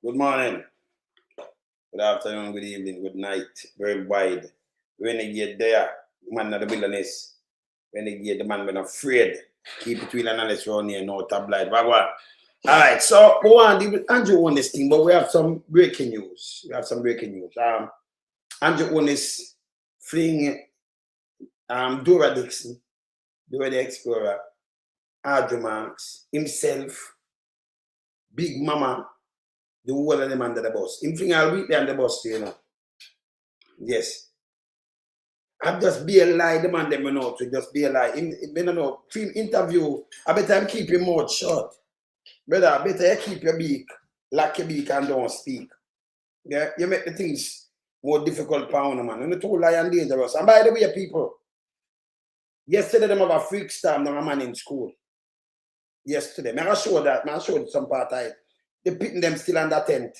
Good morning, good afternoon, good evening, good night, very wide. Renegade there, man of the wilderness. Renegade, the man when afraid. Keep it real and honest around here, no tabloid. All right, so we want Andrew on this thing, but we have some breaking news. Andrew Holness fleeing Dora Dixon, Dora the Explorer, Andrew Marks, himself, Big Mama, the whole of them under the bus. Him fling all Wheatley on the bus, you know. Yes. I've just be a lie, the man them know to just be a lie. Him know, film interview, I better him keep your mouth shut. Brother, better you keep your beak, lock your beak and don't speak. Yeah, you make the things more difficult pound, man. And the two lie and dangerous. And by the way, people, yesterday them have a freak storm on a man in school. Yesterday. I show that, I showed some part of it. They pitting them still under tent.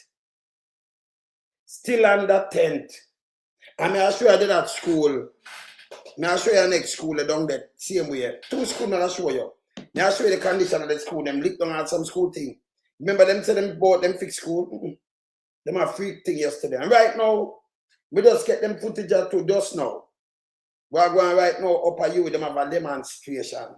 Still under tent. And I show you that school. I show you next school down there, same way. Two schools I show you. I show you the condition of the school. Them lick down on some school thing. Remember them say them bought them fix school? Them a freak thing yesterday. And right now, we just get them footage to dust now. We are going right now up at you with them have a demonstration.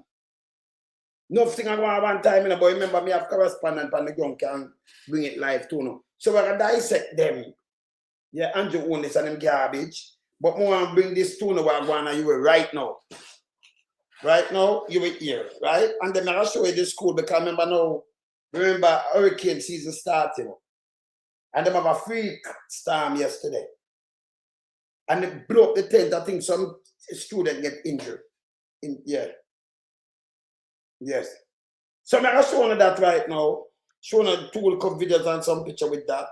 Nothing I go on one time, but remember me have correspondent on the ground can bring it live too now. So we're going to dissect them. Yeah, Andrew Holness and them garbage. But we want to bring this to now we're going on you right now. Right now, you will here, right? And then I'll show you the school because remember hurricane season starting. And they have a freak storm yesterday. And they blew up the tent. I think some student get injured. Yes. So I'm going to show you that right now. Showing a tool cup videos and some picture with that.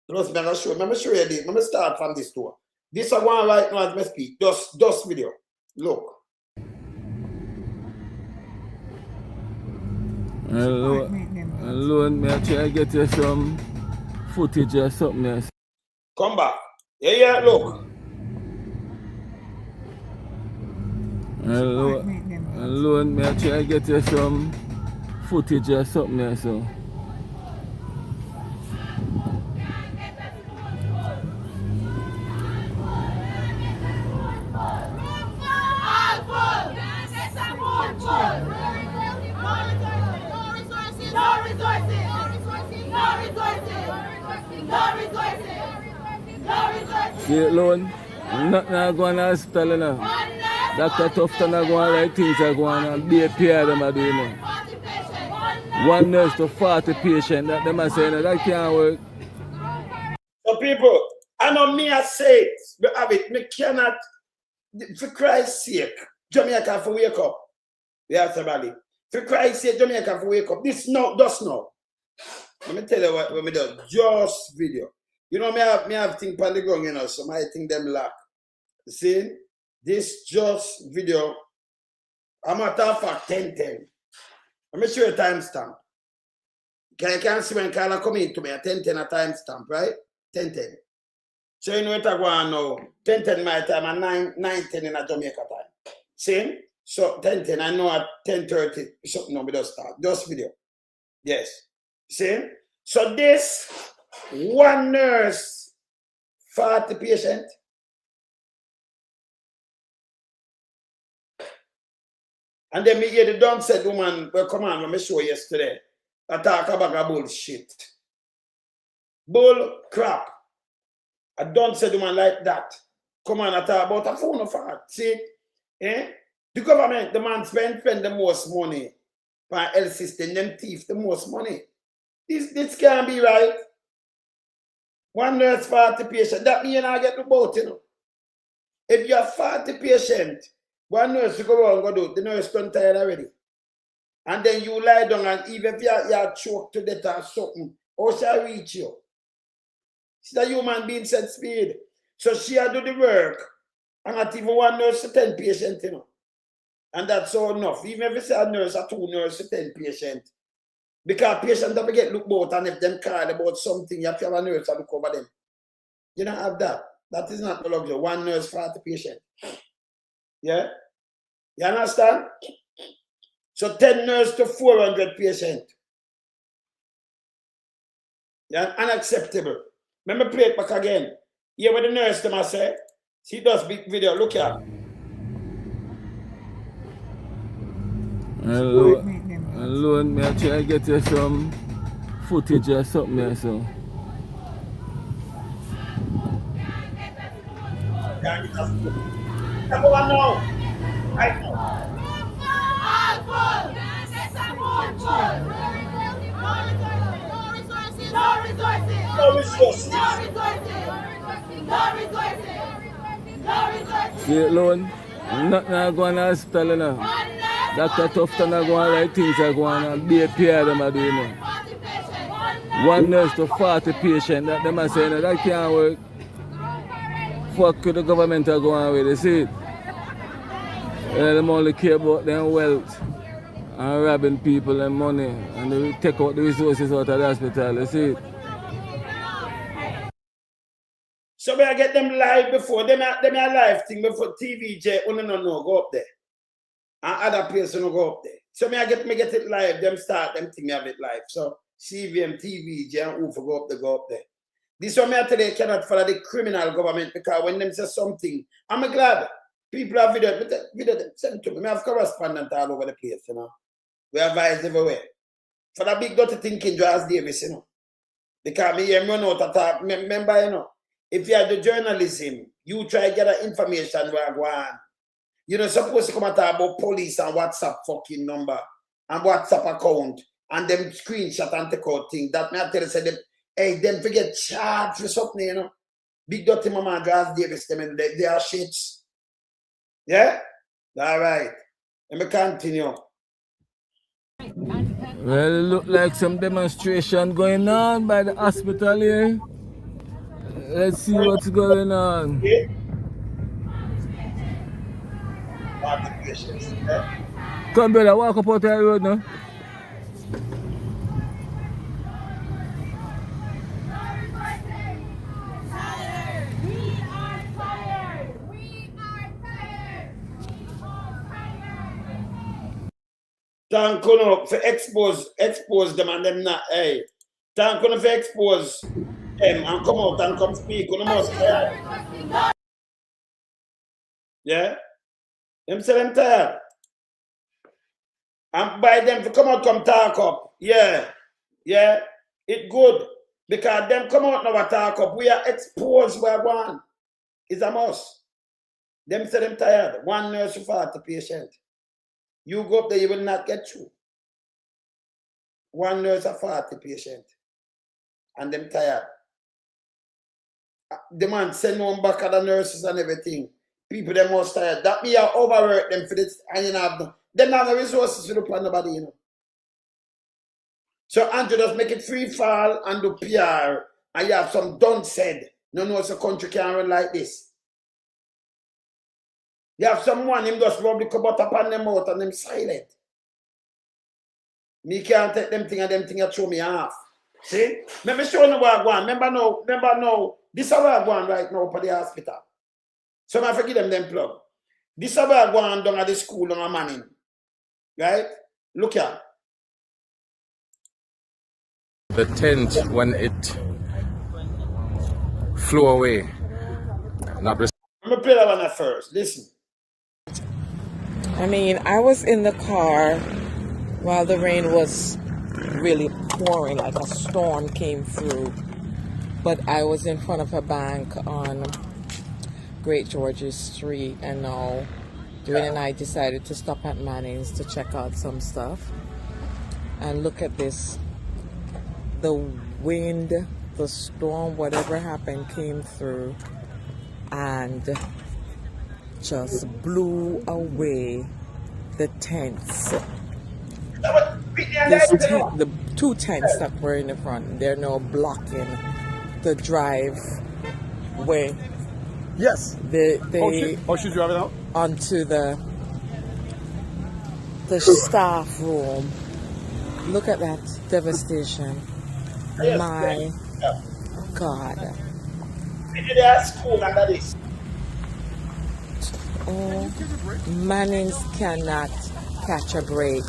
Plus, I'm going to show you this. Let me start from this tour. This is one right now as I speak. Dust video. Look. Hello, me I try to get you some footage or something else. Come back. Yeah, look. Hello, me I try to get you some footage or something else. So. See it, Lone? Nothing going to hospital, you know. Dr. Tufton are going like things are going on, be a pair them are doing it. One nurse to 40 patients, that them are saying that can't work. So people, I know me I say it, but have it, me cannot, for Christ's sake, Jamaica for wake up. Yeah, somebody. For Christ's sake, Jamaica for wake up. This no, just now. Let me tell you what we do. Just video. You know, me have things on the ground, you know, so I think them lack. See? This just video, I'm at half at 10:10. Let me show you a timestamp. You can see when Carla come in to me at 10:10 a timestamp, right? 10:10. So you know what I go on now. 10:10 my time and 9:10 in a Jamaica time. See? So 10:10, I know at 10:30 something no, we just start. Just video. Yes. See? So this one nurse, 40 patient. And then me hear the dumb said woman, well, come on, let me show you yesterday. I talk about a bullshit. Bull crap. I don't say woman like that. Come on, I talk about a phone of art. See? Eh? The government, the man spend the most money for health system, them thief the most money. This can't be right. One nurse 40 patient. That means you not get the boat, you know. If you have 40 patient, one nurse you go around and go do, the nurse done tired already. And then you lie down and even if you choke to death or something, how shall reach you? It's the human being said speed. So she do the work. And not even one nurse to 10 patients, you know. And that's all enough. Even if it's a nurse or two nurses to 10 patients. Because patients don't get look about and if them call about something, you have to have a nurse to look over them. You don't have that. That is not the luxury. One nurse for the patient. Yeah? You understand? So 10 nurses to 400 patients. Yeah, unacceptable. Let me play it back again. Hear what the nurse them I say. See those big video. Look here. Alone, me I try to get you some footage or something there, so. Number one now. Right now. No resources. See it, Lone? Nothing going to the hospital, you know. Dr. Tufton are going like things are going on, be a pair them are doing it. One nurse to 40 patients, that them are saying that can't work. Fuck with the government are going with, you see it? Them only care about their wealth and robbing people and money, and they take out the resources out of the hospital, you see it? So we get them live before, them are live thing before TVJ, no, go up there. And other places no go up there. So me get it live, them start them thing have it live. So CVM, TVJ and who for go up there. This one me I tell you cannot follow the criminal government because when them say something, I'm glad people have video them sent to me. I have correspondent all over the place, you know. We have eyes everywhere. For that big dirty thinking Joas Davis, you know. Because me hear me know to talk, remember, you know. If you are the journalism, you try to get the information where I go on. You're not supposed to come and talk about police and WhatsApp fucking number and WhatsApp account and them screenshot and take out things. That may I tell you, say them, hey, them forget charged for something, you know. Big dirty mama and Joas Davis, them, they are shits. Yeah? All right. Let me continue. Well, it look like some demonstration going on by the hospital here. Let's see what's going on. Yeah. Come, brother, walk up out the road now. Thank you for expose them and them not, hey. Thank you for expose them and come out and come speak. You must tired. Yeah? Them say them tired. And by them to come out, come talk up. Yeah. Yeah. It good. Because them come out now and talk up. We are exposed where one. It's a must. Them say them tired. One nurse for 40 patient. You go up there, you will not get through. One nurse for 40 patient. And them tired. The man send one back at the nurses and everything. People them most tired. That me are overwork them for this and you know have them. Them have the resources to look for nobody, you know. So Andrew just make it free fall and do PR and you have some done said. No it's a country can run like this. You have someone him just rub the cupboard upon them out and them silent. Me can't take them thing and them thing that throw me off. See? Let me show you where I go on. Remember now, this is where I go on right now for the hospital. So I forgive them plug. This is where I go on down at the school on a Manning. Right? Look here. The tent when it flew away. Not I'm going to play that one at first. Listen. I mean, I was in the car while the rain was really pouring, like a storm came through. But I was in front of a bank on Great George's Street, and now Dwayne and I decided to stop at Manning's to check out some stuff. And look at this. The wind, the storm, whatever happened came through and just blew away the tents. The two tents that were in the front, they're now blocking the driveway. Yes. They she's driving out? onto the staff room. Look at that devastation. Yes, My God. Oh, Mannings cannot catch a break.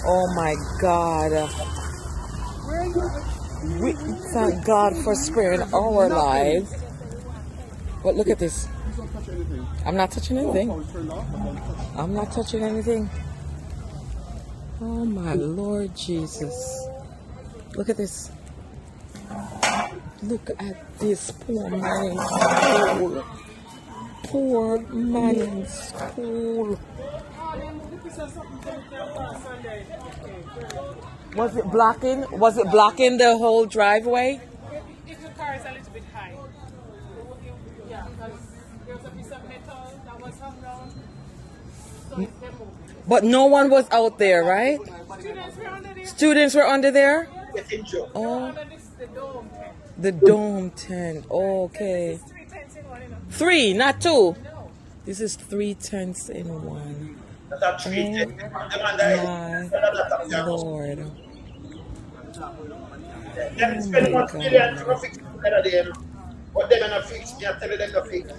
Oh my God. We thank God for sparing our lives. But look at this. I'm not touching anything. I'm not touching anything. Oh my Lord Jesus. Look at this. Look at this poor man in school. Poor man in school. Was it blocking? Was it blocking the whole driveway? If the car is a little bit high. Yeah, because there's a piece of metal that was hung down. So it's them moving. But no one was out there, right? Students were under there. Students were under there? Oh. Under the dome tent. The dome tent. Okay. This is 3 tents in one, you know. 3, not 2. No. This is 3 tents in one. That's a treat. My Lord. Them spend much millions to fix it better there, you know. But they're gonna fix me, I tell you they're gonna fix.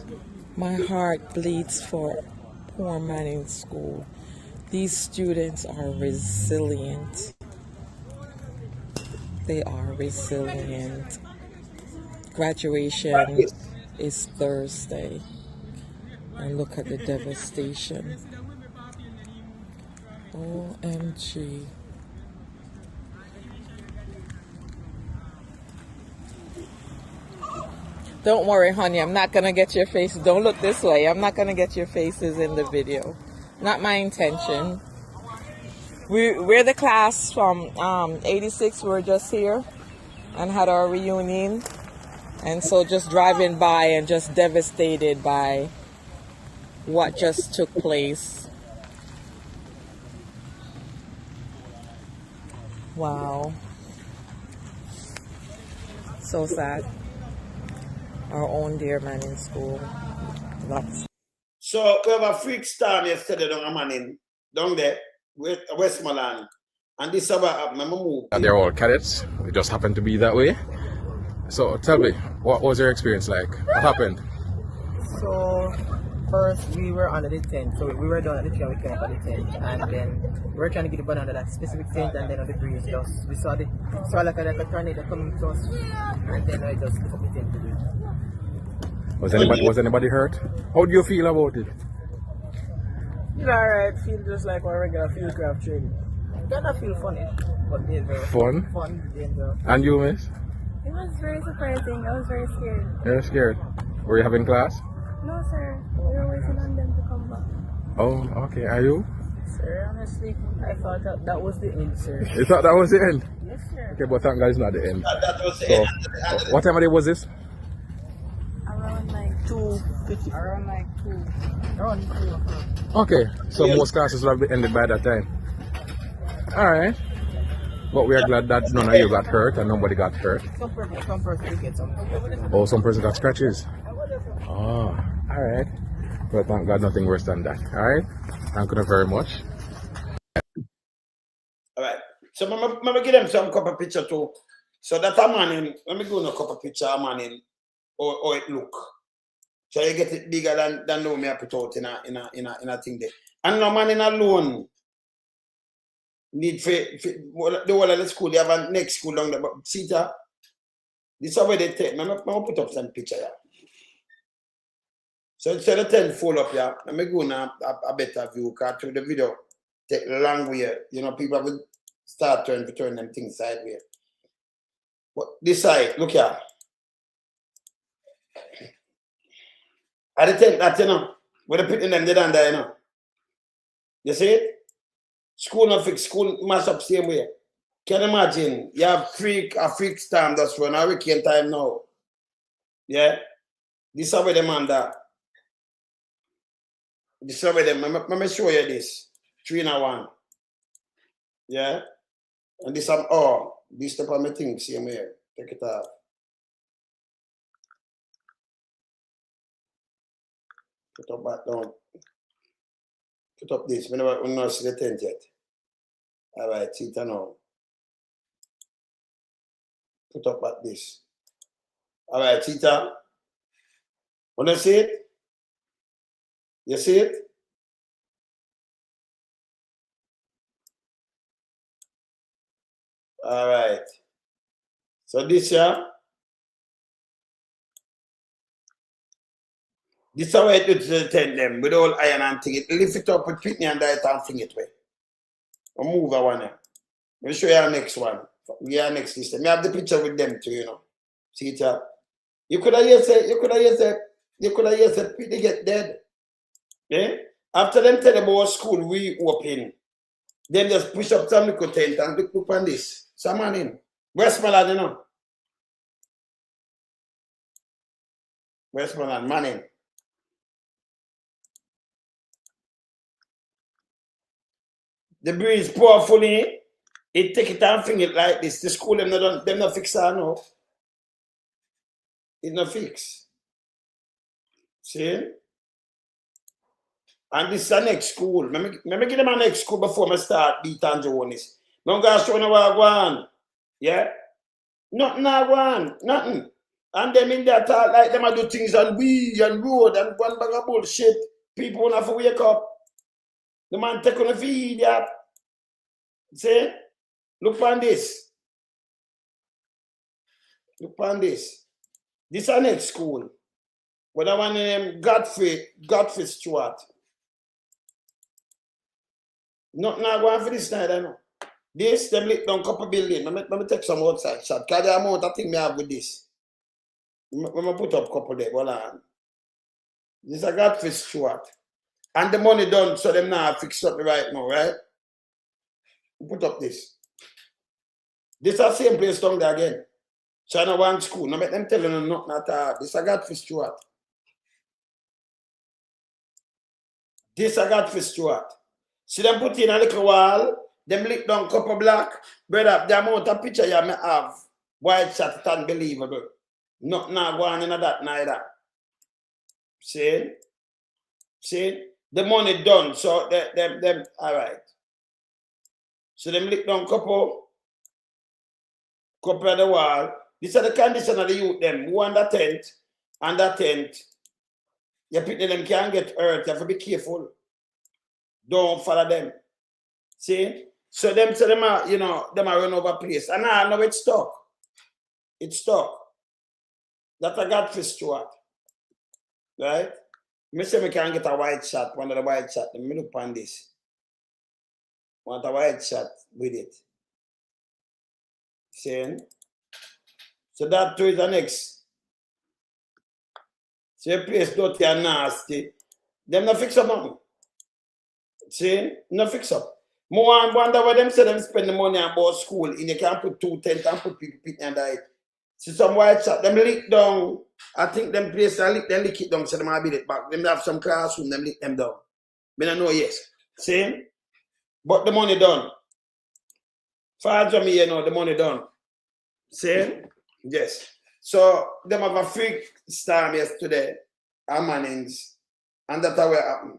My heart bleeds for poor man in school. These students are resilient. They are resilient. Graduation is Thursday. And look at the devastation. OMG. Don't worry, honey. I'm not going to get your face. Don't look this way. I'm not going to get your faces in the video. Not my intention. We're the class from 86. We're just here and had our reunion. And so just driving by and just devastated by what just took place. Wow. So sad. Our own dear man in school. Lots. So we have a freak storm yesterday down there, Westmoreland. And this is what happened. I'm move. They're all cadets. It just happened to be that way. So tell me, what was your experience like? What happened? So first we were under the tent, so we were down at the tree and we came up at the tent, and then we were trying to get the banana that specific tent, and then on the breeze just we saw like a tornado coming to us, and then I just took up the tent to do it. Was anybody hurt? How do you feel about it? It's alright, feel just like our regular field craft training. Kinda feel funny, but dangerous. Fun, dangerous. And you, miss? It was very surprising. I was very scared. You're scared. Were you having class? No, sir. We were waiting on them to come back. Oh, okay. Are you? Sir, honestly, I thought that was the end, sir. You thought that was the end? Yes, sir. Okay, but thank God it's not the end. That was the So, end. what time of day was this? Around like 2:50. Around like 2. Around 2 o'clock. Okay, so most classes will have ended by that time. Alright. But we are glad that none of you got hurt and nobody got hurt. Some person did get something. Oh, some person got scratches. Oh, alright. But thank God nothing worse than that. Alright? Thank you very much. Alright. So I'm gonna give them some couple picture too. So that a man in, let me go in a couple picture a man in or it look. So you get it bigger than no me I put out in a thing there. And no man in alone need for the whole of the school, they have a next school down there. But see that? This is where they take. I'm gonna put up some picture here. So instead of 10 full up here, let me go now a better view because through the video take long way. You know, people will start turn them things sideways. But this side, look here. I think that, you know, where they putting them down there, you know. You see it? School not fix, school mash up same way. Can you imagine? You have a freak storm that's run a hurricane time now. Yeah? This is where them under. This is where them, let me show you this. 3 in 1. Yeah? And this this stuff of my thing, same way. Take it off. Put up back down. Put up this. We not see the tent yet. Alright, see it now. Put up back this. Alright, see it. Wanna see it? You see it? Alright. So this year, this is how I do to the tent them with all iron and thing. It lift it up with Whitney and diet and fling it away. Or move that one here. Let me show you our next one. We are next list. I have the picture with them too, you know. See it here. You could have said they get dead. Yeah? After them tell about school reopen, then just push up some little tent and look on this. Someone in. Westmoreland, you know. Westmoreland, man in. The breeze powerfully, it take it and fling it like this. The school them not fix that no. It's not fix. See? And this is the next school. Let me give them a next school before I start beat and Jones. I'm going to show you what I want. Yeah? Nothing I want. Nothing. And them in there talk like them I do things on we and road and one bag of bullshit. People want to wake up. The man take on the feed, yeah. See? Look on this. Look on this. This is our next school. But I want name Godfrey Stewart. Nothing I want for this night, I know. This, them lit down couple building. Let me take some outside shot. Because the amount of thing I have with this. Let me put up couple there. Hold on. This is a Godfrey Stewart. And the money done, so them now fix up right now, right? Put up this. This is the same place down there again. So I know one school. Now make them telling them nothing at all. This is a Godfrey Stewart. This is a Godfrey Stewart. See them put in a little wall, them lick down couple black. Brother, the amount of picture you may have, white shot, it's unbelievable. Nothing going in that neither. See? See? The money done, so them all right. So them lick down couple of the wall. This is the condition of the youth them. Who under tent, you people them can't get hurt. You have to be careful. Don't follow them. See? So them are, you know, them are run over place. And I know it's stuck. It's stuck. That's a Godfrey Stewart. Right? Me say me can get a white shot, one of the white shot. Let me look on this. Want a white shot with it. See? So that too is the next. So your place dirty and nasty. Them not fix up nothing. See? No fix up. More wonder why them say them spend the money on about school and you can put 2 tents and put people under it. See some white shot, them lick down. I think them place them lick it down so them have build it back. Them have some classroom, them lick them down. Me don't know yes. See? But the money done. Far from me, you know, the money done. See? Yes. So them have a freak storm yesterday, Mannings, and that's how it happened.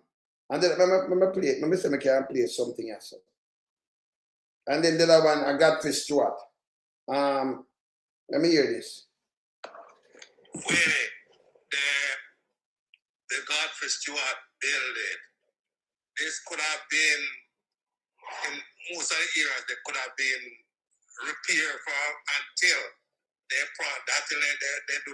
And then let me say I can play something else. And then the other one, I got for Stewart. Let me hear this. Where the Godfrey Stewart building, this could have been, in most of the areas, they could have been repaired from until they do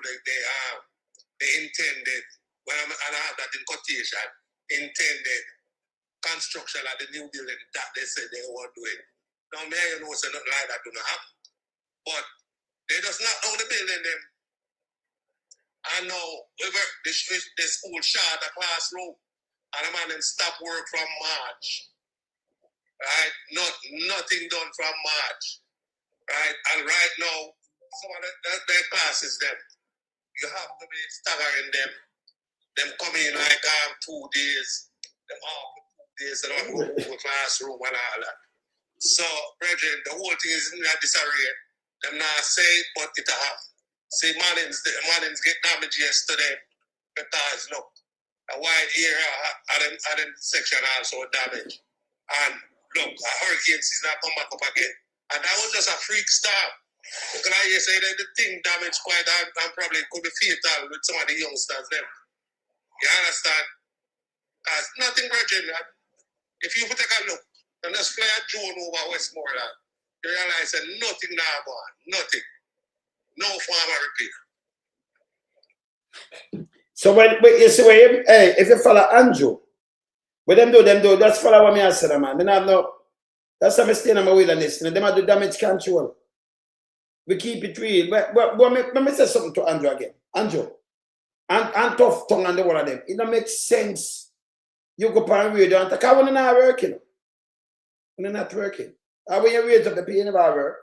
they intended, well, I have that in quotation, intended construction of the new building that they said they were doing. Now, me, you know, say nothing like that do not happen. But they just knock down the building them. And now the school shot a classroom and the man then stop work from March. Right? Nothing done from March. Right? And right now, some of the classes them, you have to be staggering them. Them come in like 2 days, them off 2 days, they don't go to the classroom and all that. So, brethren, the whole thing is in a disarray. Them not say it, but it have. See, Mannings get damaged yesterday because, look, a wide area and then section also damaged. And, look, a hurricane season come back up again. And that was just a freak start. Because I say that the thing damaged quite and probably could be fatal with some of the youngsters them. You understand? Because nothing, brethren. If you take a look and just fly a drone over Westmoreland, you realize that nothing now going, nothing. no form of repair. So when you see where hey, if you follow Andrew, what them do, that's follow what me I said, man. Me not know. That's a mistake in my wilderness. Them do damage control. We keep it real. But let me say something to Andrew again. Andrew, and tough tongue and the one of them. It don't make sense. You go on radio and talk, when you're not working. When you're not working. And when you raise up the pay, you never work.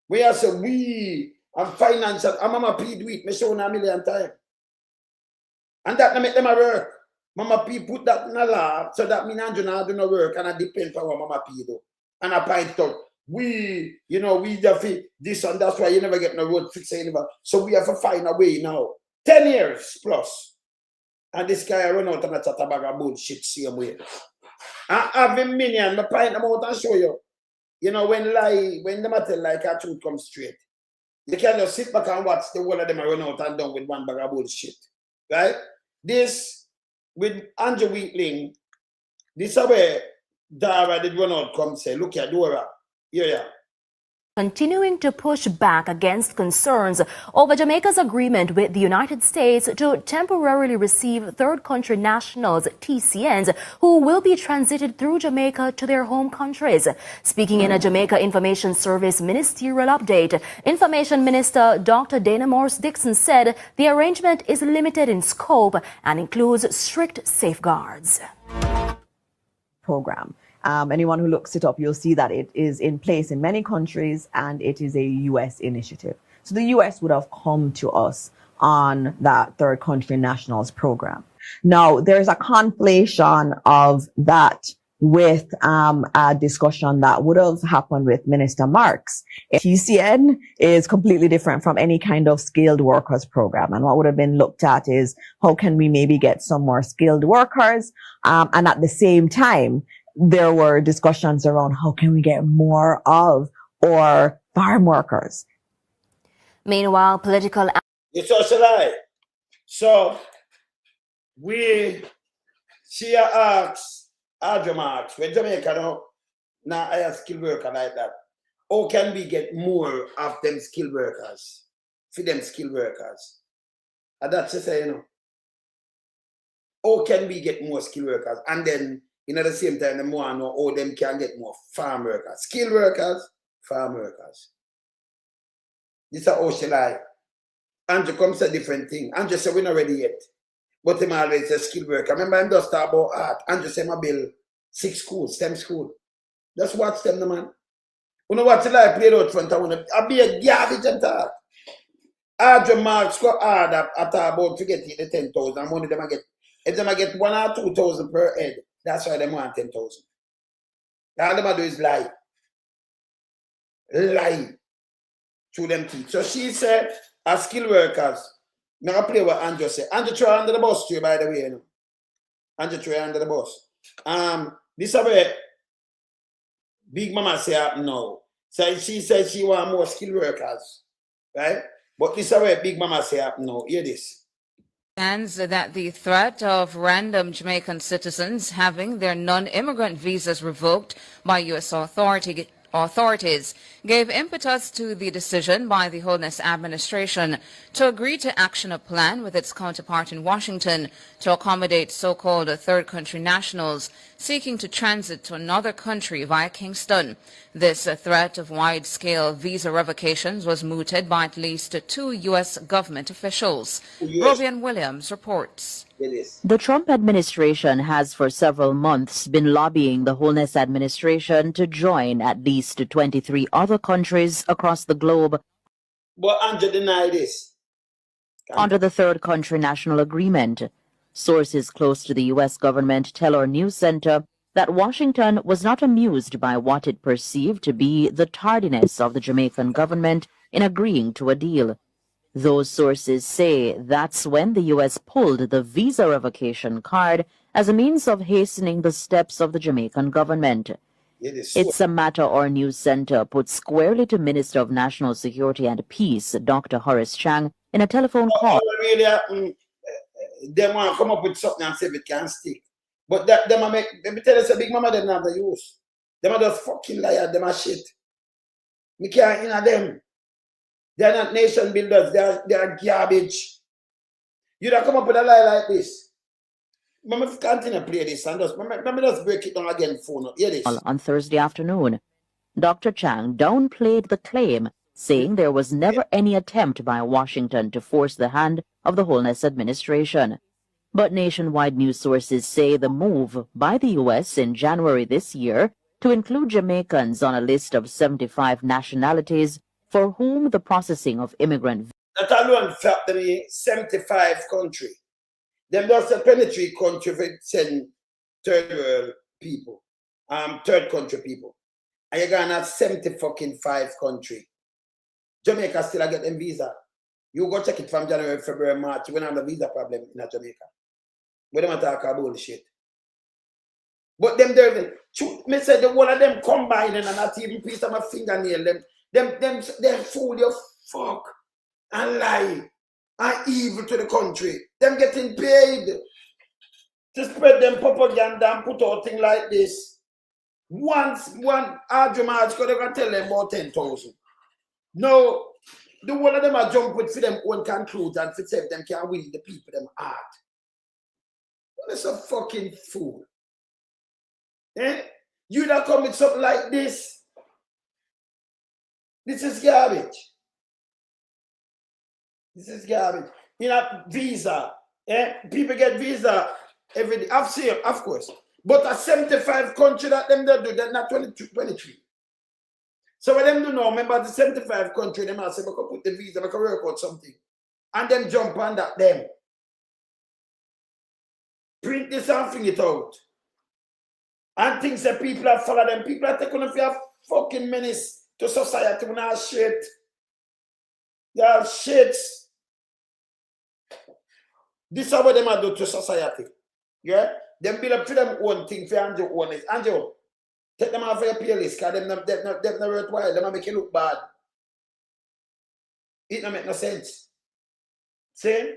When you say, we, I'm financial, I'm Mama P do it, me show a million times. And that don't make them work. Mama P put that in the law, so that means Andrew now do no work, and I depend on what Mama P do. And I point out, we just this and that's why you never get no road fixed anymore. So we have to find a way now. 10 years plus. And this guy run out and a chat about a bullshit same way. I have a million, I point them out and show you. You know, when the matter like a truth comes straight. You can't just sit back and watch the whole of them run out and done with one bag of bullshit. Right? This, with Andrew Wheatley, this is where Dora did run out come say, look at Dora. Yeah. Continuing to push back against concerns over Jamaica's agreement with the United States to temporarily receive third country nationals, TCNs, who will be transited through Jamaica to their home countries. Speaking in a Jamaica Information Service ministerial update, Information Minister Dr. Dana Morse-Dixon said the arrangement is limited in scope and includes strict safeguards. Program. Anyone who looks it up, you'll see that it is in place in many countries and it is a U.S. initiative. So the U.S. would have come to us on that third country nationals program. Now, there's a conflation of that with a discussion that would have happened with Minister Marks. TCN is completely different from any kind of skilled workers program. And what would have been looked at is how can we maybe get some more skilled workers? And at the same time, there were discussions around how can we get more of or farm workers. Meanwhile, political... It's also lie. So, she asks, Adrian Marks, when Jamaica now I have skilled worker like that, how can we get more of them skilled workers? For them skilled workers. And that's to say, how can we get more skilled workers? And then, at the same time, the more I know how them can get more farm workers. Skilled workers, farm workers. This is how she lie. Andrew comes a different thing. Andrew said we're not ready yet. But him always say skilled worker. Remember him just talk about art. Andrew said my bill 6 schools, STEM school. Just watch them, the man. You know what the lie played out front of one. I'll be a garbage and talk. Andrew Marks got hard at about to get the 10,000. And money them I get. If them I get 1,000 or 2,000 per head. That's why they want 10,000. All they do is lie. Lie through them teeth. So she said, as skilled workers, now I play what Andrew said. Andrew threw under the bus too, by the way. Andrew threw under the bus. This is where Big Mama say happen now. So she said she want more skilled workers. Right? But this is where Big Mama say happen now. Hear this. That the threat of random Jamaican citizens having their non-immigrant visas revoked by U.S. authorities gave impetus to the decision by the Holness administration to agree to action a plan with its counterpart in Washington to accommodate so-called third country nationals seeking to transit to another country via Kingston. This threat of wide-scale visa revocations was mooted by at least 2 U.S. government officials. Robian Williams reports. The Trump administration has for several months been lobbying the Holness administration to join at least 23 other countries across the globe But Andrew denied this. under the third country national agreement. Sources close to the U.S. government tell our news center that Washington was not amused by what it perceived to be the tardiness of the Jamaican government in agreeing to a deal. Those sources say that's when the U.S. pulled the visa revocation card as a means of hastening the steps of the Jamaican government. It's a matter our news center put squarely to Minister of National Security and Peace, Dr. Horace Chang, in a telephone call. They want to come up with something and see if it can stick. But that them make, let me tell you, Big Mama them not the use. Them are just fucking liars, them are shit. Me can't in them. They're not nation builders. They're garbage. You don't come up with a lie like this. Let me continue to play this and let me just break it down again phone. Hear this. On Thursday afternoon, Dr. Chang downplayed the claim, saying there was never any attempt by Washington to force the hand of the Holness administration. But nationwide news sources say the move by the U.S. in January this year to include Jamaicans on a list of 75 nationalities for whom the processing of immigrant that alone felt them 75 country. Them just a 23 country for send third world people, third country people. And you're gonna have 75 country. Jamaica still get them visa. You go check it from January, February, March. We don't have a visa problem in Jamaica. We don't talk about bullshit. But them there, me say the whole of them combining and not even piece of my fingernail. Them fool you fuck and lie and evil to the country. Them getting paid to spread them propaganda and put out things like this. One argument could ever tell them about 10,000. No, the whole of them are jump with for them own conclude and for save them can win the people them heart. What is a fucking fool? Eh? You that come with something like this. This is garbage. This is garbage. You know, visa. People get visa every day. I've seen, of course. But a 75 country that them they do, they're not 23. So what them do now, remember the 75 country, them I say, we can put the visa, we can work out something. And them jump on that, them. Print this and fling it out. And things that people are follow them. People are taking off your fucking menace to society when I shit. They are shits. This is what them are do to society. Yeah? Them build up for them own thing for Andrew own it. Andrew, take them off your playlist because them not worthwhile. Them make you look bad. It don't make no sense. See?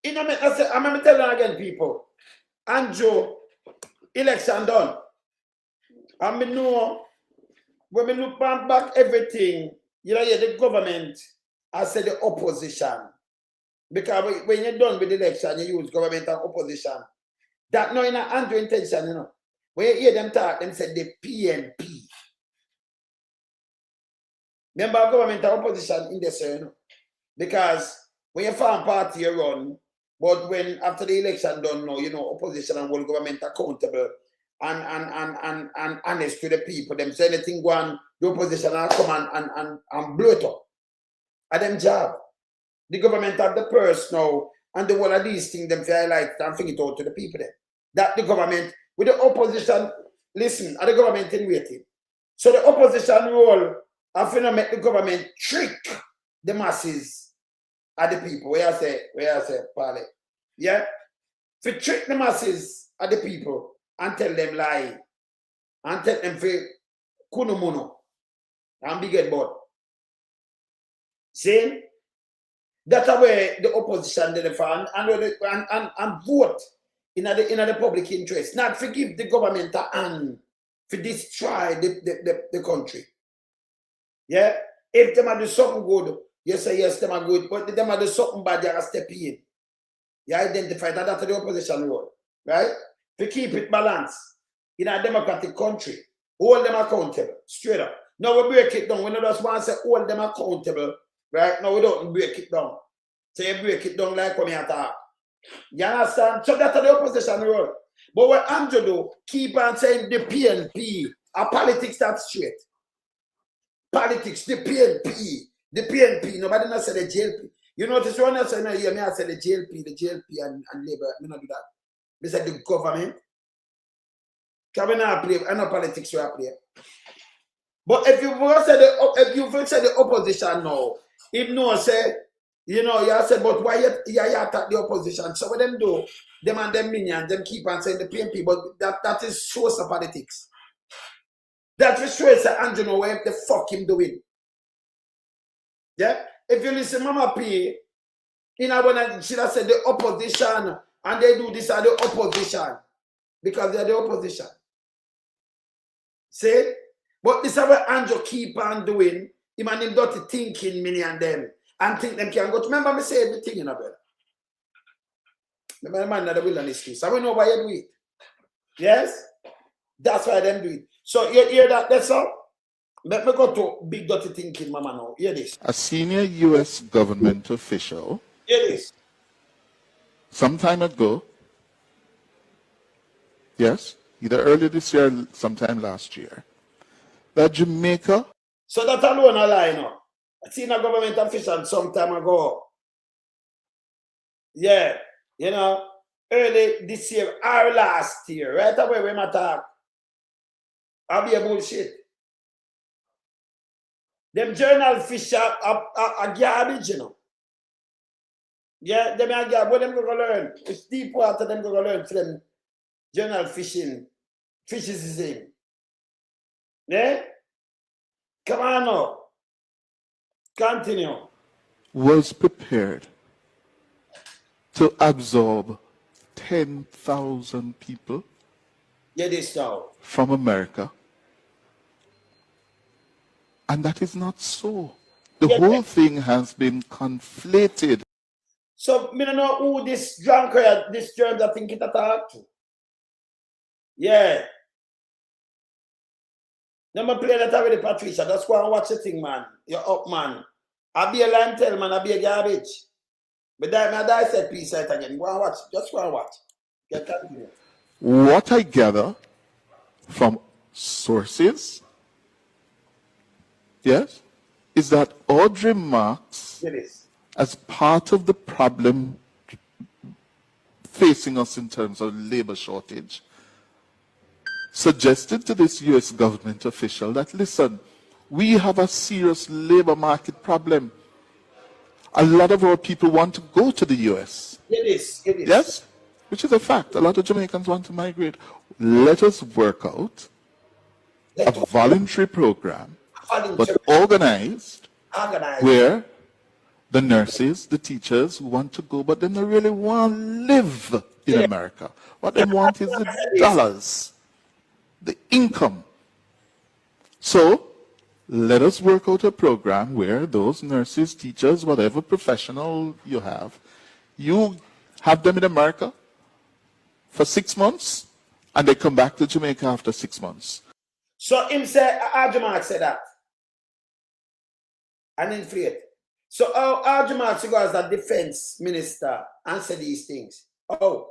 It don't make no sense. I'm going to tell them again, people. Andrew, election done. And me know when we look back everything, you know, the government, I said the opposition. Because when you're done with the election, you use government and opposition. That no in Andrew intention, you know. When you hear them talk, them say the PNP. Remember government and opposition in this, you know. Because when you form party, you run. But when after the election done now, you know, opposition and world government accountable and honest to the people. Them say anything go on, the opposition will come and blow it up. At them job. The government have the purse now, and the one of these things them highlight and bring it out to the people then. That the government, with the opposition, listen, are the government in waiting. So the opposition role have to make the government trick the masses of the people. Where I say, Parley. Yeah? To trick the masses of the people and tell them lie. And tell them for kunumuno. And big head board. See? That's where the opposition did and vote in the public interest. Not forgive the government a hand to destroy the country. Yeah? If them are do something good, you say yes, them are good. But if them are do something bad, you have to step in. You identify that that's the opposition role. Right? To keep it balanced in a democratic country. Hold them accountable. Straight up. Now we break it down. We don't just want to say hold them accountable. Right? No, we don't break it down. So you break it down like when you talk. You understand? So that's the opposition role. But what Andrew do, keep on saying the PNP. Our politics that's straight. Politics, the PNP. Nobody not say the JLP. You notice when I say no, hear me, I say the JLP and Labour. I not do that. They say the government. Can we not play? I know politics we play. But if you say the opposition now, if no say, you know, you say, but why you attack the opposition? So what them do, them and them minions, them keep on saying the PNP, but that is source of politics. That is sure say Andrew know what the fuck him doing. Yeah? If you listen, Mama P, you know when she said the opposition, and they do this are the opposition. Because they're the opposition. See? But this is what Andrew keep on doing. him and him dirty thinking, many and them, and think them can go. Remember me say everything, you know, brother. The man that the wilderness case. So we know why you do it. Yes? That's why them do it. So you hear that, that's all? Let me go to big dirty thinking, mama, now. Hear this. A senior U.S. government official, Hear this. some time ago, yes, either earlier this year or sometime last year, that Jamaica. So that alone a lie now. I seen a government official some time ago. Yeah, you know, early this year or last year, right away when I talk, I'll be a bullshit. Them journal fish are garbage, you know. Yeah, them are garbage. What them going to learn? It's deep water, them going to learn from journal fishing. Fishism. Yeah? Come on now. Continue. Was prepared to absorb 10,000 people from America. And that is not so. The whole thing has been conflated. So, I don't know who this drunkard, this germs I think it attacked to. Yeah. Never play that already, Patricia. That's why I watch the thing, man. You're up, man. I be a lamb tail, man. I be a garbage. But I said piece right again. Go and watch. Just go and watch. Get continue. What I gather from sources, yes, is that Audrey Marks, as part of the problem facing us in terms of labor shortage, suggested to this U.S. government official that, listen, we have a serious labor market problem. A lot of our people want to go to the U.S. It is. Yes, which is a fact. A lot of Jamaicans want to migrate. Let us work out a voluntary program, but organized, where the nurses, the teachers who want to go, but then they really want to live in America. What they want is the dollars, the income. So let us work out a program where those nurses, teachers, whatever professional you have them in America for 6 months, and they come back to Jamaica after 6 months. So him say, Arjumark said that. And inflate. So how Arjumark go as a defense minister answer these things? Oh,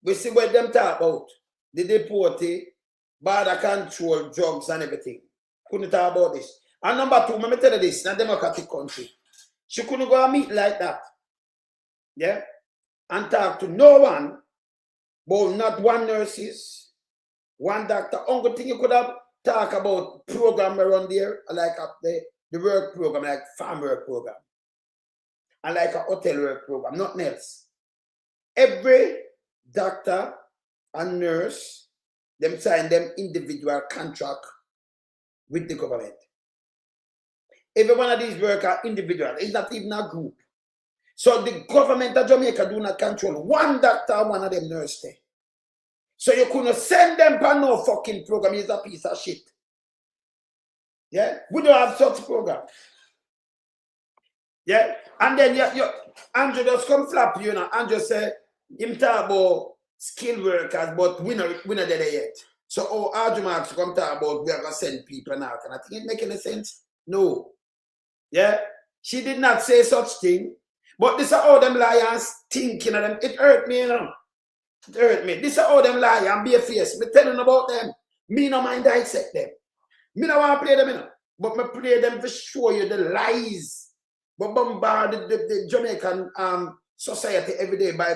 we see what them talk about. The deportee, border control, drugs and everything. Couldn't talk about this. And number two, let me tell you this, in a democratic country, she couldn't go and meet like that. Yeah? And talk to no one, but not one nurses, one doctor. Only thing you could have talk about program around there, like the work program, like farm work program. And like a hotel work program, nothing else. Every doctor and nurse, them sign them individual contract with the government. Every one of these workers are individual. It's not even a group. So the government of Jamaica do not control one doctor and one of them nurse there. So you couldn't send them for no fucking program. It's a piece of shit. Yeah? We don't have such program. Yeah? And then Andrew just come flap you know. Andrew say, him talk about skilled workers, but we not there yet. So, Andrew Marks come talk about we are going to send people now. Can I think it make any sense? No. Yeah? She did not say such thing. But this is how them liars thinking of them. It hurt me, you know. It hurt me. This is how them liars and be a face. Me telling about them. Me no mind dissect them. Me no want to play them, you know. But me play them to show you the lies. But bombard the Jamaican society every day by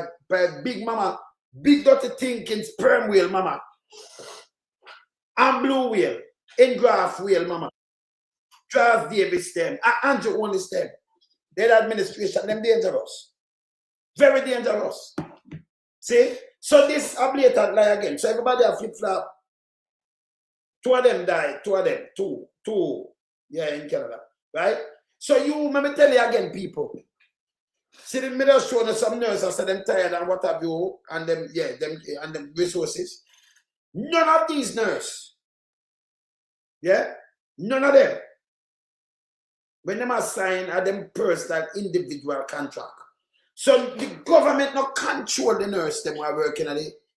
big mama, big dirty thinking sperm whale mama. And blue whale, engraph whale mama. Charles Davis them, Andrew Holness them. Their administration, them dangerous. Very dangerous. See? So this a blatant lie again. So everybody have flip-flop. Two of them died. Two. Yeah, in Canada. Right? So you, let me tell you again, people. See the middle showing us some nurses, so them tired and what have you, and them, yeah, and them resources. None of these nurses. Yeah? None of them when them assign a them personal individual contract. So the government not control the nurse them who are working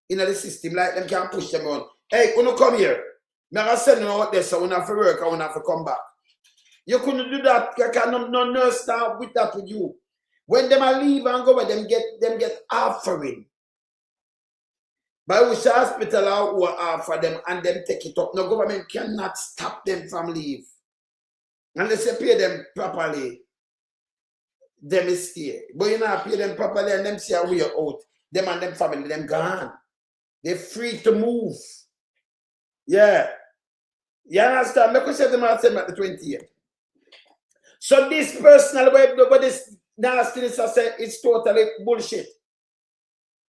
in the system, like them can push them on. Hey, when you come here, I send you out there so when I have to work, I want to have to come back. You couldn't do that. You cannot no nurse now with that with you. When them are leave and go, them get offering. By which hospital will offer them and them take it up. No government cannot stop them from leave. Unless you pay them properly, them is stay. But you not pay them properly and them see a way out. Them and them family, them gone. They're free to move. Yeah. You understand? Look at them at the 28th. So this personal way, but this nastiness I say it's totally bullshit.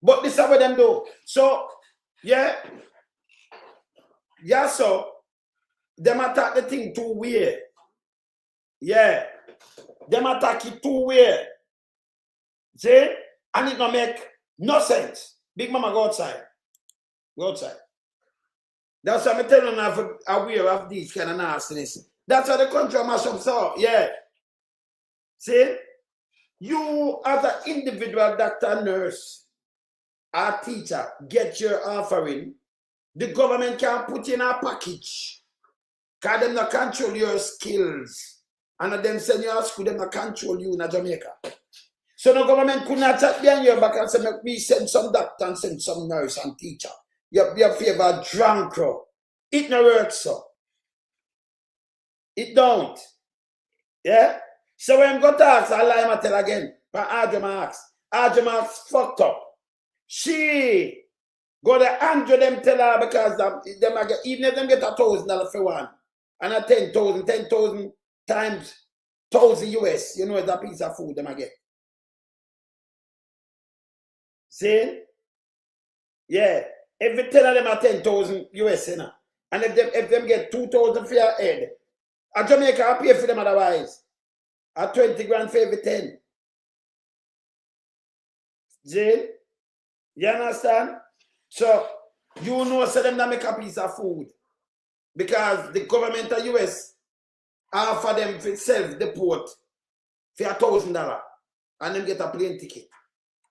But this is what them do. So, yeah. Yeah, so them attack the thing too weird. Yeah. Them attack it too weird. See? And it don't make no sense. Big Mama, go outside. Go outside. That's why I'm telling you I'm aware of these kind of nastiness. That's why the country mash up so. Yeah. See? You as an individual doctor, nurse, or teacher, get your offering. The government can put in a package. Because them not control your skills. And them send you to school, them not control you in Jamaica. So the government could not chat behind your back and say, make me send some doctor and send some nurse and teacher. You favor drunk crowd. It no works so. It don't. Yeah? So when I go to ask, I'll lie and tell again. But Adja Marks fucked up. She go to Andrew them tell her because them get, even if them get $1,000 for one and a 10,000 times 1,000 US, you know it's a piece of food them I get. See? Yeah. If you tell them a 10,000 US, you know, and if them get 2,000 for your head, a Jamaica I pay for them otherwise. A 20 grand for every 10. See? You understand? So, you know, so them that make a piece of food. Because the government of US offer them for self-deport for $1,000. And them get a plane ticket.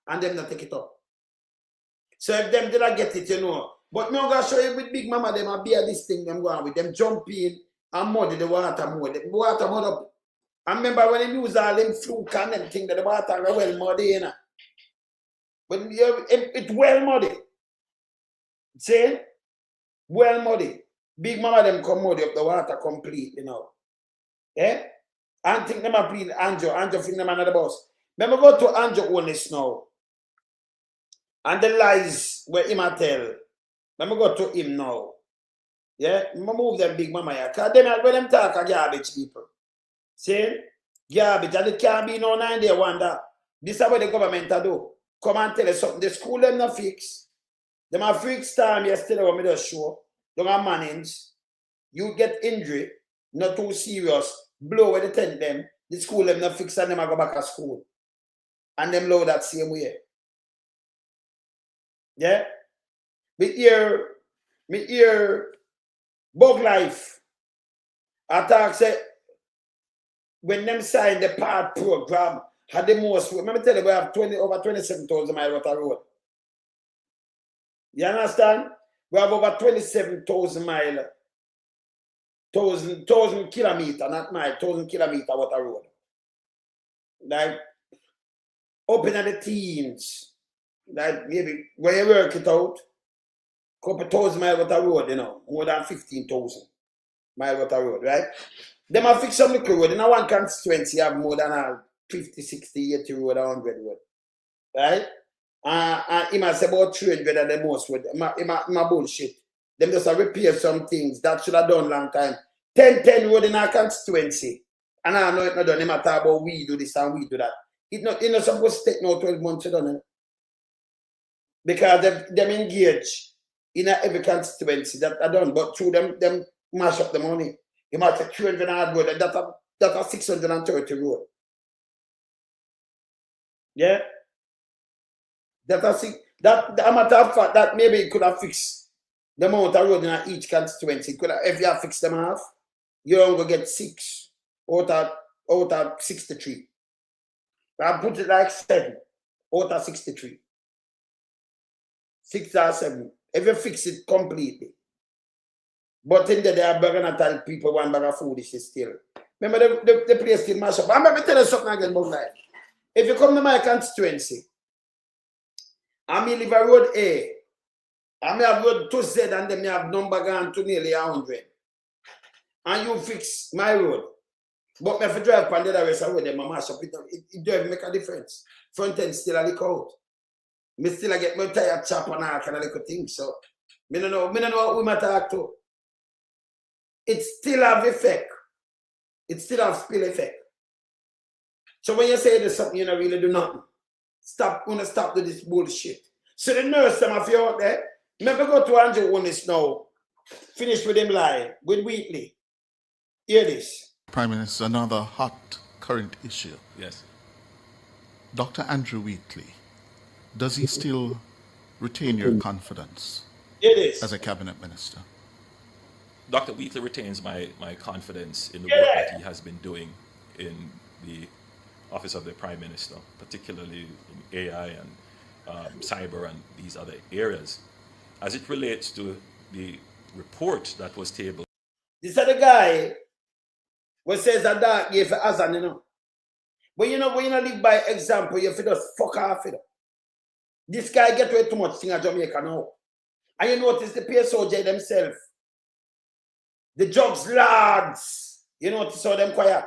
And them not take it up. So if them did not get it, you know. But me I'm going to show you with Big Mama, them a bear this thing them going with. Them jump in and muddy the water more. The water mud up. I remember when they use all them fluke and them thing that the water are well muddy, you know. But it's well muddy. See? Well muddy. Big Mama them come muddy up the water completely, you know. Eh? And think them a plead Andrew. Andrew think them another boss. Let me go to Andrew Holness now. And the lies where him a tell. Let me go to him now. Yeah? I'm move them Big Mama here. Because when them talk a garbage people. See? Garbage. And it can't be no 9-day wonder. This is what the government do. Come and tell us something. The school them not fix. Them have fixed time yesterday when me just show. Don't have manage. You get injury. Not too serious. Blow with the tent them. The school them not fix and them go back to school. And them load that same way. Yeah? Me hear Bug Life attack say when them sign the part program had the most, let me tell you, we have over 27,000 miles of road. You understand? We have over 27,000 miles, 1,000 kilometers, not mile, 1,000 kilometers of road. Like, open at the teens, like maybe when you work it out, couple 1,000 miles of road, you know, more than 15,000 miles of road, right? Them have fixed some little road. In one constituency, you have more than 50, 60, 80 road, 100 road, right? And he must say about 300 at the most road. My bullshit. Them just repair some things that should have done long time. 10 road in our constituency. And I know it's not done. They matter about we do this and we do that. It's not supposed to take no 12 months to done it. Because them engage in every constituency that are done. But through them mash up the money. You might say 300 hard road, and that are 630 road. Yeah? That a matter of fact that maybe it could have fixed the amount of road in each constituency. Could have, if you have fixed them half, you only get 6 out of out of 63. I put it like 7 out of 63. 6 or 7. If you fix it completely. But in there, they are going to tell people one bag of food is still. Remember, the place still mash up. I'm going to tell you something again about life. If you come to my constituency, I may live a road A, I may have road 2Z, and then I have number gone to nearly 100. And you fix my road. But if I drive on the other rest of the road, then I mash up. It doesn't make a difference. Front end still a leak out. Me still get my tire chop and all kind of little things. So, I don't know what we might talk to. It still have effect. It still have spill effect. So when you say there's something you don't really do nothing, stop with this bullshit. So the nurse, some of you out there, maybe go to Andrew Holness now. Finish with him lie, with Wheatley. Hear this. Prime Minister, another hot current issue. Yes. Dr. Andrew Wheatley, does he still retain your confidence as a cabinet minister? Dr. Wheatley retains my confidence in the work that he has been doing in the office of the Prime Minister, particularly in AI and cyber and these other areas. As it relates to the report that was tabled. This is the guy who says that dark gave for Azan, you know. But you know, when you live by example, you have to just fuck off it. This guy get away too much thing at Jamaica now. And you notice the PSOJ themselves. The drugs lords, you notice how them quiet.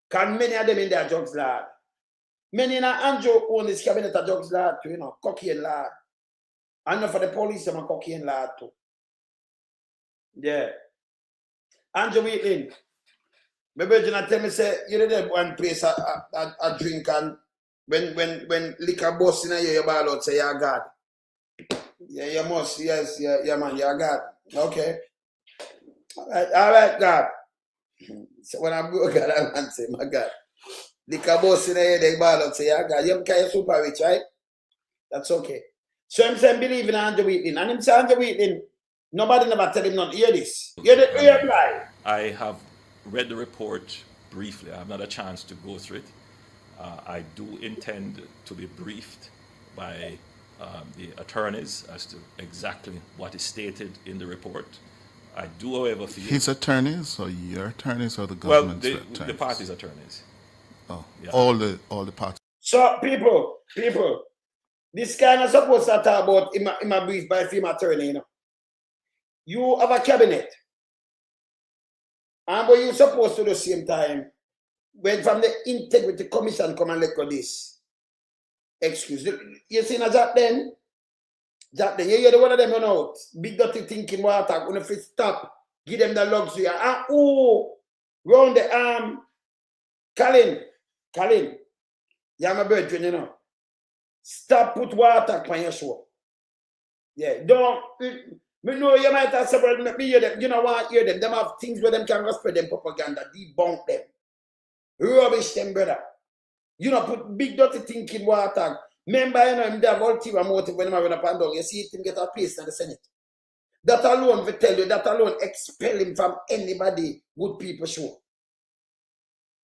Because many of them in their drugs lord. Many in Andrew own his cabinet are drugs lord too, you know, cocaine lord. And not for the police, I'm a cocaine lord too. Yeah. Andrew Wheatley, my virgin tell me say, you know that one place a drink and when liquor bust in your ball out say you're God. Yeah, you must, yes, yeah man, you're God. Okay. All right, God. So when I go, God, I want to say, my God. Liquor bust in the ball out say you're God. You're super rich, right? That's okay. So I'm saying believe in Andrew Wheatley. And him say Andrew Wheatley, nobody never tell him not hear this. Hear lie. I have read the report briefly. I have not a chance to go through it. I do intend to be briefed by the attorneys as to exactly what is stated in the report. I do, however, feel... His attorneys, or your attorneys, or the government's attorneys? The party's attorneys. Oh, yeah. all the parties. So, people, this guy is supposed to talk about in my brief by film attorney, you know. You have a cabinet. And what you're supposed to do the same time, when from the Integrity Commission come and let go this. Excuse me. You see that then? That then, you're the one of them run out. Big dirty thinking water, when if it stop, give them the luxury. Round the arm. Colin, you're my brethren, you know. Stop put water on your show. Yeah, don't. Me know you might have several, me hear them, you know what, hear them. Them have things where them can go spread them propaganda, debunk them. Rubbish them, brother. You know, put big dirty thinking water. Remember, you know, him there have ulterior motive when I run up and down. You see him get a place in the Senate. That alone will tell you, that alone expel him from anybody good people show.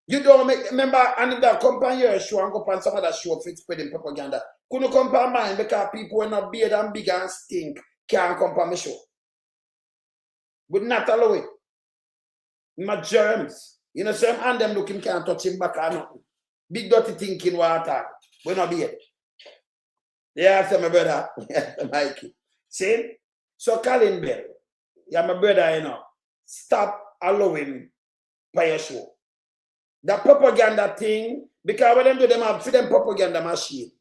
You don't make, remember, and if that come on your show and go on some other show for spreading propaganda. Couldn't come on mine because people are not beard and big and stink can't come on my show. But not allow it. My germs. You know, some and them looking can't touch him back or nothing. Big dirty thinking water. We're not beard. Yeah, my brother. Mikey. See? So Colin Bell, yeah, my brother, you know, stop allowing by your show. The propaganda thing, because when them do them have for them propaganda machine.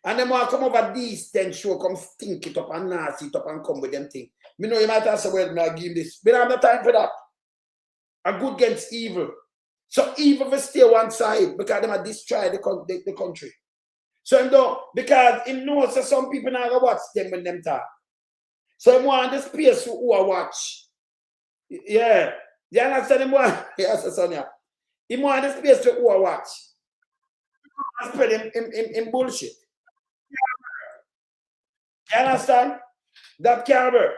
And them want to come over these 10 show, come stink it up and nasty it up and come with them thing. Me know you might have said, well, now give him this. But I have no time for that. A good against evil. So evil will stay one side because they might destroy the country. So him don't, because he knows that some people now go watch them when them talk. So he want the space who are watch. Yeah. You understand him want? Yes, Sonia. He want the space who are watch. I spread him bullshit. You understand? That can't work.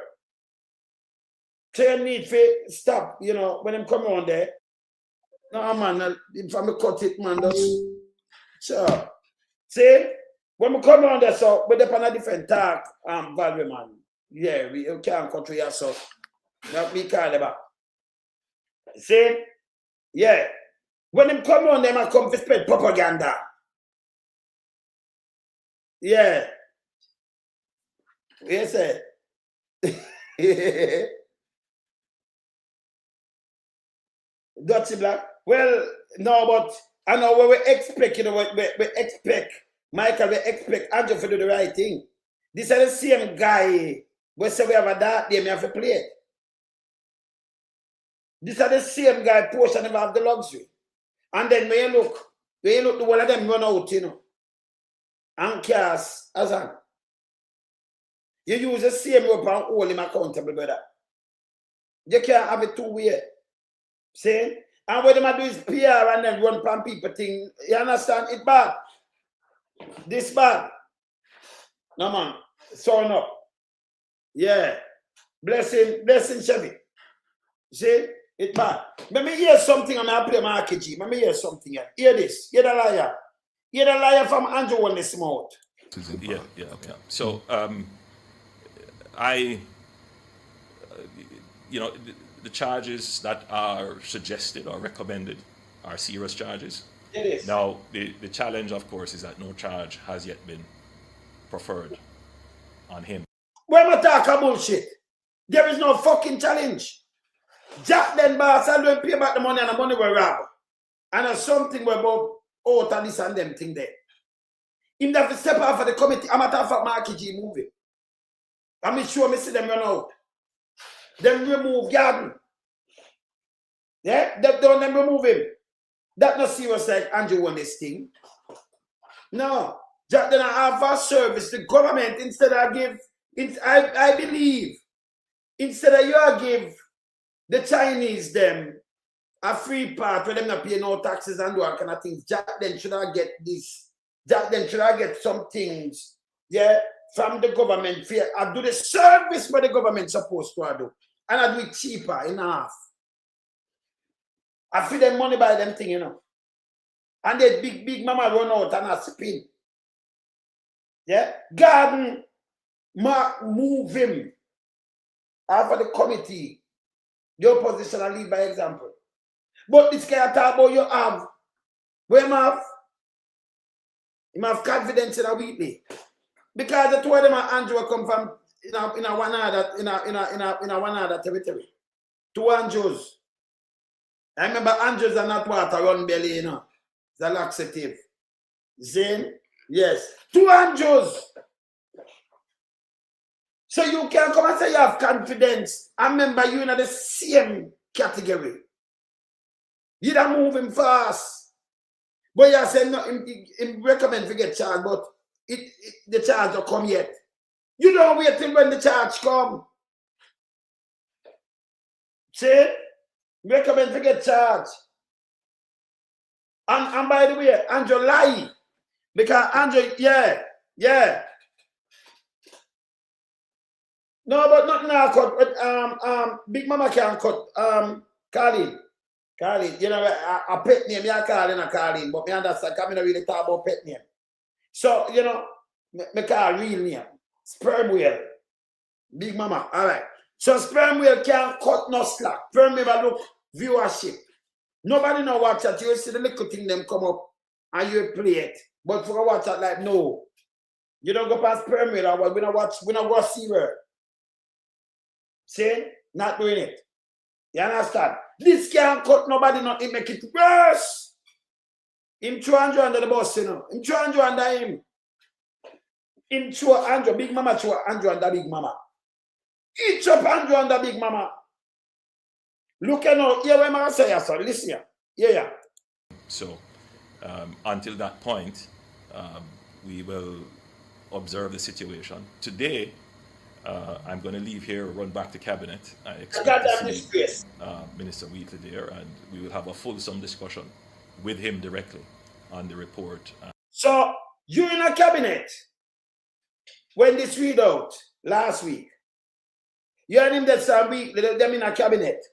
So you need to stop, you know, when them come on there. No, man, if I'm cut it, man, that's sure. See, when we come on there, so we're on a different talk, value, man. Yeah, we can't cut to so not me call them back. See, yeah. When them come on, them I come to spread propaganda. Yeah. Yes, sir. Dirty Black. Well, no, but I know what we expect, you know, we expect, Michael, we expect Andrew to do the right thing. This is the same guy. We say we have a dark day, we have to play it. This is the same guy, portion never have the luxury. And then when you look, the one of them run out, you know. And cast as an. You use the same rope and hold him accountable, brother. You can't have it two ways. See? And what they do is PR and then run from people thing. You understand? It's bad. This bad. No, man. Sorry up. Yeah. Blessing, Chevy. See? It's bad. Let me hear something and I play my RKG. Let me hear something here. Hear this. Hear the liar. Hear the liar from Andrew on this mouth. Yeah. So, you know, the charges that are suggested or recommended are serious charges. It is. Now, the challenge, of course, is that no charge has yet been preferred on him. When I talk about bullshit, there is no fucking challenge. Jack then boss, I don't pay back the money and the money will rob. And there's something about out and this and them thing there. Him have to step off of the committee. I'm at half of my RKG movie. I'm sure me see them run out. Them remove Garden. Yeah? Them remove him. That not serious like Andrew won this thing. No. Jack then I have a service. The government instead of give, I believe, instead of you give the Chinese them a free part where them not pay no taxes and do all kind of things. Jack then should I get this. Jack then should I get some things, yeah, from the government. I do the service where the government supposed to do. And I do it cheaper in half. I feed them money by them thing, you know. And that big mama run out and I spin. Yeah? Garden move him after the committee. The opposition and lead by example. But this guy talk about you have. Where you have? You have confidence in a Wheatley. Because the two of them and Andrew come from in a one other territory. Two Andrews. I remember Andrews are not water run belly, you know. It's a laxative. Zane? Yes. Two Andrews. So you can come and say you have confidence. I remember you in the same category. You don't move him fast. But you say no, him recommend to get charged, but the charge don't come yet. You don't wait till when the charge come. See? Recommend to get charged. And by the way, Andrew lie. Because Andrew, yeah. No, but not now cut. Big Mama can't cut. Carlin, you know, a pet name, yeah, Carlin, but me understand, because I don't really talk about pet name. So, you know, me call real name. Sperm whale. Big Mama, all right. So sperm whale can't cut no slack. Sperm whale look viewership. Nobody know watch that. You see the little thing them come up and you play it. But for a watch that, like, no. You don't go past sperm whale, we don't watch serial. See? Not doing it. You understand? This can't cut nobody, not it make it worse. Him throw Andrew under the bus, you know. Him throw Andrew under him. Him throw Andrew, Big Mama throw Andrew under Big Mama. Each up Andrew under Big Mama. Look at now, here when I say, so listen here. Yeah. So, until that point, we will observe the situation. Today, I'm going to leave here, run back to cabinet. I expect to see Minister Wheatley there, and we will have a fulsome discussion with him directly on the report. So, you in a cabinet, when this read out last week, you and him that some week, them in a cabinet,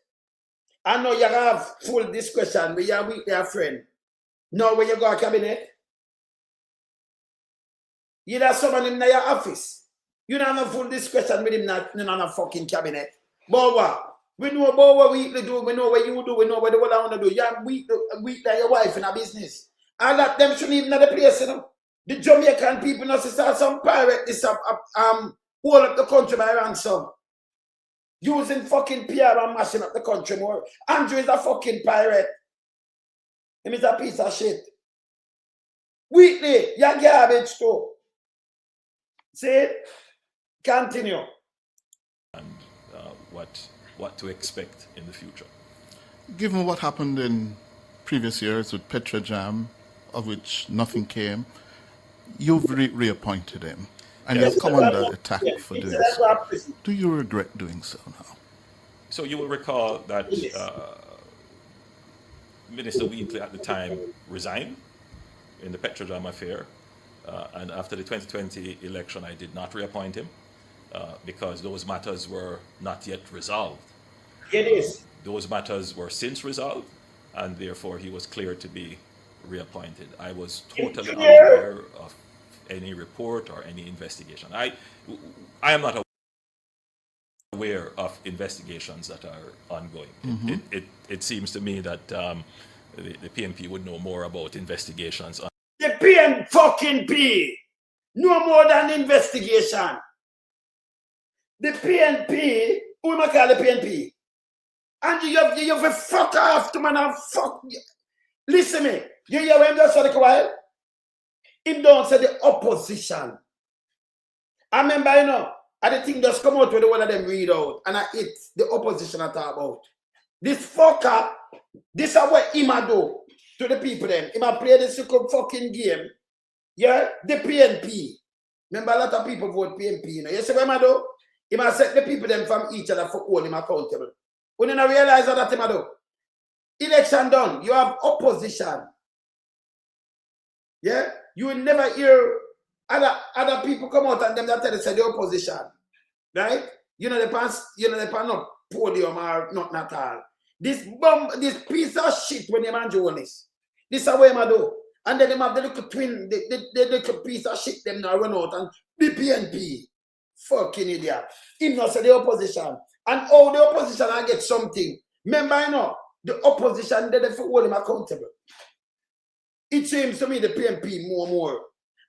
I know you have full discretion with your Wheatley friend. Now when you go to cabinet, you have someone in your office. You don't have full discretion with him in a fucking cabinet. But what? We know about what Wheatley do, we know what you do, we know what the world I want to do. You have Wheatley your wife in a business. All that them shouldn't even have the place, you know. The Jamaican people know start some pirate this hold up the country by ransom. Using fucking PR and mashing up the country more. Andrew is a fucking pirate. Him is a piece of shit. Wheatley, you're garbage too. See? Continue. And what to expect in the future. Given what happened in previous years with JAMP, of which nothing came, you've reappointed him, and you've come under attack for doing so. Do you regret doing so now? So you will recall that Minister Wheatley at the time resigned in the JAMP affair, and after the 2020 election I did not reappoint him because those matters were not yet resolved. It is. Those matters were since resolved, and therefore he was cleared to be reappointed. I was totally unaware of any report or any investigation. I am not aware of investigations that are ongoing. Mm-hmm. It seems to me that the PNP would know more about investigations. The PNP no more than investigation. The PNP, who am I call the PNP? And you have to fuck off to man and fuck. Listen me. You hear when just said a while? Him don't say the opposition. I remember, you know, and the thing just come out with the one of them read out, and it's the opposition I talk about. This fucker, this is what him a do to the people them. Him a play this fucking game. Yeah, the PNP. Remember a lot of people vote PNP, you know. You see what him a do? Him a set the people them from each other for hold him accountable. When you not realize that him a do. Election done, you have opposition. Yeah? You will never hear other people come out and them that tell you say the opposition. Right? You know the past, no podium or not at all. This piece of shit when you man Holness. This is what him do. And then they have the little twin, the little piece of shit them now run out and the PNP. Fucking idiot. Him not say the opposition. And all the opposition I get something. Remember, you know, the opposition they hold him accountable. It seems to me the PNP more.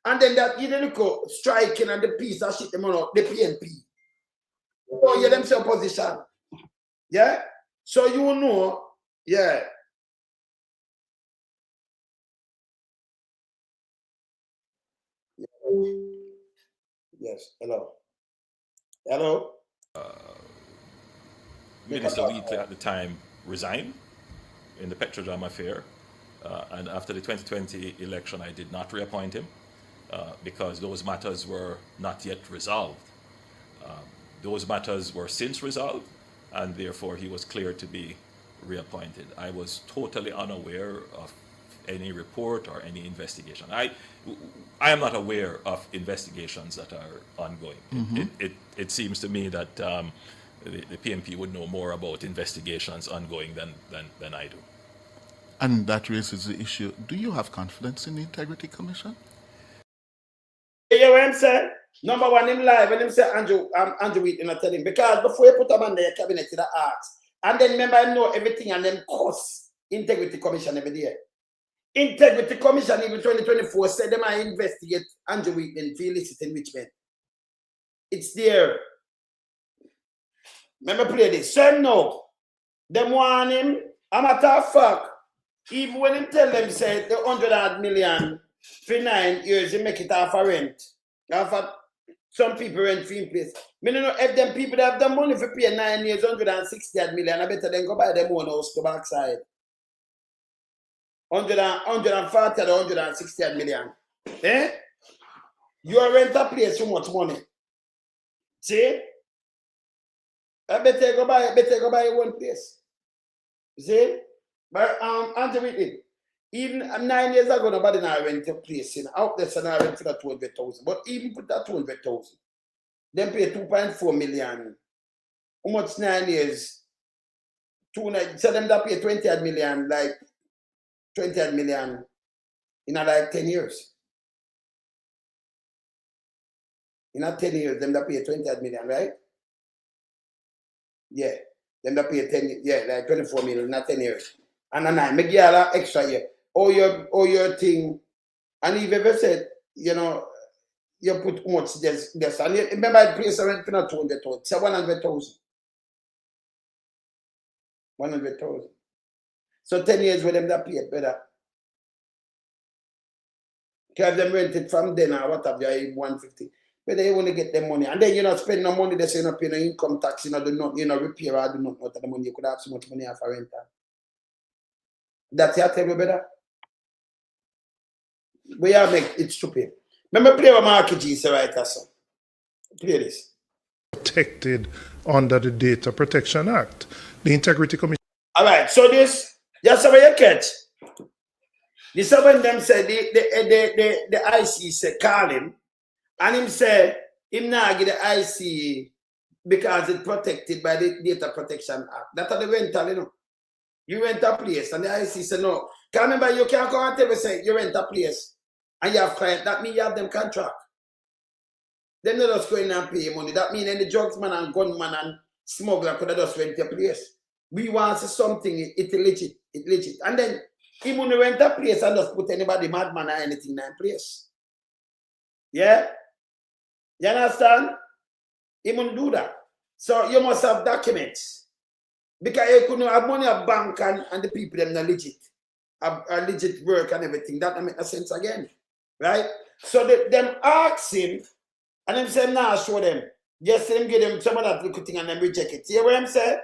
And then that you look striking and the piece of shit them out, the PNP. Oh, yeah, them say opposition. Yeah? So you know, yeah. Yes, hello. Hello? Minister Wheatley at the time resigned in the JAMP affair, and after the 2020 election I did not reappoint him because those matters were not yet resolved. Those matters were since resolved, and therefore he was cleared to be reappointed. I was totally unaware of any report or any investigation. I am not aware of investigations that are ongoing. Mm-hmm. It seems to me that the PNP would know more about investigations ongoing than I do. And that raises the issue, do you have confidence in the Integrity Commission? You hear what I'm saying? Number one, him live, when him say Andrew Wheatley, I tell him, because before you put him on the cabinet, he ask. And then remember, I know everything and then cost Integrity Commission every day. Integrity Commission, even 2024, said they might investigate Andrew Wheatley for illicit enrichment. It's there. Remember, play this. Same no. Them want him, I'm a tough fuck. Even when him tell them, say, the 100 million for 9 years, they make it off a rent. Some people rent for in place. I don't know if them people that have the money for pay 9 years, 160 million, I better then go buy them own house to backside. 140 or 160 million. Eh? You rent a place for much money. See? I better go buy one place. See? But Andrew Wheatley, even 9 years ago, nobody now rent a place. Out there, so now rent for that 200,000. But even put that 200,000, then pay 2.4 million. How much 9 years? So them that pay 20 million, like 20 million in like 10 years. In 10 years, them that pay 20 million, right? Yeah. Them that pay 10, yeah, like 24 million in 10 years. And I make you a extra year. All your thing. And if you ever said, you know, you put much this. And you remember I place rent for not 200,000. It's 100,000. 100,000. So 10 years with them that pay it better. Because them rent it from then or what have you, 150. But they only get them money. And then you not spend no money, they say you not pay no income tax, you know, do not, you know, repair or do not out of the money. You could have so much money off a rental. That's your table better. We are make it stupid. Remember play with Marky G, say right so. Play this. Protected under the Data Protection Act. The Integrity Commission. Alright, so this just how you catch. This is when them say the IC say call him and him say him not get the IC because it's protected by the Data Protection Act. That's how the rental, you know. You rent a place and the IC say no. Can remember you can't come and tell me say you rent a place and you have client. That means you have them contract. Them not just going and pay money. That means any drugs man and gunman and smuggler could have just rent your place. We want to say something, it's legit. It's legit. And then he wouldn't rent a place and just put anybody madman or anything in that place. Yeah? You understand? He wouldn't do that. So you must have documents. Because you couldn't have money at bank and the people them not legit. Are legit work and everything. That make no sense again. Right? So them ask him and them say, nah, show them. Just them give them some of that little thing and them reject it. You hear what I'm saying?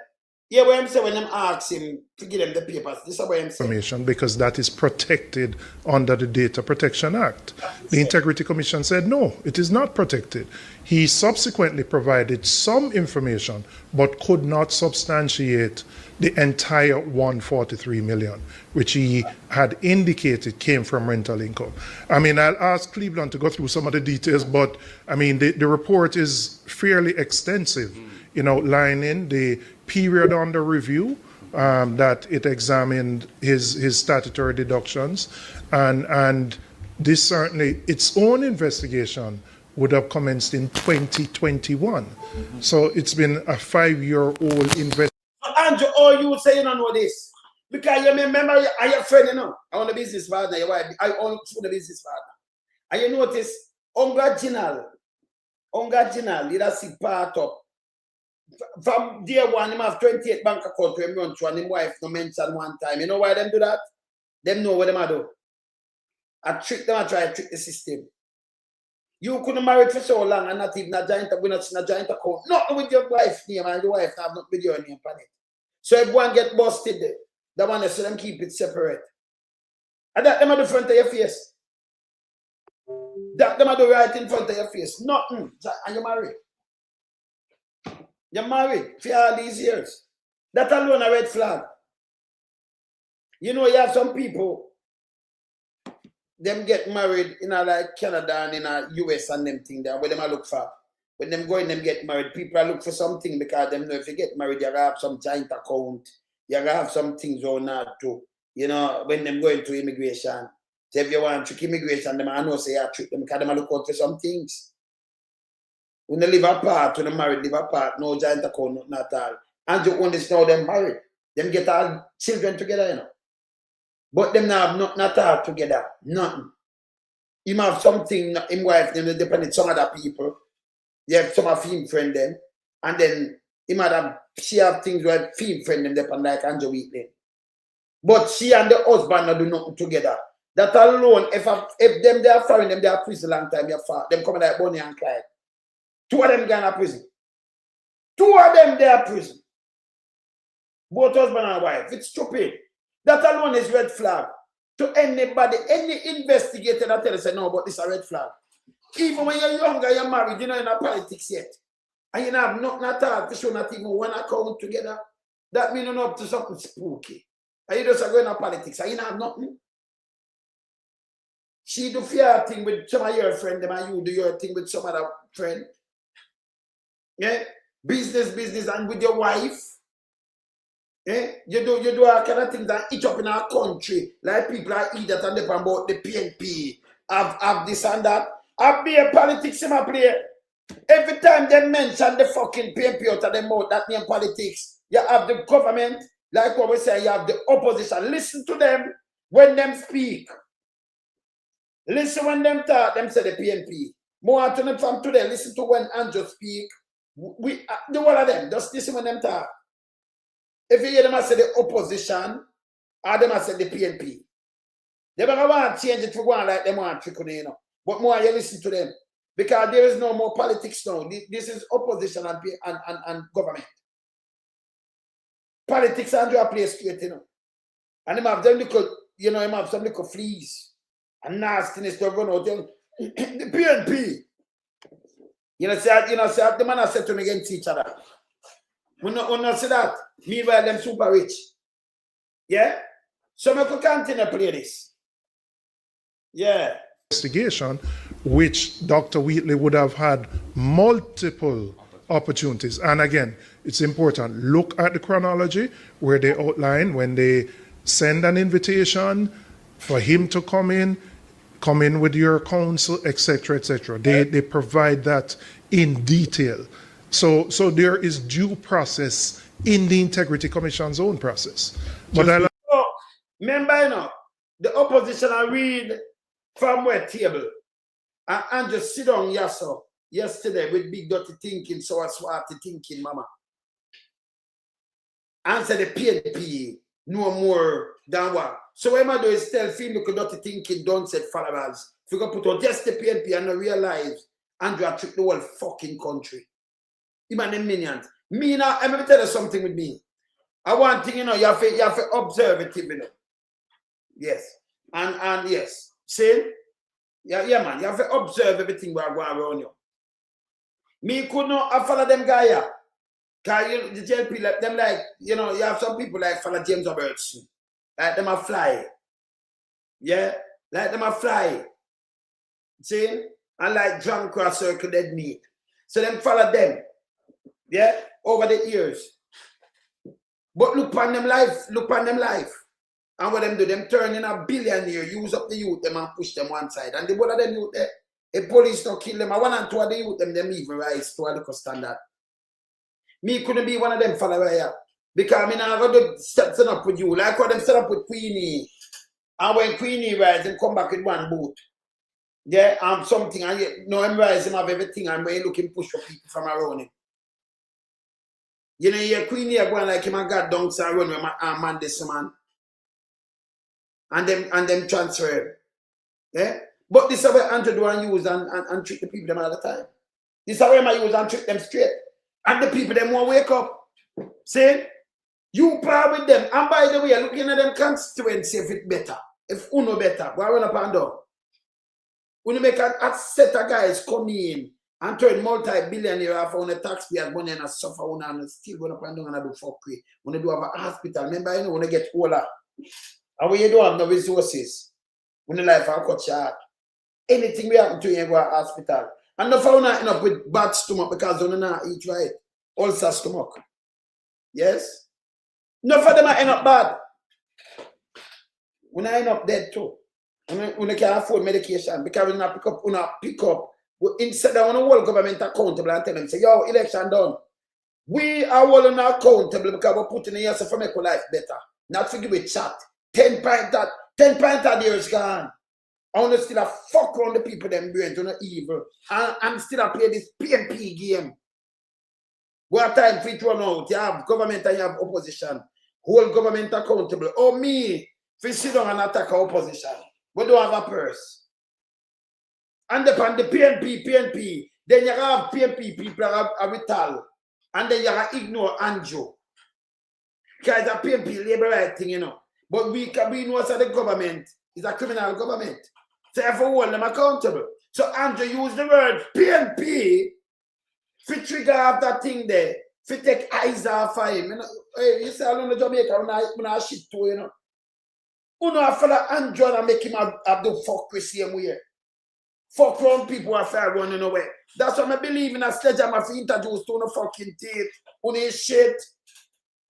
Yeah, what I'm saying when them ask him to give them the papers, this is what I'm saying. Information because that is protected under the Data Protection Act. The Integrity Commission said no, it is not protected. He subsequently provided some information but could not substantiate the entire 143 million, which he had indicated came from rental income. I mean, I'll ask Cleveland to go through some of the details, but I mean, the report is fairly extensive, you know, outlining the period under review, that it examined his statutory deductions, and this certainly, its own investigation would have commenced in 2021. So it's been a 5-year-old investigation. Andrew, all you say you don't know this. Because you remember, are your friend, you know? I own a business partner, your wife, I own a business partner. And you notice, original, you don't see part up. From day one, him have 28 bank account to him run through and his wife no mention one time. You know why them do that? Them know what them do. I trick them, I try to trick the system. You couldn't marry for so long and not even a giant account. Not with your wife's name and your wife have not with your name on it. So if one get busted, the one that say them keep it separate. And that them at the front of your face. That them at the right in front of your face. Nothing. And you're married. You're married for all these years. That alone a red flag. You know, you have some people, them get married in like Canada and in US and them thing there, where them look for. When them go in, them get married, people are look for something because them know if you get married, you have some giant account. You have some things on that too. You know, when them go into immigration. So if you want to trick immigration, them I know say you trick them because them look out for some things. When they live apart, when they married, live apart, no giant account, not at all. And you understand them married. Them get all children together, you know. But them now have nothing at all together. Nothing. Him have something, him wife, them depend on some other people. You have some of him friend them. And then he might have, she have things where him friend them depend like Andrew Wheatley. But she and the husband do nothing together. That alone, if them they are foreign, them they are prison long time, them coming like Bonnie and Clyde. 2 of them going to prison. 2 of them they are prison. Both husband and wife. It's stupid. That alone is red flag. To anybody, any investigator that tell us, no, but this is a red flag. Even when you're younger, you're married, you're not in a politics yet. And you have nothing at all to show not even one account together. That means you're not up to something spooky. And you just are going to politics and you have nothing. She do your thing with some of your friends, and you do your thing with some other friend. Yeah? Business, and with your wife. You do all kind of things that eat up in our country. Like people are eat that and they about the PNP. Have this and that. I've been a politics in my play. Every time they mention the fucking PNP out of their mouth, that name politics. You have the government, like what we say, you have the opposition. Listen to them when them speak. Listen when them talk, them say the PNP. More to them from today, listen to when Andrew speak. We the one of them, just listen when them talk. If you hear them say the opposition, or them say the PNP. They don't want to change it for one like them want to trickle, you know. But more you listen to them. Because there is no more politics now. This is opposition and government. Politics and a place straight, you know. And them have them little, you know, them have some little fleas and nastiness to run out. The PNP. You know, the man has said to me against each other. We not say that. Meanwhile, them super rich. Yeah? So we could continue to play this. Yeah. Investigation, which Dr. Wheatley would have had multiple opportunities. And again, it's important. Look at the chronology where they outline when they send an invitation for him to come in with your counsel, etc., etc. They provide that in detail. So there is due process in the Integrity Commission's own process. But remember, you know, the opposition I read from where table and just sit down yesterday with big dirty thinking, so I swarty thinking, mama. Answer the PNP no more than what. So what I do is tell him look dirty thinking, don't say followers. If you go put on just the PNP and realize Andrew tricked the whole fucking country. Even the minions. Me now, I'm gonna tell you something with me. I want thing, you know, you have to observe it, you know. Yes. And yes. See? Yeah, man. You have to observe everything going around you. Me could not follow them guy here. Because the JLP, like, them like, you know, you have some people like follow James Robertson. Like them a fly. Yeah? Like them a fly. See? And like John Cross Circle dead meat. So them follow them. Yeah? Over the years. But look on them life. Look on them life. And what them do, them turn in a billionaire, use up the youth, them and push them one side. And the one of them youth there, the police don't kill them. And one and two of the youth, them even rise to a little standard. Me couldn't be one of them follower here. Because I mean, I'm going to set up with you. Like what them set up with Queenie. And when Queenie rise, them come back with one boot. Yeah, something. And you know, him rise, him have everything. And when you look, him push for people from around him. You know, your Queenie are going like him and got dunks and run with my man this man. And them transfer. Yeah? But this is where Andrew do and use and treat the people them all the time. This is where I use and treat them straight. And the people them won't wake up. See? You par with them. And by the way, looking at them constituency if it better. If uno better. Go run up and down. When you make a set of guys come in and turn multi-billionaire off on the taxpayers money and suffer one and still go up and down and do fuckery. When you do have a hospital, remember, you know, when you get older. And when you don't have no resources, when the life are cut short, anything will happen to you, you go to hospital. And no for not end up with bad stomach because you not eat right. Ulcer stomach. Yes? No for them end up bad. When I end up dead too. When you can't afford medication because we not pick up. Instead of the whole government accountable and tell them, say, yo, election done. We are all accountable because we're putting in yourself to make our life better. Not to give it chat. 10 pints that years gone. I want to still a fuck around the people them brains on the evil. And I'm still a play this PNP game. What time for it run out? You have government and you have opposition. Whole government accountable. Oh me, if you sit down and attack our opposition, we don't have a purse. And upon the PNP, then you have PNP people are vital. And then you have ignore Andrew. Because the PNP labor right thing, you know. But we know that the government is a criminal government. So I have to hold them accountable. So Andrew used the word PNP to trigger off that thing there. To take eyes off of him. You know, hey, you say along the Jamaica when I shit too, you know. You know, I follow Andrew and make him have the fuck the same way. Fuck around people are fair running away. That's what I believe in a sledgehammer to introduce to no fucking teeth. On his shit.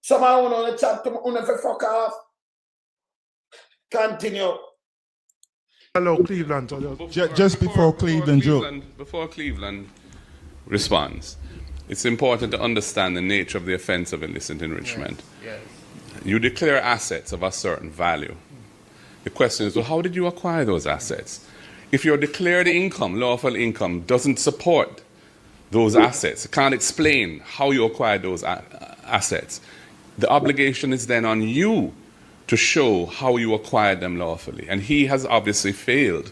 Someone on the chat to me for fuck off. Continue. Hello, Cleveland. Just before Cleveland, Before Cleveland responds, it's important to understand the nature of the offense of illicit enrichment. Yes. You declare assets of a certain value. The question is, well, how did you acquire those assets? If your declared income, lawful income, doesn't support those assets, can't explain how you acquired those assets, the obligation is then on you to show how you acquired them lawfully. And he has obviously failed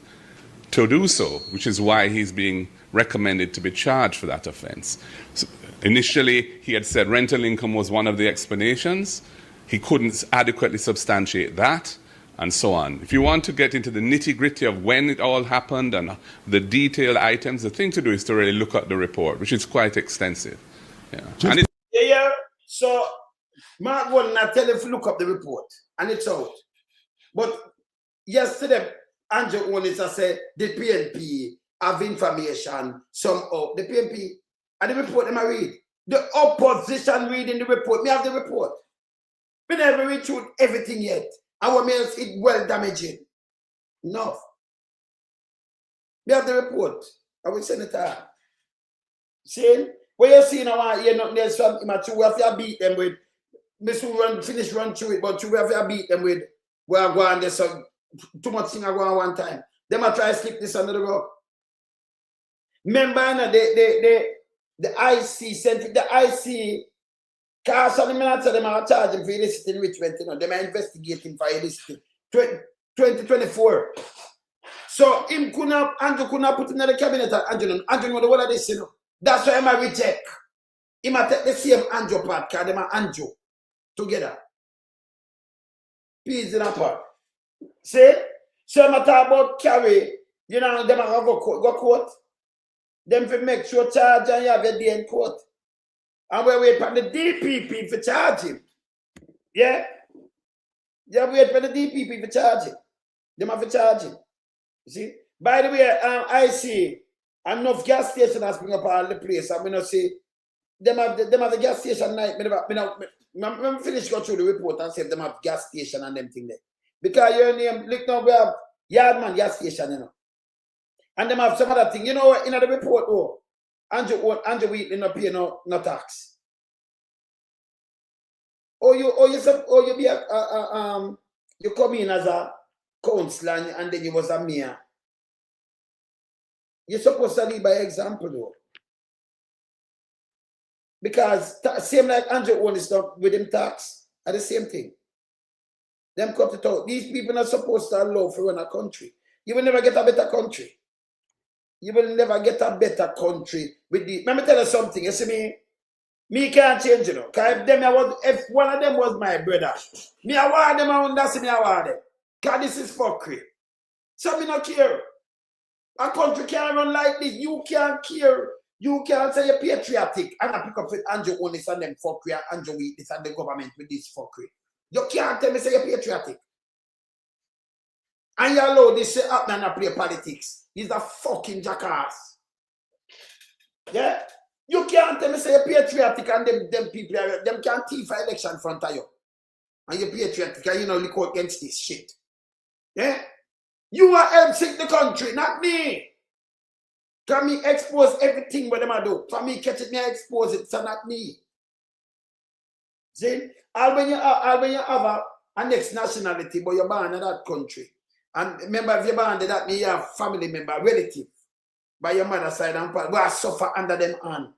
to do so, which is why he's being recommended to be charged for that offense. So initially, he had said rental income was one of the explanations. He couldn't adequately substantiate that, and so on. If you want to get into the nitty-gritty of when it all happened and the detailed items, the thing to do is to really look at the report, which is quite extensive. Yeah. So, Mark will not tell if you look up the report, and it's out. But yesterday, Andrew Holness said the PNP have information somehow. The PNP, and the report them I read. The opposition reading the report. Me have the report. We never read through everything yet. And what makes it well damaging? No. We have the report. I will send it out. See? What you see now, you're not near some immature. We have to beat them with. Mr. Finish run through it, but you have to beat them with where I go and there's too much thing I go on one time. They might try to slip this under the rug. Remember, the IC sent the IC cars on the minutes of them are charging for illicit enrichment, you know, they are investigating for illicit 2024. So Andrew could not put in the cabinet Andrew know the whole of this, you know. That's why I reject. He might take the same Andrew part, because they are Andrew together. Peace in a part. See? So I'm talking about carry, you know, them have go court. Them for make sure charge and you have your day in court. And we wait for the DPP for charging. Yeah? You wait for the DPP for charging. Them have for charging. You see? By the way, I see enough gas station has been up all the place. I'm going to say, them have the gas station night. I'm finish go through the report and say them have gas station and them thing there. Because your name, look now, we have Yardman gas station, you know. And them have some other thing. You know, in the report, oh, Andrew Wheatley not pay no tax. You come in as a councillor and then you was a mayor. You're supposed to lead by example, though. Because same like Andrew Holness with them tax are the same thing. Them cut it out. These people are supposed to allow for run a country. You will never get a better country. You will never get a better country with the. Let me tell you something. You see me can't change, you know. Because if one of them was my brother, me I want them and that's me I want them. Because this is fuckery. So me not care. A country can't run like this. You can't care. You can't say you're patriotic and I pick up with Andrew Holness and them fuckery and Andrew Wheatley and the government with this fuckery. You can't tell me say you're patriotic. And you allow this shit up and play politics. He's a fucking jackass. Yeah? You can't tell me say you're patriotic and them people, them can't thief an election in front of you. And you're patriotic and you know look out against this shit. Yeah? You are helping the country, not me. Can me expose everything what them I do? For me catch it, me expose it, so not me. See? All when you have a next nationality, but you're born in that country. And remember, if you're born in that, you have family member, relative, by your mother's side and father, who suffer under them hand.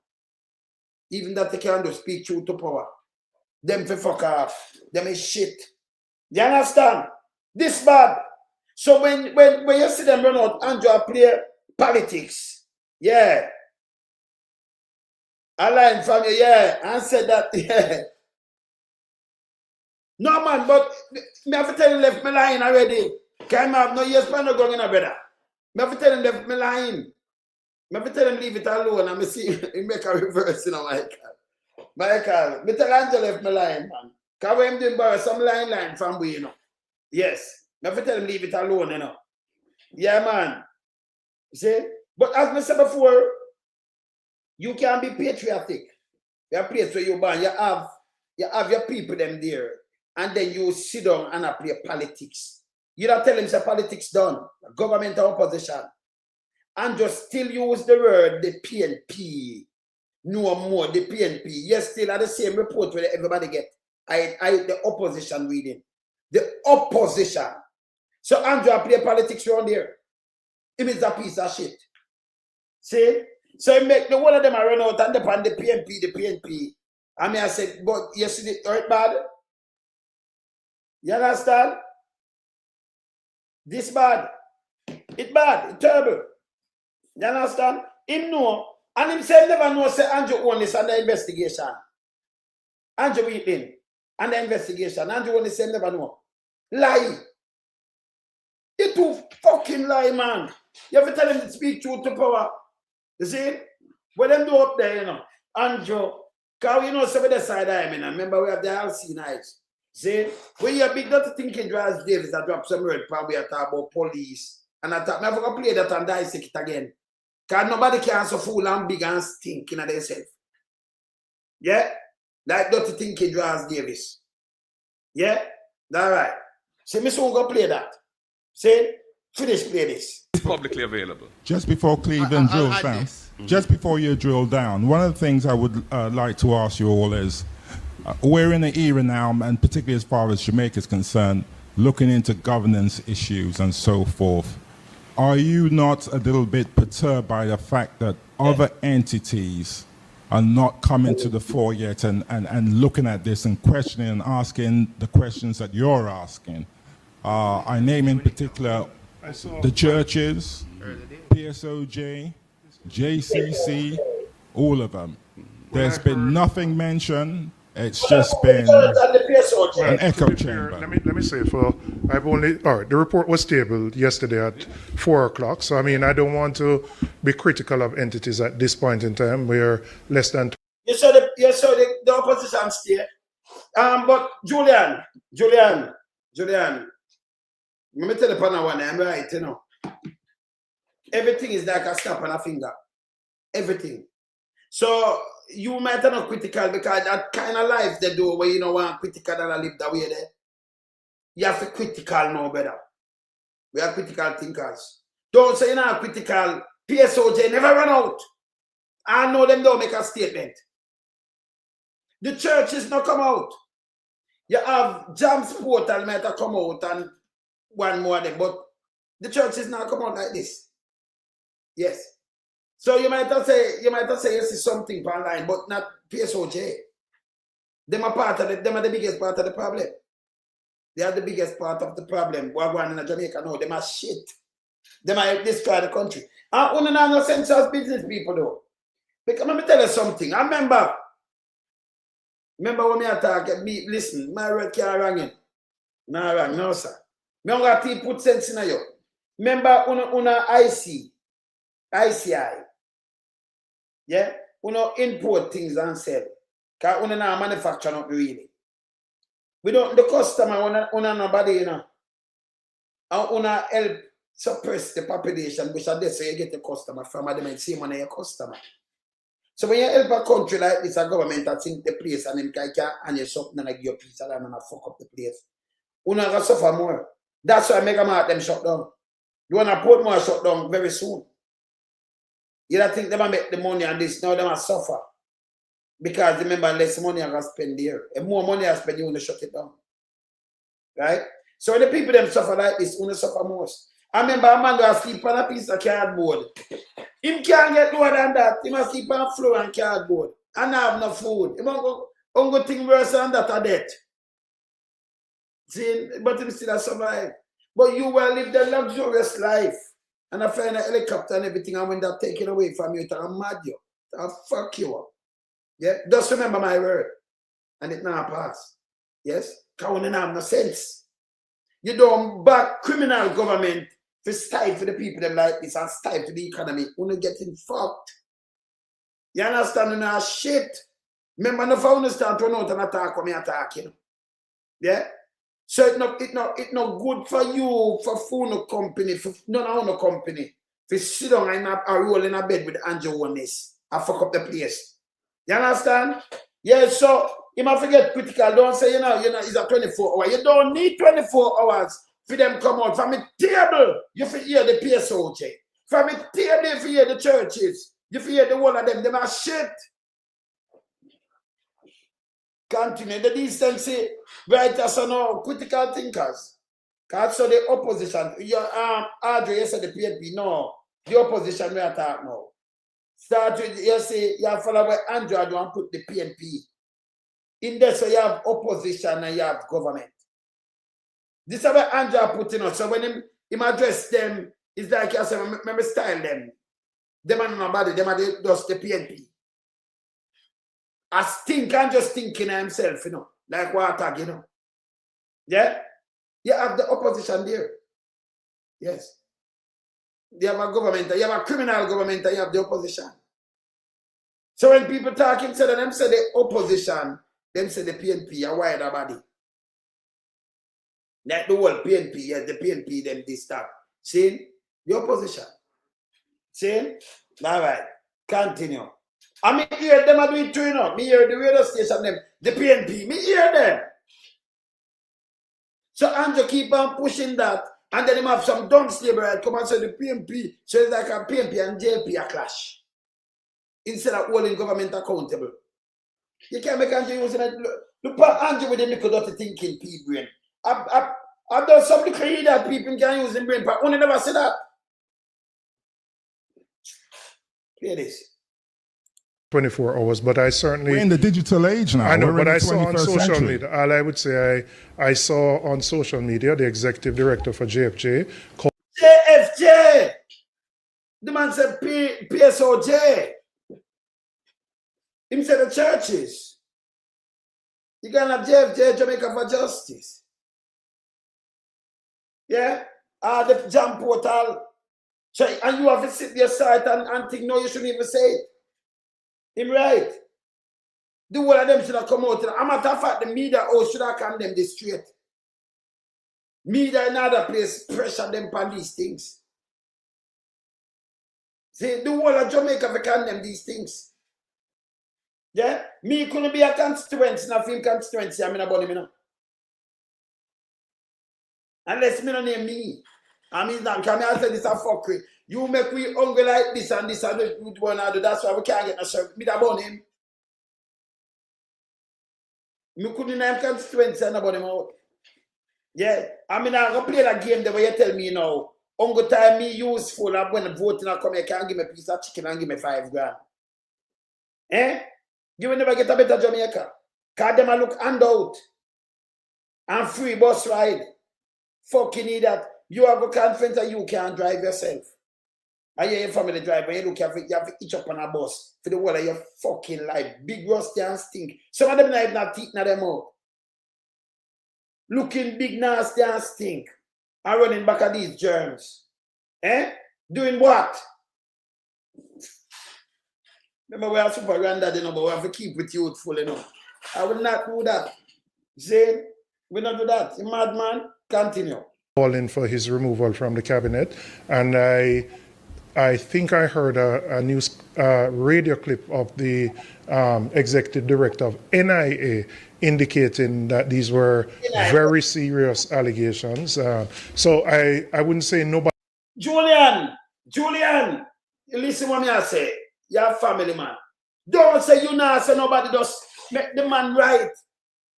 Even that they can't do speak truth to power. Them for fuck off. Them is shit. You understand? This bad. So when you see them run out, Andrew play politics. Yeah. I learned from you, yeah. I said that, yeah. No, man, but me have to tell him left me line already. Can't have no years for no going in a brother. Me have to tell him left me line. Me have to tell him leave it alone and me see him make a reverse, you know, Michael. Me tell Angel left me line, man. Because when him doing borrow some line from we, you know. Yes. Me have to tell him leave it alone, you know. Yeah, man. See? But as I said before, you can be patriotic. You have a place where you're born. You have You have your people them there, and then you sit down and play politics. You don't tell them say politics done, government or opposition, and just still use the word the PNP. No more the PNP. Yes, still at the same report where everybody get. The opposition reading. The opposition. So Andrew play politics around there. It means a piece of shit. See? So he make the one of them run out and depend the PNP. I mean, I said, but yesterday, right bad? You understand? This bad. It's bad. It's terrible. You understand? Him know. And him say never know say Andrew Holness and the investigation. Andrew Wheatley and the investigation. Andrew Holness say never know. Lie. You too fucking lie, man. You have to tell him to speak truth to power. You see? What them do up there, you know. Andrew, because you know some of the side I am in. Remember we have the LC nights. See? When you have big dirty thinking Drives Davis, I drop some word probably I talk about police. And I thought, I'm going to play that and dissect it again. Because nobody can so fool and big and stinking at themselves. Yeah? Like dirty thinking Drives Davis. Yeah? All right. So me soon go play that. See? Finish play this. It's publicly available. Just before Cleveland drills down, just before you drill down, one of the things I would like to ask you all is, we're in an era now, and particularly as far as Jamaica is concerned, looking into governance issues and so forth. Are you not a little bit perturbed by the fact that other entities are not coming to the fore yet and looking at this and questioning and asking the questions that you're asking? I name in particular the churches, PSOJ, JCC, all of them. There's been nothing mentioned. It's just been an echo chamber. Let me say, the report was tabled yesterday at 4 o'clock. So, I mean, I don't want to be critical of entities at this point in time. We're less than... You saw the opposition stay. But Julian, let me tell you one, I'm right, you know. Everything is like a snap on a finger. Everything. So you might not critical because that kind of life they do where you don't want critical and live that way there. You have to critical know better. We are critical thinkers. Don't say you're not critical. PSOJ never run out. I know them don't make a statement. The churches not come out. You have JAMP portal might have come out and one more of them, but the churches not come out like this. Yes. So you might have say you see something online, but not PSOJ. Them are the biggest part of the problem. They are the biggest part of the problem. We're going in Jamaica now. Them are shit. Them are destroy the country. And only now no sense as business people though. Because let me tell you something. I remember when me attack, listen, my word can't rang in. No wrong, no sir. Me got to put sense in you. Remember una ICI. Yeah? Una import things and sell. Because una not manufacture not really. We don't the customer una nobody, you know. And una help suppress the population, which are there so you get the customer from them and see money your customer. So when you help a country like this, a government that's in the place and them and you something and give you a piece of land and fuck up the place. Una gonna suffer more. That's why Mega Mart them shut down. You wanna put more shut down very soon. You don't think they might make the money on this, now they must suffer. Because remember, less money are gonna spend there. And more money I spend, you wanna shut it down. Right? So when the people them suffer like this, wanna suffer most. I remember a man that sleep on a piece of cardboard. Him can't get lower than that. He must sleep on the floor and cardboard. And have no food. He won't go think worse than that or death. See, but him still survive. But you will live the luxurious life. And I find a helicopter and everything, and when they're taken away from you, they'll mad you. They'll fuck you up. Yeah? Just remember my word. And it now pass. Yes? Because we don't have no sense. You don't back criminal government to stifle the people that like this and stifle the economy. We're getting fucked. You understand? You know, shit. Remember, no phone start to run out and attack when me attack, you know. Yeah? So it's not good for you, for phone company, for no company, to sit down and roll in a bed with Andrew Holness and fuck up the place. You understand? Yeah, so You might forget critical. Don't say, it's a 24 hour. You don't need 24 hours for them come out. From the table, you feel hear the PSOJ. From the table, you feel hear the churches. You feel hear the one of them. Them are shit. Continue. The decency, writers are now critical thinkers. Because so the opposition, Audrey, you said the PNP, no. The opposition we are talking now. Start with, you say, you have follow where Andrew and put the PNP. In there, so you have opposition and you have government. This is where Andrew put in. So when him address them, it's like you say, remember style them. Them are nobody, them are just the PNP. I think I'm just thinking of himself, like water, Yeah? You have the opposition there. Yes. You have a government, you have a criminal government, and you have the opposition. So when people talk instead of them say the opposition, them say the PNP, a wider body. Like the whole PNP, yes, the PNP, them this stuff. See? The opposition. See? All right. Continue. I mean, hear them are doing too, Me hear the radio station, them, the PNP. Me hear them. So Andrew keep on pushing that. And then him have some dumb slave right come and say the PNP. So it's like a PNP and JP a clash. Instead of holding government accountable. You can't make Andrew using it. Look at Andrew with the little dirty thinking people brain. I've done some little that people can use in brain, but only never say that. Hear this. 24 hours, but I certainly... We're in the digital age now. I know, We're but in I the saw on 21st social century. media, all I would say, I saw on social media, the executive director for JFJ called... JFJ! The man said PSOJ. Him said the churches. You can have JFJ, Jamaica for Justice. Yeah? The JAMP portal. So, and you have to sit there side and think, no, you shouldn't even say it. Him right. The one of them should have come out. I'm matter of fact, the media should have condemned this straight. Media in other place pressure them on these things. See, the whole of Jamaica for condemn these things. Yeah? Me couldn't be a constituency, not film constituency, I'm in a body, Unless me don't name me. I mean, that can I say this a fuckery. You make we hungry like this and this and we want to do. That's why we can't get no shirt. Me that born him. Me couldn't name constituency and about him out. Yeah. I mean, I'm going to play that game the way you tell me now. Uncle time me useful and when the voting I come here, can't give me a piece of chicken and give me $5 grand. Eh? You will never get a better Jamaica. Because them a look handout. And free bus ride. Fucking idiot. You have a conference and you can't drive yourself. And you're your family driver, you look, you have to itch up on a bus for the whole of your fucking life. Big rusty and stink. Some of them have not teeth in them out. Looking big, nasty and stink. And running back at these germs. Eh? Doing what? Remember, we are super granddad, but we have to keep it youthful, I will not do that. See? We not do that. You madman? Continue. Calling for his removal from the cabinet, and I think I heard a news radio clip of the executive director of NIA indicating that these were very serious allegations. So I wouldn't say nobody. Julian, you listen what me I say. You're family man. Don't say you not say nobody just make the man right.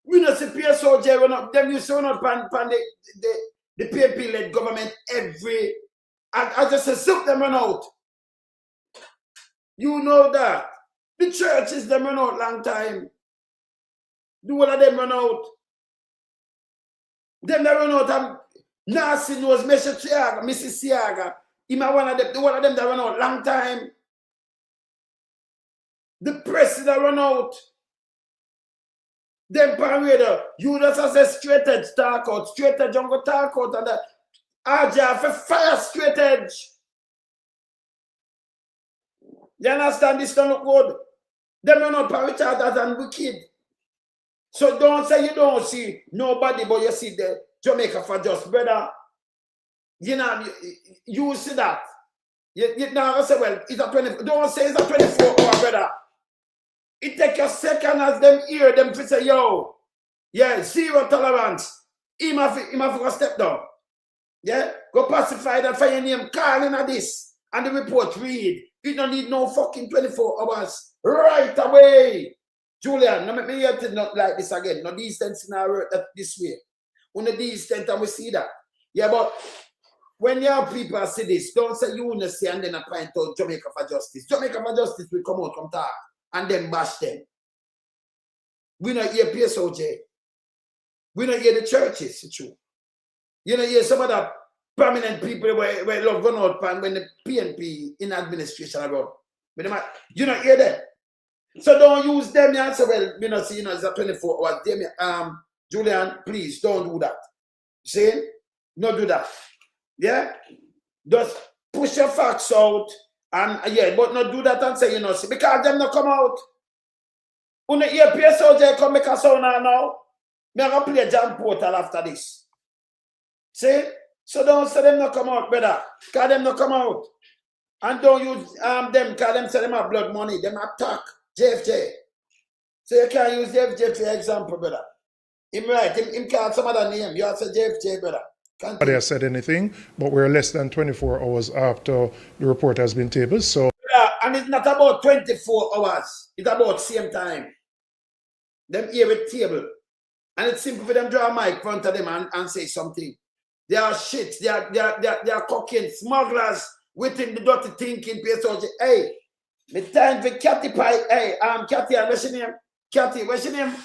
We don't see PSOJ run up. Them you say run up pan the PNP-led government every... I just say, soup them run out. You know that. The churches, them run out long time. The whole of them run out. Them that run out, Nancy knows, Mrs. Siaga. One of them, the one of them that run out long time. The press that run out. Them parade, you just as a straight edge talk out, straight edge jungle talk out, and that RJ for fire straight edge. You understand this don't look good? Them are not paritarders and wicked. So don't say you don't see nobody, but you see the Jamaica for just, brother. You know, you see that. You now say, well, it's a 24, don't say it's a 24 hour, brother. It take a second as them hear them to say, yo, yeah, zero tolerance. Him have to go step down. Yeah, go pacify that for your name, calling at this. And the report read, you don't need no fucking 24 hours. Right away. Julian, no make me hear it not like this again. No decent scenario that this way. When the decent and we see that. Yeah, but when your people see this, don't say unity and then point out Jamaica for Justice. Jamaica for Justice will come out, come talk, and then bash them. We not hear PSOJ. We don't hear the churches, it's true. You know, hear some of the prominent people where love run out when the PNP in administration around. You don't hear them. So don't use them and say, well, you know, see, you know, it's a 24 hours. Julian, please don't do that. See? Not do that. Yeah? Just push your facts out and yeah, but not do that and say, you know, see, because them not come out. When the hear PSOJ come make a sound now. I'm going to play JAMP portal after this. See? So don't say them not come out, brother. Because them not come out. And don't use them because them say them have blood money. Them attack JFJ. So you can't use JFJ for example, brother. Him right. Him called some other name. You have to say JFJ, brother. Nobody has said anything, but we're less than 24 hours after the report has been tabled. So, yeah, and it's not about 24 hours. It's about same time. Them here with table. And it's simple for them to draw a mic in front of them and say something. They are shit. They are cocaine smugglers within the dirty thinking. Hey, the time for Cathy Pie. Hey, Cathy, what's your name? Cathy, what's your name?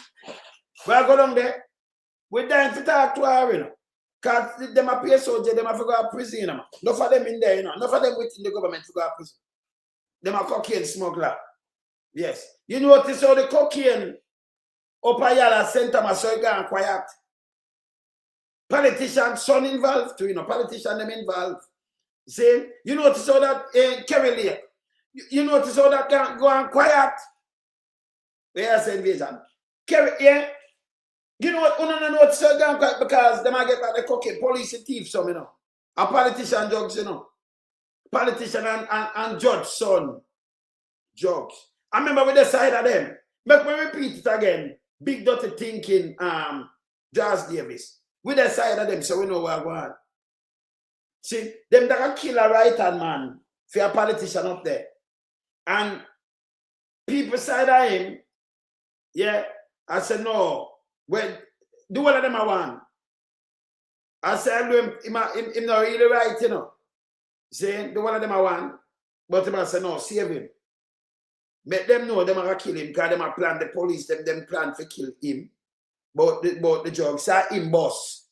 Where I go down there? We're dying to talk to her, you know. Because them are PSOJ, them have to go to prison, you know. Enough of them in there, you know. Enough of them within the government to go to prison. Them are cocaine smuggler. Yes. You notice how the cocaine up a yard center my so and quiet. Politicians son involved too, you know, politicians them involved. See, you notice how that Kerry Lake, you notice how that can go and quiet. Where I say invasion. Kerry, yeah. You know what, you notice how that quiet because them get back the cocaine, police and thieves some, you know. A politician drugs, you know. Politician and judge son. Drugs. I remember with the side of them. Make me repeat it again. Big dirty thinking, Jazz Davis. We the side of them, so we know where we're going. See, them that can kill a right hand man for a politician up there. And people side of him, yeah, I said, no, well, do all of them I want. I said, him not really right, you know. See, do all of them I want. But him I said, no, save him. Make them know them are going to kill him because them are plan the police, them plan to kill him. But the drugs are him boss.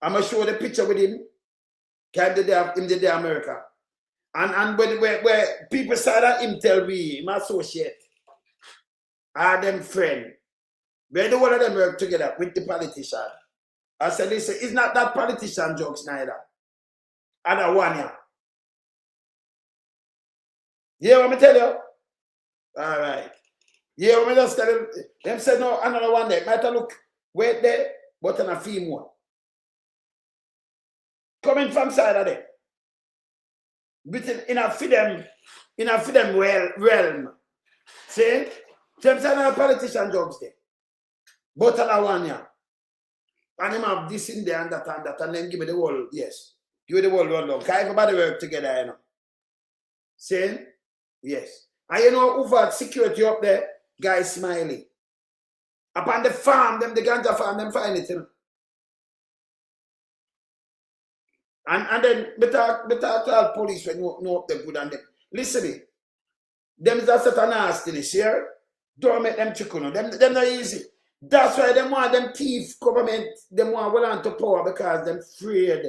I'm going to show the picture with him. Because him the day America. And where people said that him tell me, my associate, are them friend. Where the one of them work together with the politician. I said, listen, it's not that politician drugs neither. Other one here. You hear what I tell you? All right. Yeah, when I just tell them said no, another one there. Might look, wait there, but on a female. Coming from side of them. In a freedom realm. See? Them said no politician jobs there. But on a one yeah. And them have this in there and that, and then give me the whole, yes. Give me the whole rundown. Because everybody work together, you know. See? Yes. And you know who had security up there? Guy Smiley. Upon the farm, the ganja farm, them find it, you know. And then we talk to all police when you know up the good and them. Listen me. Them is a set of nastiness here. Don't make them chicken. Them not easy. That's why them want them thief government, them want well on to power because them afraid.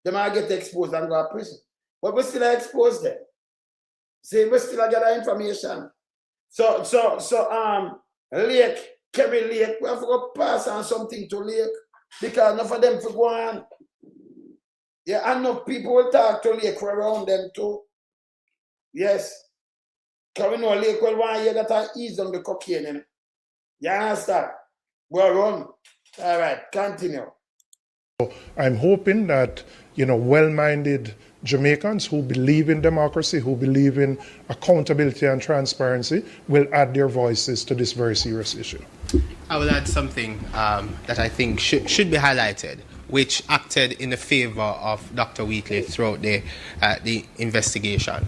Them might get exposed and go to prison. But we still expose them. See, we still get that information. So, Lake, Kerry Lake, we have to go pass on something to Lake because enough of them for go on. Yeah, enough people will talk to Lake around them too. Yes. Because we know Lake will want to hear that I ease on the cocaine. You know? You understand? Well run. All right, continue. I'm hoping that well-minded Jamaicans who believe in democracy, who believe in accountability and transparency, will add their voices to this very serious issue. I will add something that I think should be highlighted, which acted in the favor of Dr. Wheatley throughout the investigation.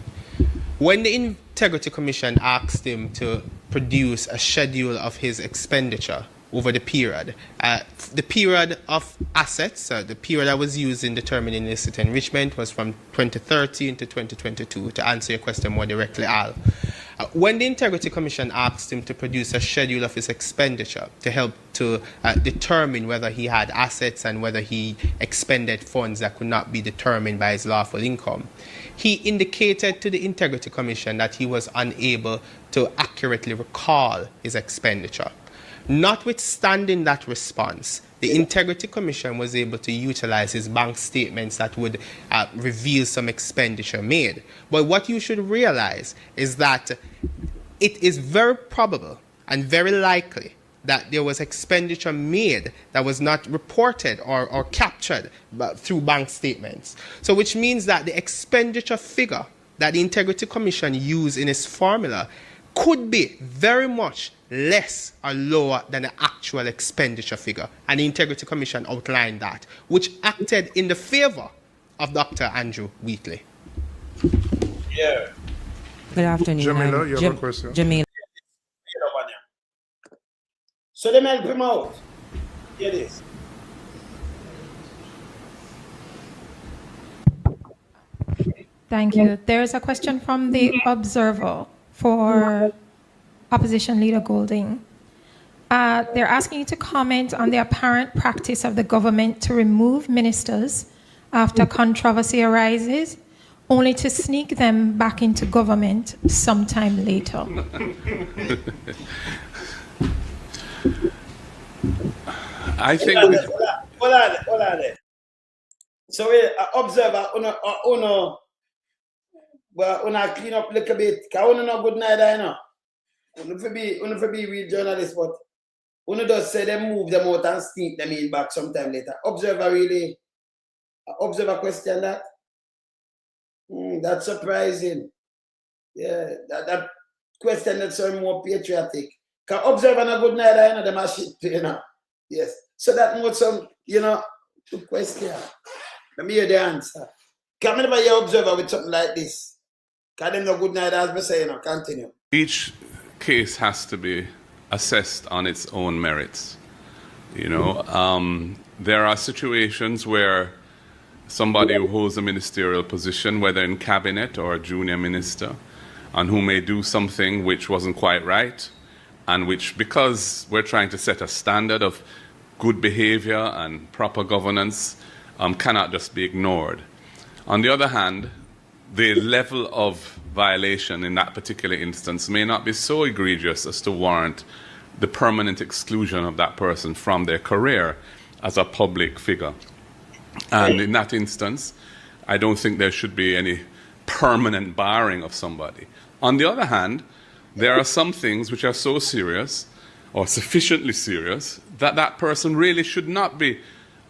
When the Integrity Commission asked him to produce a schedule of his expenditure over the period of assets, the period that was used in determining illicit enrichment was from 2013 to 2022, to answer your question more directly, Al. When the Integrity Commission asked him to produce a schedule of his expenditure to help to determine whether he had assets and whether he expended funds that could not be determined by his lawful income, he indicated to the Integrity Commission that he was unable to accurately recall his expenditure. Notwithstanding that response, the Integrity Commission was able to utilize his bank statements that would reveal some expenditure made. But what you should realize is that it is very probable and very likely that there was expenditure made that was not reported or captured through bank statements. So which means that the expenditure figure that the Integrity Commission used in its formula could be very much less or lower than the actual expenditure figure. And the Integrity Commission outlined that, which acted in the favor of Dr. Andrew Wheatley. Yeah. Good afternoon. Jamila, you have a question? Jamila. So they help him out. Here it is. Thank you. There's a question from the Observer for Opposition Leader Golding. They're asking you to comment on the apparent practice of the government to remove ministers after controversy arises, only to sneak them back into government sometime later. I think... Hold on there. So we observe, well, clean up a little bit. Because we not good neither, you know. We for be real journalists, but we just say them move them out and sneak them in back sometime later. Observer really, observer question that. That's surprising. Yeah, that question that's so more patriotic. Because observer not good neither, you know, them are shit, you know. Yes. So that more some, you know, good question. Let me hear the answer. Can I never hear observer with something like this? Because them not good neither, as I say, you know, continue. Each case has to be assessed on its own merits. You know, there are situations where somebody who holds a ministerial position, whether in cabinet or a junior minister, and who may do something which wasn't quite right, and which, because we're trying to set a standard of good behavior and proper governance, cannot just be ignored. On the other hand, the level of violation in that particular instance may not be so egregious as to warrant the permanent exclusion of that person from their career as a public figure. And in that instance, I don't think there should be any permanent barring of somebody. On the other hand, there are some things which are so serious or sufficiently serious that that person really should not be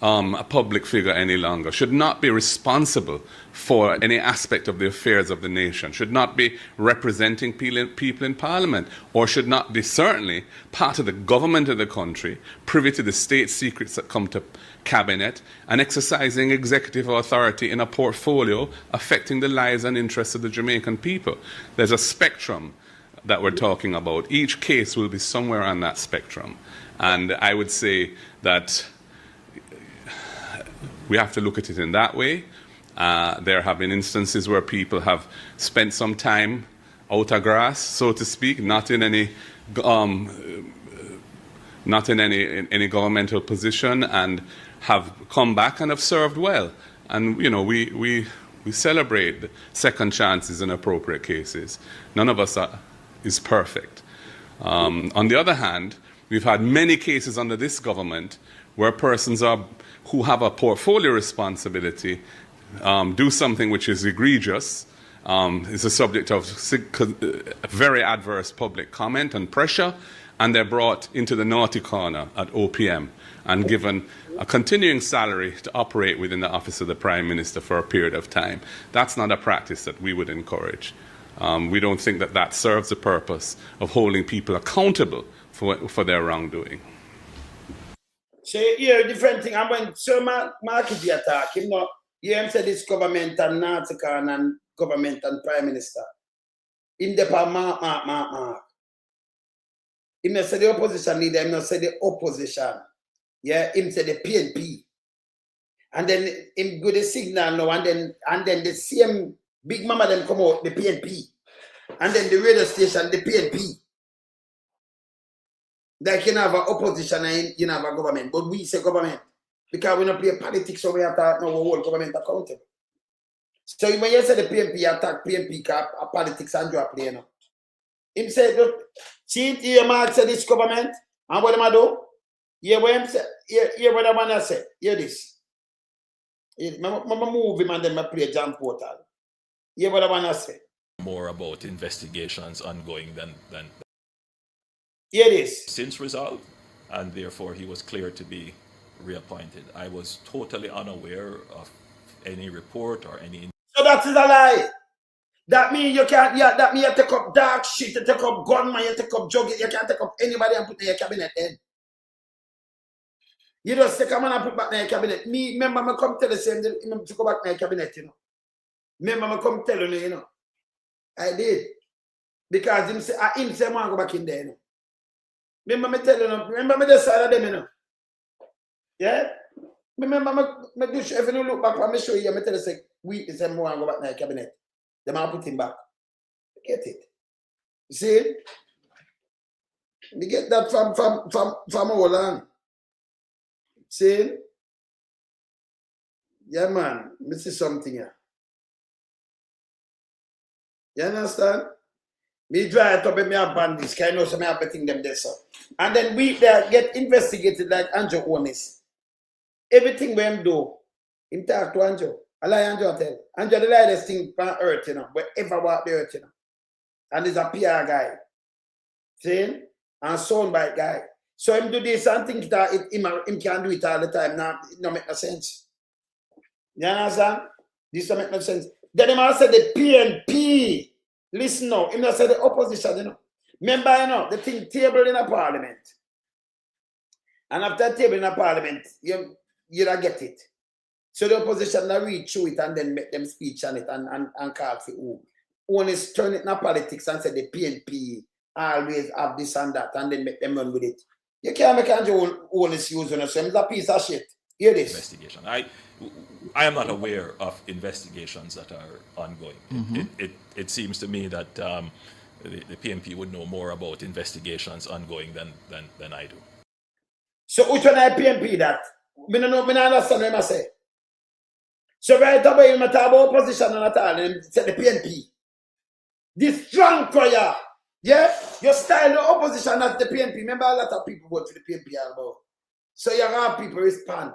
a public figure any longer, should not be responsible for any aspect of the affairs of the nation, should not be representing people in parliament, or should not be certainly part of the government of the country, privy to the state secrets that come to cabinet, and exercising executive authority in a portfolio affecting the lives and interests of the Jamaican people. There's a spectrum that we're talking about. Each case will be somewhere on that spectrum. And I would say that we have to look at it in that way. There have been instances where people have spent some time out of grass, so to speak, not in any governmental position, and have come back and have served well. And you know, we celebrate second chances in appropriate cases. None of us is perfect. On the other hand, we've had many cases under this government where persons who have a portfolio responsibility do something which is egregious, is a subject of very adverse public comment and pressure, and they're brought into the naughty corner at OPM and given a continuing salary to operate within the office of the Prime Minister for a period of time. That's not a practice that we would encourage. We don't think that that serves the purpose of holding people accountable for their wrongdoing. So here, different thing. And when Sir Markety attack, you know, you said this government and Nartican and government and Prime Minister. In the mark. Him not say the opposition leader, him not say the opposition. Yeah, him say the PNP. And then him go the signal now, and then the same big mama them come out, the PNP. And then the radio station, the PNP. Like you have an opposition and you have a government. But we say government. Because we don't play politics, so we have to know the whole government accountable. So when you say the PNP attack PNP politics and you are playing now. Him say, see, here Mark say this government, and what am I do? Here what him say, here what I wanna say, hear this. I move him and then I play JAMP portal. Here what I wanna say. More about investigations ongoing than Hear this. Since resolved, and therefore he was cleared to be reappointed. I was totally unaware of any report or any. So that is a lie. That means you can't, yeah, that means you take up dark shit, you take up gunman, you take up drug, you can't take up anybody and put in your cabinet then. You just take a man and put back in your cabinet. Me, remember, I come tell the same thing, to go back in your cabinet, you know. Remember, I come tell you, you know. I did. Because him say, I want to go back in there, you know. Remember me tell you, remember me the side of them, you know. Yeah? Remember, me do, if you look back, I show you, I tell you, say, we say, I want to go back in your cabinet. They might put him back. Get it. You see? We get that from Holland. See? Yeah, man. Let me see something here. You understand? Me dry it up and me have bandits, because I know some have betting them there, so. And then we get investigated like Andrew Holness. Everything we him do, him talk to Andrew. I like Andrew tell. Andrew the lightest thing on earth, you know, wherever walk the earth, you know. And he's a PR guy. See? And soundbite guy. So him do this and think that him can do it all the time. Now, it don't make no sense. You understand? This don't make no sense. Then him also say the PNP. Listen now, him not say the opposition, you know. Remember, you know, the thing table in a parliament. And after table in a parliament, you don't get it. So the opposition will read through it and then make them speech on it and call for who. Only turn it in politics and say the PNP always have this and that and then make them run with it. You can't make Andrew Holness use on us. It's a piece of shit. Hear this. Investigation. I am not aware of investigations that are ongoing. Mm-hmm. It seems to me that the PNP would know more about investigations ongoing than I do. So which one is PNP that? I don't understand what I say. So right away, you talk about opposition and all, and say the PNP. This strong prayer, yeah? You style the opposition as the PNP. Remember, a lot of people vote for the PNP about. So you have people respond.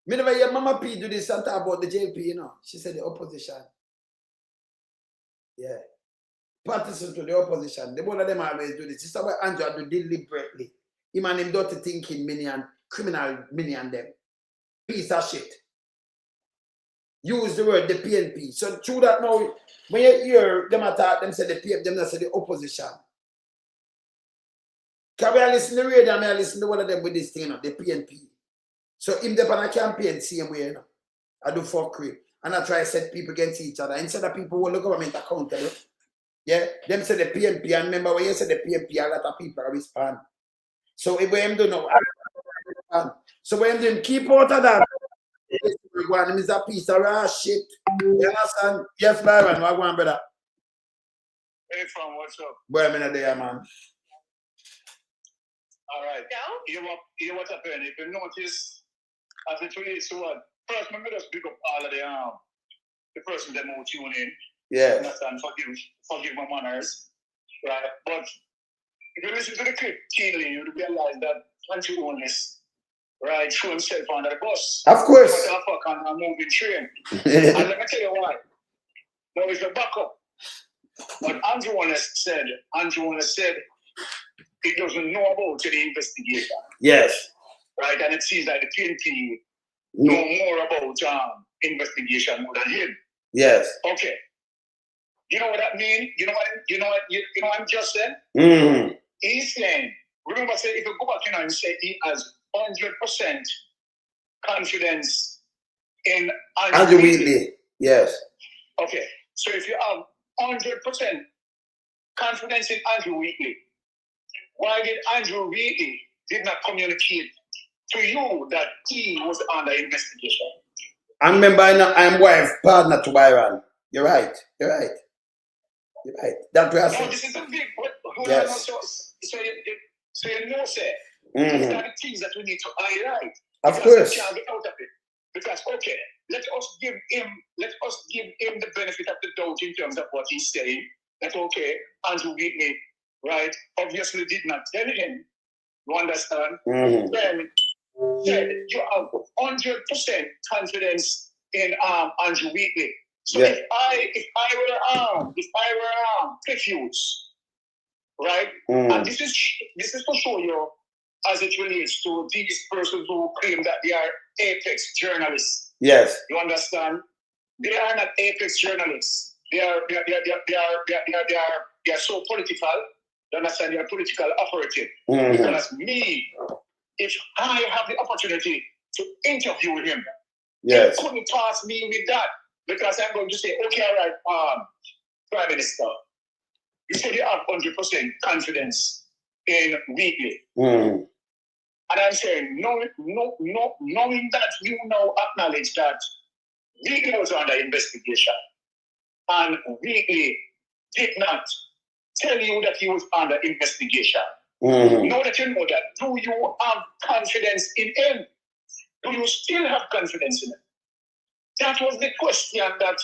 Whenever your Mama P do this and talk about the JP, you know, she said the opposition. Yeah. Partisan to the opposition. The both of them always do this. This is what Andrew do deliberately. Him and him dirty thinking million, criminal million them. Piece of shit. Use the word the PNP. So through that now, when you hear them attack, them say the PNP, them not say the opposition. Can we listen to the radio and I listen to one of them with this thing, you know, the PNP. So him they on a campaign same way, you know. I do fuckery. And I try to set people against each other. Instead of people who hold the government accountable. Yeah, them say the PNP, and remember when you say the PNP, a lot of people respond. So if we do know, so when them keep out of that, one is a piece of raw shit. You understand? Yes, Byron, what going, brother? Hey, from what's up? Boy, I'm in there, man. All right. Hear what's happening. If you notice, as it relates to what, first, let me just pick up all of the person that will tune in. Yeah. Understand? Forgive my manners. Right? But if you listen to the clip keenly, you'll realize that Andrew Holness, right, threw himself under the bus. Of course. What the fuck on a moving train. And let me tell you why. There is a backup. But Andrew Holness said he doesn't know about the investigation. Yes. right? And it seems like the PNP know more about investigation more than him. Yes. Okay. You know what that means? You know what I'm just saying? Mm-hmm. He's saying, remember, say if you go back and say he has 100% confidence in Andrew Wheatley. Yes. Okay. So if you have 100% confidence in Andrew Wheatley, why did Andrew Wheatley did not communicate to you that he was under investigation? I remember I'm wife partner to Byron. You're right. You're right. You're right. That's what I said. No, this is a big. Yes. So you know, sir. Mm-hmm. These are the things that we need to highlight. Of course. We can't get out of it. Because okay, let us give him the benefit of the doubt in terms of what he's saying. That okay, Andrew Wheatley, right, obviously did not tell him. You understand? Mm-hmm. Then said you have 100% confidence in Andrew Wheatley. So yeah. if I were confused, right? And this is to show you as it relates to these persons who claim that they are apex journalists. Yes. You understand? They are not apex journalists. They are so political. You understand? They are political operative. Because me, if I have the opportunity to interview him, yes, he couldn't pass me with that. Because I'm going to say, okay, all right, Prime Minister, you said you have 100% confidence in Wheatley. And I'm saying, knowing that you now acknowledge that Wheatley was under investigation and Wheatley did not tell you that he was under investigation. Now that you know that, do you have confidence in him? Do you still have confidence in him? That was the question that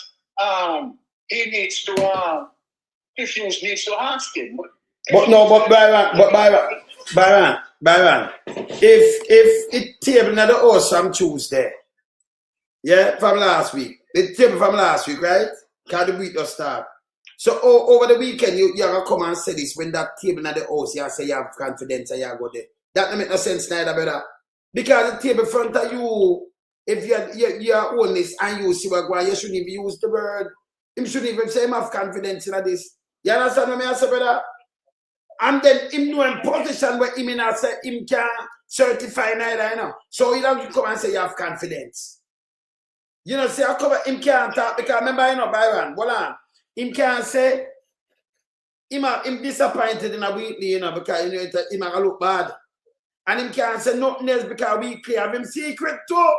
he needs to, Refuse needs to ask him. But Byron, if it table na the house from Tuesday, yeah, from last week, the table from last week, right? Because the week just start. So over the weekend, you gonna come and say this when that table na the house, you say you have confidence and you go there. That don't make no sense neither, brother. Because the table in front of you, if you are honest and you see what going, you shouldn't even use the word. Him shouldn't even say him have confidence in this. You understand what I say, brother? And then him know in position where him in say him can certify neither, you know. So you don't come and say you have confidence. You know, say I cover him can't talk because remember, you know, Byron, hold on. Him can't say him disappointed in a Wheatley, you know, because you know him a look bad. And him can't say nothing else because Wheatley have him secret too.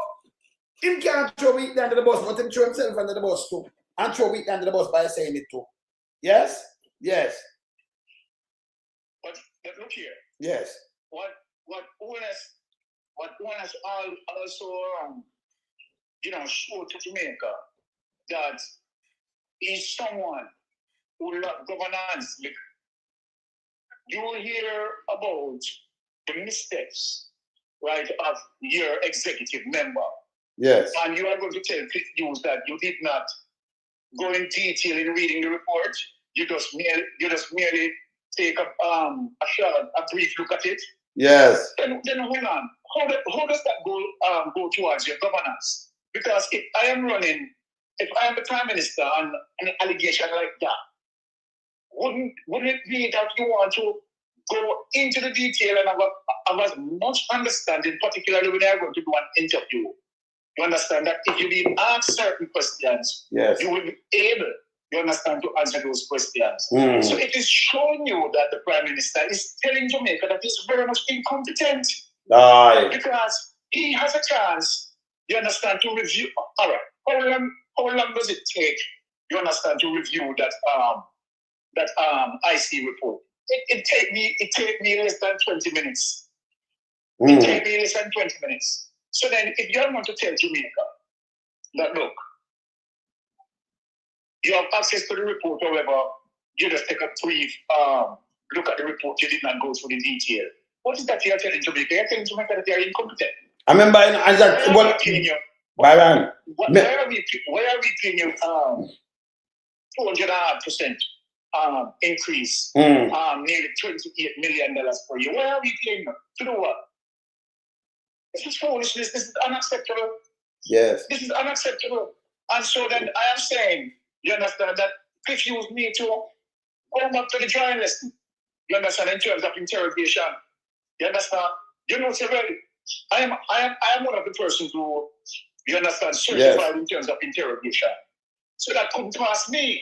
Him can't throw Wheatley under the bus, but him throw himself under the bus too. And throw Wheatley under the bus by saying it too. Yes? Yes. But look here. Yes. What Holness also you know, showed to Jamaica that he's someone who loves governance. Like, you will hear about the missteps, right, of your executive member. Yes. And you are going to tell Cliff News that you did not go in detail in reading the report. You just merely take a brief look at it. Yes. Then hold on. How does that go towards your governance? Because if I am the Prime Minister on an allegation like that, wouldn't it be that you want to go into the detail and have as much understanding, particularly when you're going to do an interview? You understand that if you be asked certain questions, yes, you will be able, you understand, to answer those questions. So it is showing you that the Prime Minister is telling Jamaica that he's very much incompetent. Because he has a chance, you understand, to review. All right, how long does it take, you understand, to review that IC report? It take me less than 20 minutes. It take me less than 20 minutes. So then, if you want to tell Jamaica that, look, you have access to the report, however, you just take a brief look at the report, you did not go through the detail. What is that you're telling Jamaica? You're telling Jamaica that they are incompetent. I remember Byron. Where are we paying you 200% increase, nearly $28 million per year? Where are we paying you? To do what? This is foolishness. This is unacceptable. Yes. This is unacceptable. And so then I am saying, you understand, that if you need to go back to the trial list, you understand, in terms of interrogation, you understand, you know, I am one of the persons who, you understand, certified in terms of interrogation. So that couldn't pass me.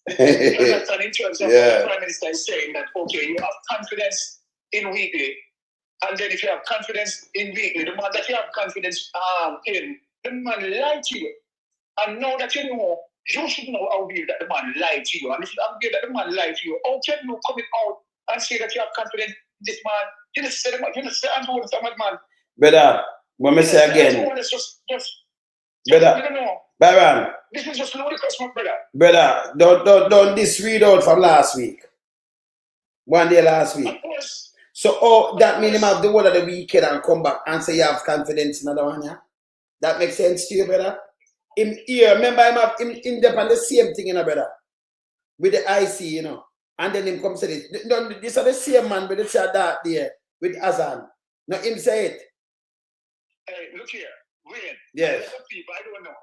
You understand, in terms of what the Prime Minister is saying that, okay, you have confidence in Wheatley, and then if you have confidence in Wheatley, the man that you have confidence in, the man lied to you. And now that you know, you should know how weird that the man lied to you. And if you have weird that the man lied to you, how can you come out and say that you have confidence in this man? You just say, I'm going to man. Brother, let me say again. Brother, Byron. This is just ludicrous, my brother. Brother, don't this read out from last week. One day last week. So that means him have the whole of the weekend and come back and say you have confidence in another one, yeah? That makes sense to you, brother? Him here, remember him there on the same thing, you know, brother. With the IC, you know. And then him come say this. No, this are the same man with the say that there with Azan. No, him say it. Hey, look here, Wayne. Yes. People, I don't know.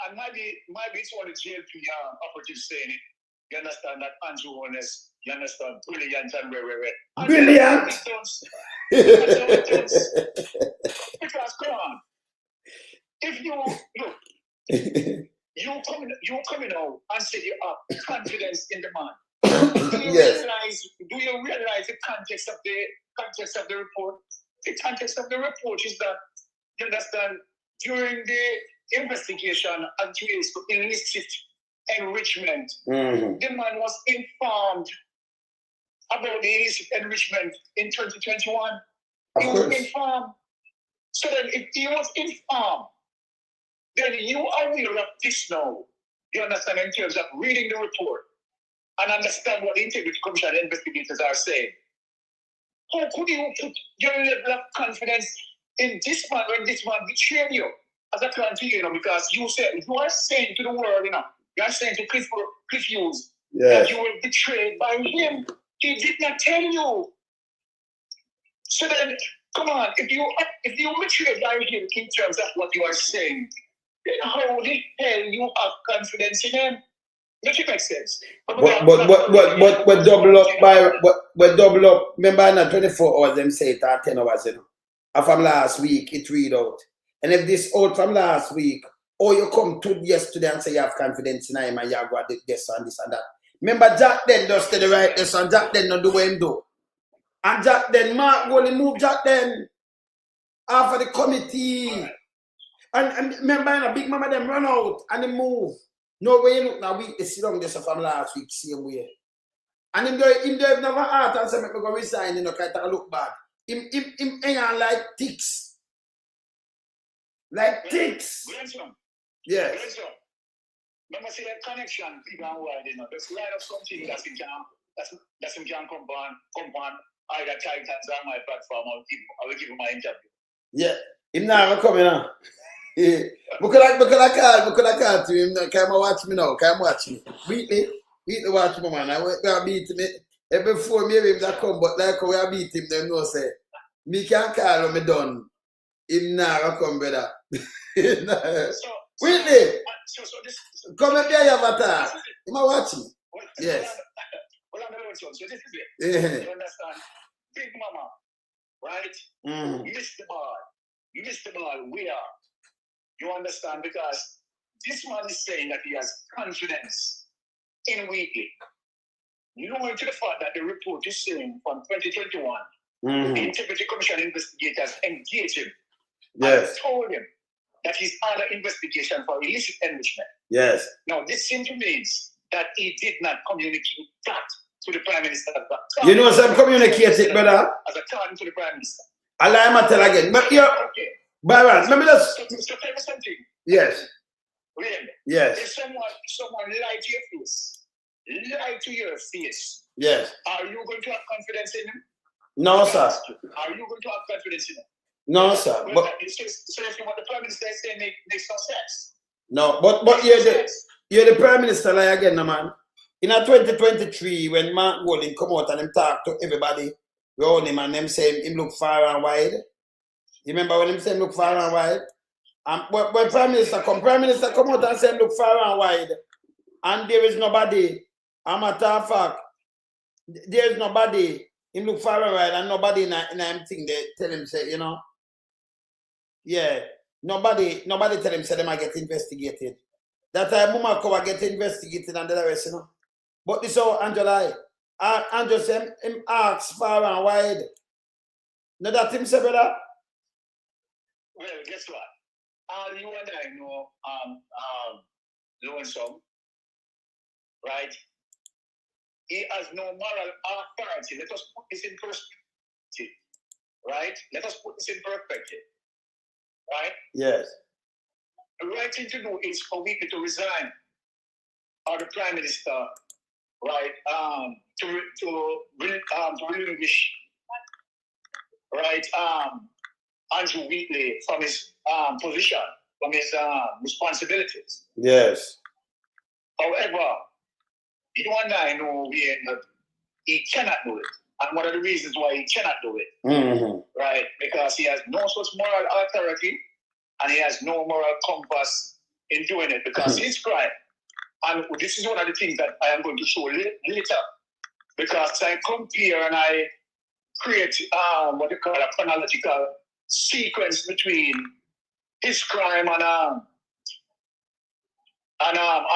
And maybe it's one of the JLP operatives saying it. You understand that Andrew Holness, you understand, brilliant and rare. Brilliant. Because come on. If you look, you coming out and say you have confidence in the man. Do you realize the context of the report? The context of the report is that, you understand, during the investigation against illicit enrichment, the man was informed about the illicit enrichment in 2021. He was informed. So then if he was informed, then you are aware of this now. You understand, in terms of reading the report and understand what the Integrity Commission investigators are saying. How could you put your level of confidence in this man when this man betrayed you as a country, you know, because you are saying to the world, you know, you are saying to Cliff Hughes that you were betrayed by him. He did not tell you. So then, come on, if you betrayed by him in terms of what you are saying, then how the hell you have confidence in him? Make it make sense. But double up. Remember, in 24 hours, them say it at 10 hours, you know. And from last week, it read out. And if this out from last week, or you come to yesterday and say you have confidence in him and you go at this and this and that. Remember, Jack then does the right this and Jack then not do what him do. And Jack then, Mark only move Jack then after the committee. And remember, you know, Big Mama them run out and they move. No way you look now, we sit down this from last week, same way. And him have never heart and say, make me go resign, you know, kind of look bad. Him hang like ticks. Like ticks. Yes. Remember, say that connection, people and wide, you know, there's line of something that's in can come on either Titans on my platform or I will give him my interview. Yeah. Him now coming on. Yeah. Because I can't to him. Come watch me now. Come watch me. Wheatley watch me, man. I will beat him. Before maybe him that come, but like how I beat him, them no say. Me can't call him done. Him now come, brother. Wheatley, come and be your avatar. Him a watch me. Yes. Well, I'm going to so this is it. Yeah. You understand? Big Mama, right? Miss the ball. We are. You understand? Because this man is saying that he has confidence in Wheatley. Knowing to the fact that the report is saying from 2021, the Integrity Commission investigators engaged him and told him that he's under investigation for illicit enrichment. Yes. Now, this simply means that he did not communicate that to the Prime Minister. You know some communicate it, brother? As a turn to the Prime Minister. I'll tell again. But you're... Okay. Byron, let me just... So tell me something. Yes. Really? Yes. If someone lied to your face, yes. Are you going to have confidence in him? No, sir. Are you going to have confidence in him? No, sir. Well, but so if what the Prime Minister is saying makes no sense. No, but you're the Prime Minister like again, no, man. In 2023, when Mark Golding come out and him talk to everybody around him and them say him look far and wide, You remember when him say look far and wide? And when Prime Minister come out and say look far and wide, and there is nobody. A matter of fact, there is nobody. Him look far and wide, and nobody in him thing they tell him say, you know. Yeah, nobody tell him say them might get investigated. That time Muma cover get investigated and the rest, you know. But this how Angela, Andrew say him asks far and wide. Know that him say, brother? Well, guess what? All you and I know, Lonesome, right? He has no moral authority. Let us put this in perspective, right? Let us put this in perspective, right? Yes. The right thing to do is for Wheatley to resign, or the Prime Minister, right? To relinquish, right? Andrew Wheatley from his position, from his responsibilities. Yes. However, you and I know that he cannot do it. And one of the reasons why he cannot do it, right? Because he has no such moral authority and he has no moral compass in doing it because his crime. And this is one of the things that I am going to show later. Because I come here and I create what you call a chronological sequence between his crime and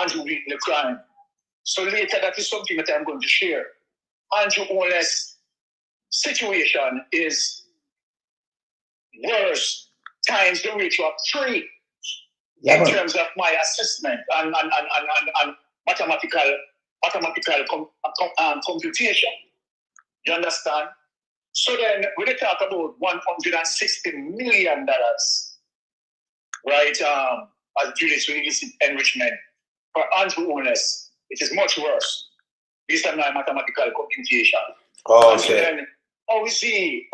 Andrew Wheatley crime. So later, that is something that I'm going to share. Andrew Holness' situation is worse times the ratio of 3 in terms of my assessment and mathematical computation. You understand? So then, when they talk about $160 million, right, as Julius with illicit enrichment for Andrew Holness, it is much worse based on my mathematical computation. Oh, so then, how is he,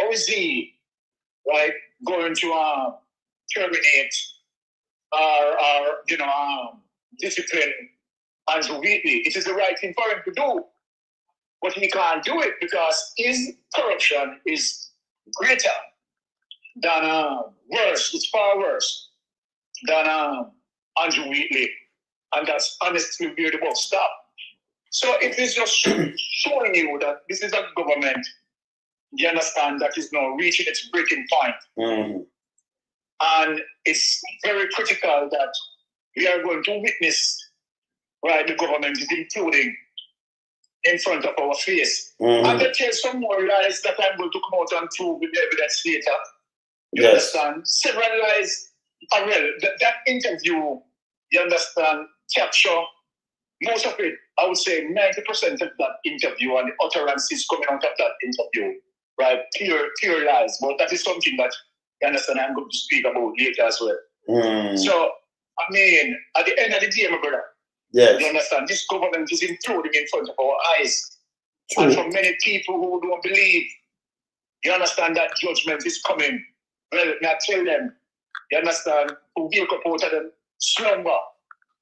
right, going to terminate or discipline Andrew Wheatley? It is the right thing for him to do, but he can't do it because his corruption is greater than worse. It's far worse than Andrew Wheatley. And that's honestly where the book stop. So it is just showing you that this is a government, you understand, that is now reaching its breaking point. And it's very critical that we are going to witness, right, the government is imploding in front of our face. And there are some more lies that I'm going to come out and prove with the evidence later. You understand? Several lies. Well, that interview, you understand, capture most of it. I would say 90% of that interview and the utterances coming out of that interview, right? Pure lies. But that is something that, you understand, I'm going to speak about later as well. So, I mean, at the end of the day, my brother, you understand, this government is imploding in front of our eyes. And for many people who don't believe, you understand, that judgment is coming, well, now tell them, you understand, who wake up out of them slumber,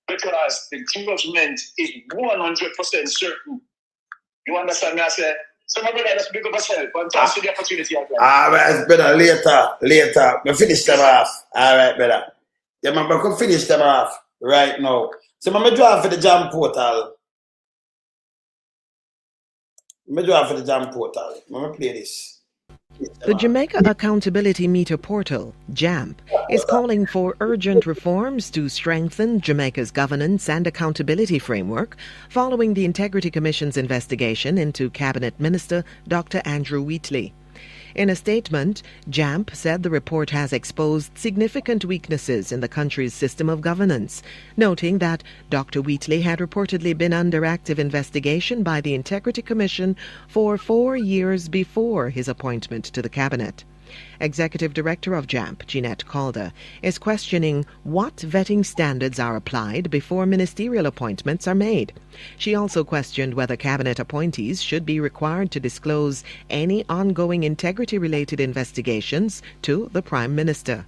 because the judgment is 100% certain. You understand me? I say, so my brother, let's pick up yourself and pass you the opportunity again. All right, brother, later. We finish them off. All right, brother. Yeah, man, we can finish them off right now. So I'm going to draw for the JAMP portal. I'm going to play this. The Jamaica Accountability Meter Portal, JAMP, is calling for urgent reforms to strengthen Jamaica's governance and accountability framework following the Integrity Commission's investigation into Cabinet Minister Dr. Andrew Wheatley. In a statement, JAMP said the report has exposed significant weaknesses in the country's system of governance, noting that Dr. Wheatley had reportedly been under active investigation by the Integrity Commission for 4 years before his appointment to the cabinet. Executive Director of JAMP, Jeanette Calder, is questioning what vetting standards are applied before ministerial appointments are made. She also questioned whether cabinet appointees should be required to disclose any ongoing integrity-related investigations to the Prime Minister.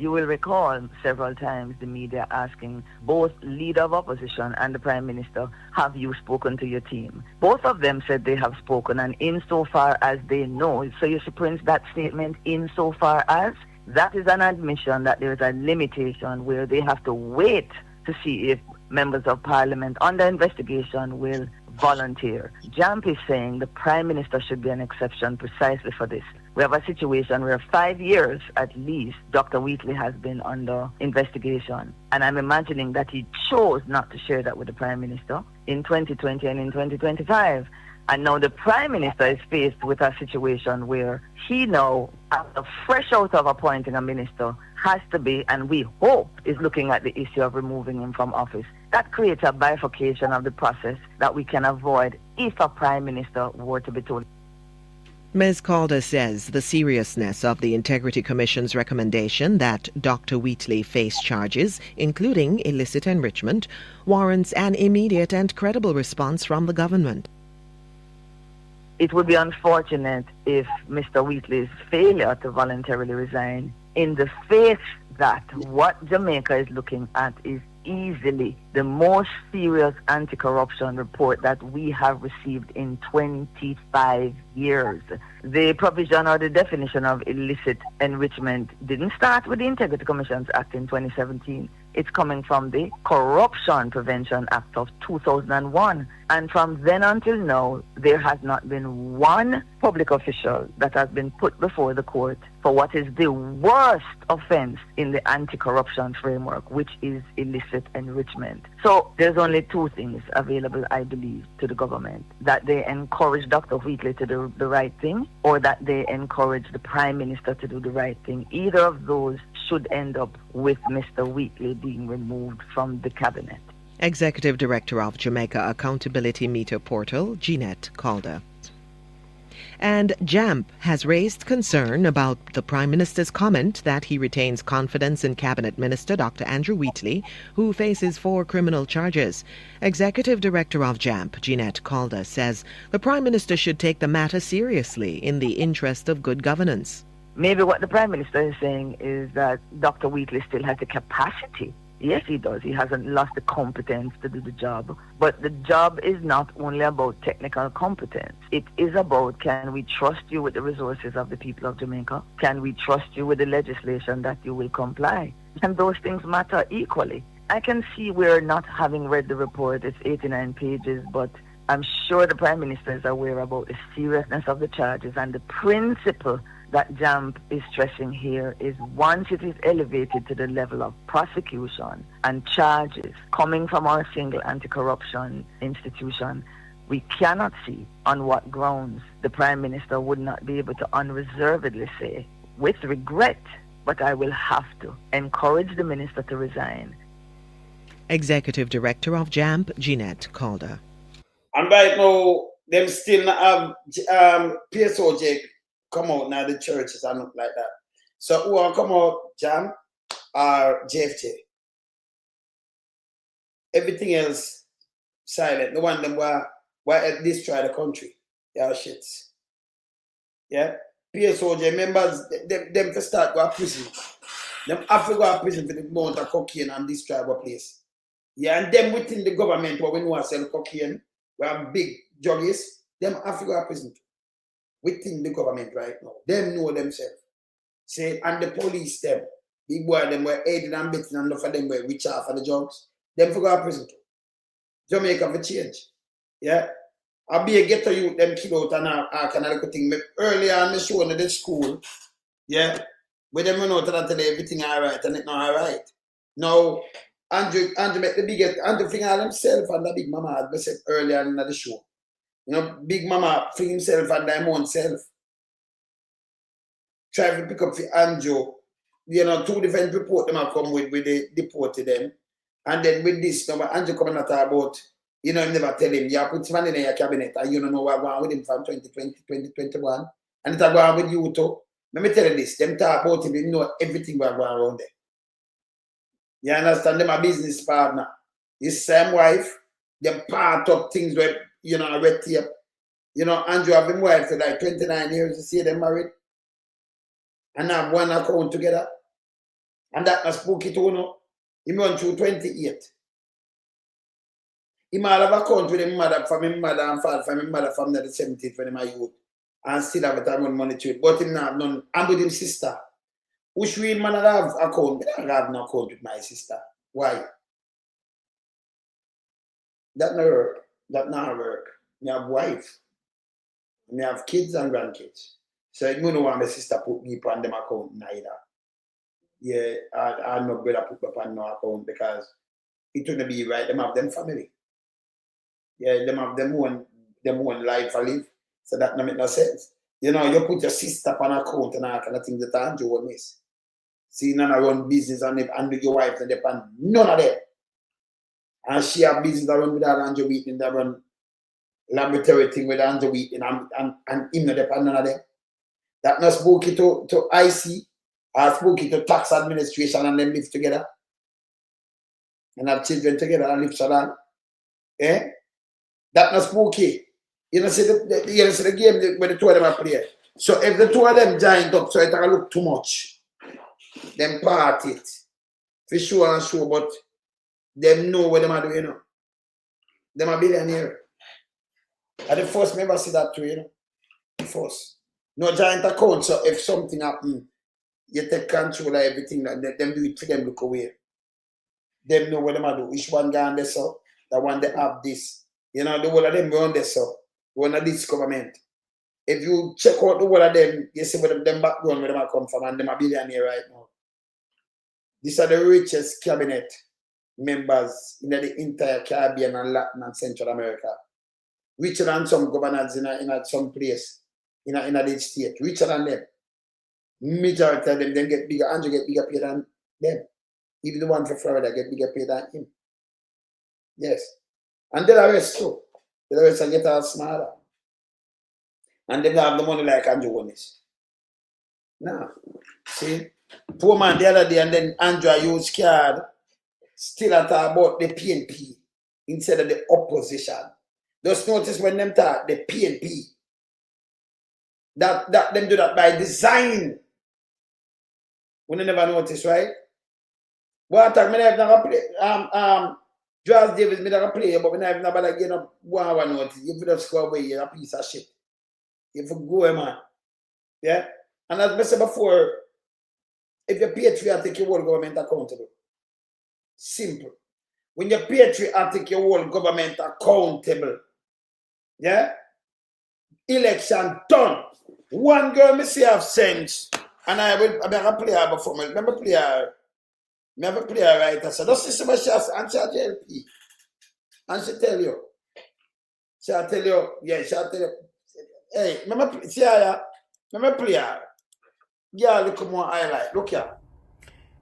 You will recall several times the media asking both leader of opposition and the Prime Minister, have you spoken to your team? Both of them said they have spoken, and insofar as they know, so you should print that statement, insofar as, that is an admission that there is a limitation where they have to wait to see if members of Parliament under investigation will volunteer. JAMP is saying the Prime Minister should be an exception precisely for this. We have a situation where 5 years at least Dr. Wheatley has been under investigation. And I'm imagining that he chose not to share that with the Prime Minister in 2020 and in 2025. And now the Prime Minister is faced with a situation where he now, after fresh out of appointing a minister, has to be, and we hope, is looking at the issue of removing him from office. That creates a bifurcation of the process that we can avoid if a Prime Minister were to be told. Ms. Calder says the seriousness of the Integrity Commission's recommendation that Dr. Wheatley face charges, including illicit enrichment, warrants an immediate and credible response from the government. It would be unfortunate if Mr. Wheatley's failure to voluntarily resign, in the face that what Jamaica is looking at is easily the most serious anti-corruption report that we have received in 25 years. The provision or the definition of illicit enrichment didn't start with the Integrity Commissions Act in 2017. It's coming from the Corruption Prevention Act of 2001. And from then until now, there has not been one public official that has been put before the court for what is the worst offense in the anti-corruption framework, which is illicit enrichment. So there's only two things available, I believe, to the government: that they encourage Dr. Wheatley to do the right thing, or that they encourage the Prime Minister to do the right thing. Either of those should end up with Mr. Wheatley being removed from the cabinet. Executive Director of Jamaica Accountability Meter Portal, Jeanette Calder. And JAMP has raised concern about the Prime Minister's comment that he retains confidence in Cabinet Minister Dr. Andrew Wheatley, who faces 4 criminal charges. Executive Director of JAMP, Jeanette Calder, says the Prime Minister should take the matter seriously in the interest of good governance. Maybe what the Prime Minister is saying is that Dr. Wheatley still has the capacity. Yes, he does. He hasn't lost the competence to do the job. But the job is not only about technical competence. It is about, can we trust you with the resources of the people of Jamaica? Can we trust you with the legislation that you will comply? And those things matter equally. I can see we're not having read the report. It's 89 pages, but I'm sure the Prime Minister is aware about the seriousness of the charges, and the principle that JAMP is stressing here is once it is elevated to the level of prosecution and charges coming from our single anti-corruption institution, we cannot see on what grounds the Prime Minister would not be able to unreservedly say, with regret, but I will have to encourage the Minister to resign. Executive Director of JAMP, Jeanette Calder. And right now, them still not have PSOJ come out now, the churches and not like that. So who will come out, JAMP or JFJ? Everything else silent. No one them why destroy the country. They are shits. Yeah? PSOJ members, them to start go to prison. Them have to go to prison for the amount of cocaine and destroy our place. Yeah, and them within the government where we know how to sell cocaine, we have big juggies, them have to go to prison. Within the government right now. Them know themselves. Say, and the police them, big boy them were aiding and betting and enough of them were rich off of the drugs. Them for go to prison too. Jamaica for change. Yeah. I'll be a ghetto youth them kid out and all kind of little thing. Earlier on the show in the school, yeah, where them know that everything alright and it not alright. Now Andrew make the biggest Andrew fling all himself and the big mama had said earlier in the show. You know, Big Mama fling himself and them own self. Try to pick up for Andrew. You know, 2 different reports them have come with they deported them. And then with this, now Andrew coming at about, you know, him never tell him, you put him in your cabinet and you don't know what going on with him from 2020, 2021. And it's going on with you too. Let me tell you this, them talk about him, you know everything going on around there. You understand? Them a business partner. His same wife, them part up things where, you know, red tape. You know, Andrew have been wife for like 29 years. You see them married. And have one account together. And that not spooky too, no. He run through 28. He might have account with him mother from him mother and father from him mother from the 17th when he was youth. And still have a time on money to it. But him not none. And with him sister. Which real man have account? I don't have no account with my sister. Why? That not work. That not work. Me have wife. Me have kids and grandkids. So I don't want my sister put me on them account neither. Yeah, I no brother put up on no account because it wouldn't be right. Them have them family. Yeah, them have them own life to live. So that don't make no sense. You know, you put your sister on account and all kind of things that Andrew will miss. See, none of run business and your wife and depend none of them. And she have business that run with her Andrew Wheatley, that run laboratory thing with Andrew Wheatley and him not depend none of them. That not spooky to IC or spooky to tax administration and them live together. And have children together and live so long. Eh? That not spooky. You know, see the game where the two of them are playing. So if the two of them joined up, so it don't look too much. Them part it. For sure and sure, but them know what them are doing, you know. Them are billionaire. And the first member see that too, you know. The first. No giant account, so if something happen, you take control of everything, and them do it for them look away. Them know what them are doing. Which one gone there, so? The one they have this. You know, the whole of them run there, so. One of this government. If you check out the whole of them, you see where them background where them come from, and them are billionaire right now. These are the richest cabinet members in the entire Caribbean and Latin and Central America. Richer than some governors in some place in the state. Richer than them. Majority of them get bigger. Andrew get bigger pay than them. Even the one for Florida get bigger pay than him. Yes. And then the rest too. The rest get all smaller. And they have the money like Andrew Holness. Now, see? Poor man the other day, and then Andrew used card still at about the PNP instead of the opposition. Just notice when them talk the PNP. That them do that by design. We never notice, right? What time I never play Josh Davis me never play, but we never get up one notice. You just score away, you're a piece of shit. You go, man. Yeah? And as I said before, if you're patriotic, you hold government accountable. Simple. When you're patriotic, you hold government accountable. Yeah? Election done. One girl me say have sense. And I never play her before. I never play her right. I said, don't see somebody and she'll JLP. And she tell you. She'll tell you, yeah, she'll tell you. Hey, remember play her. Yeah, look more highlight. Look here.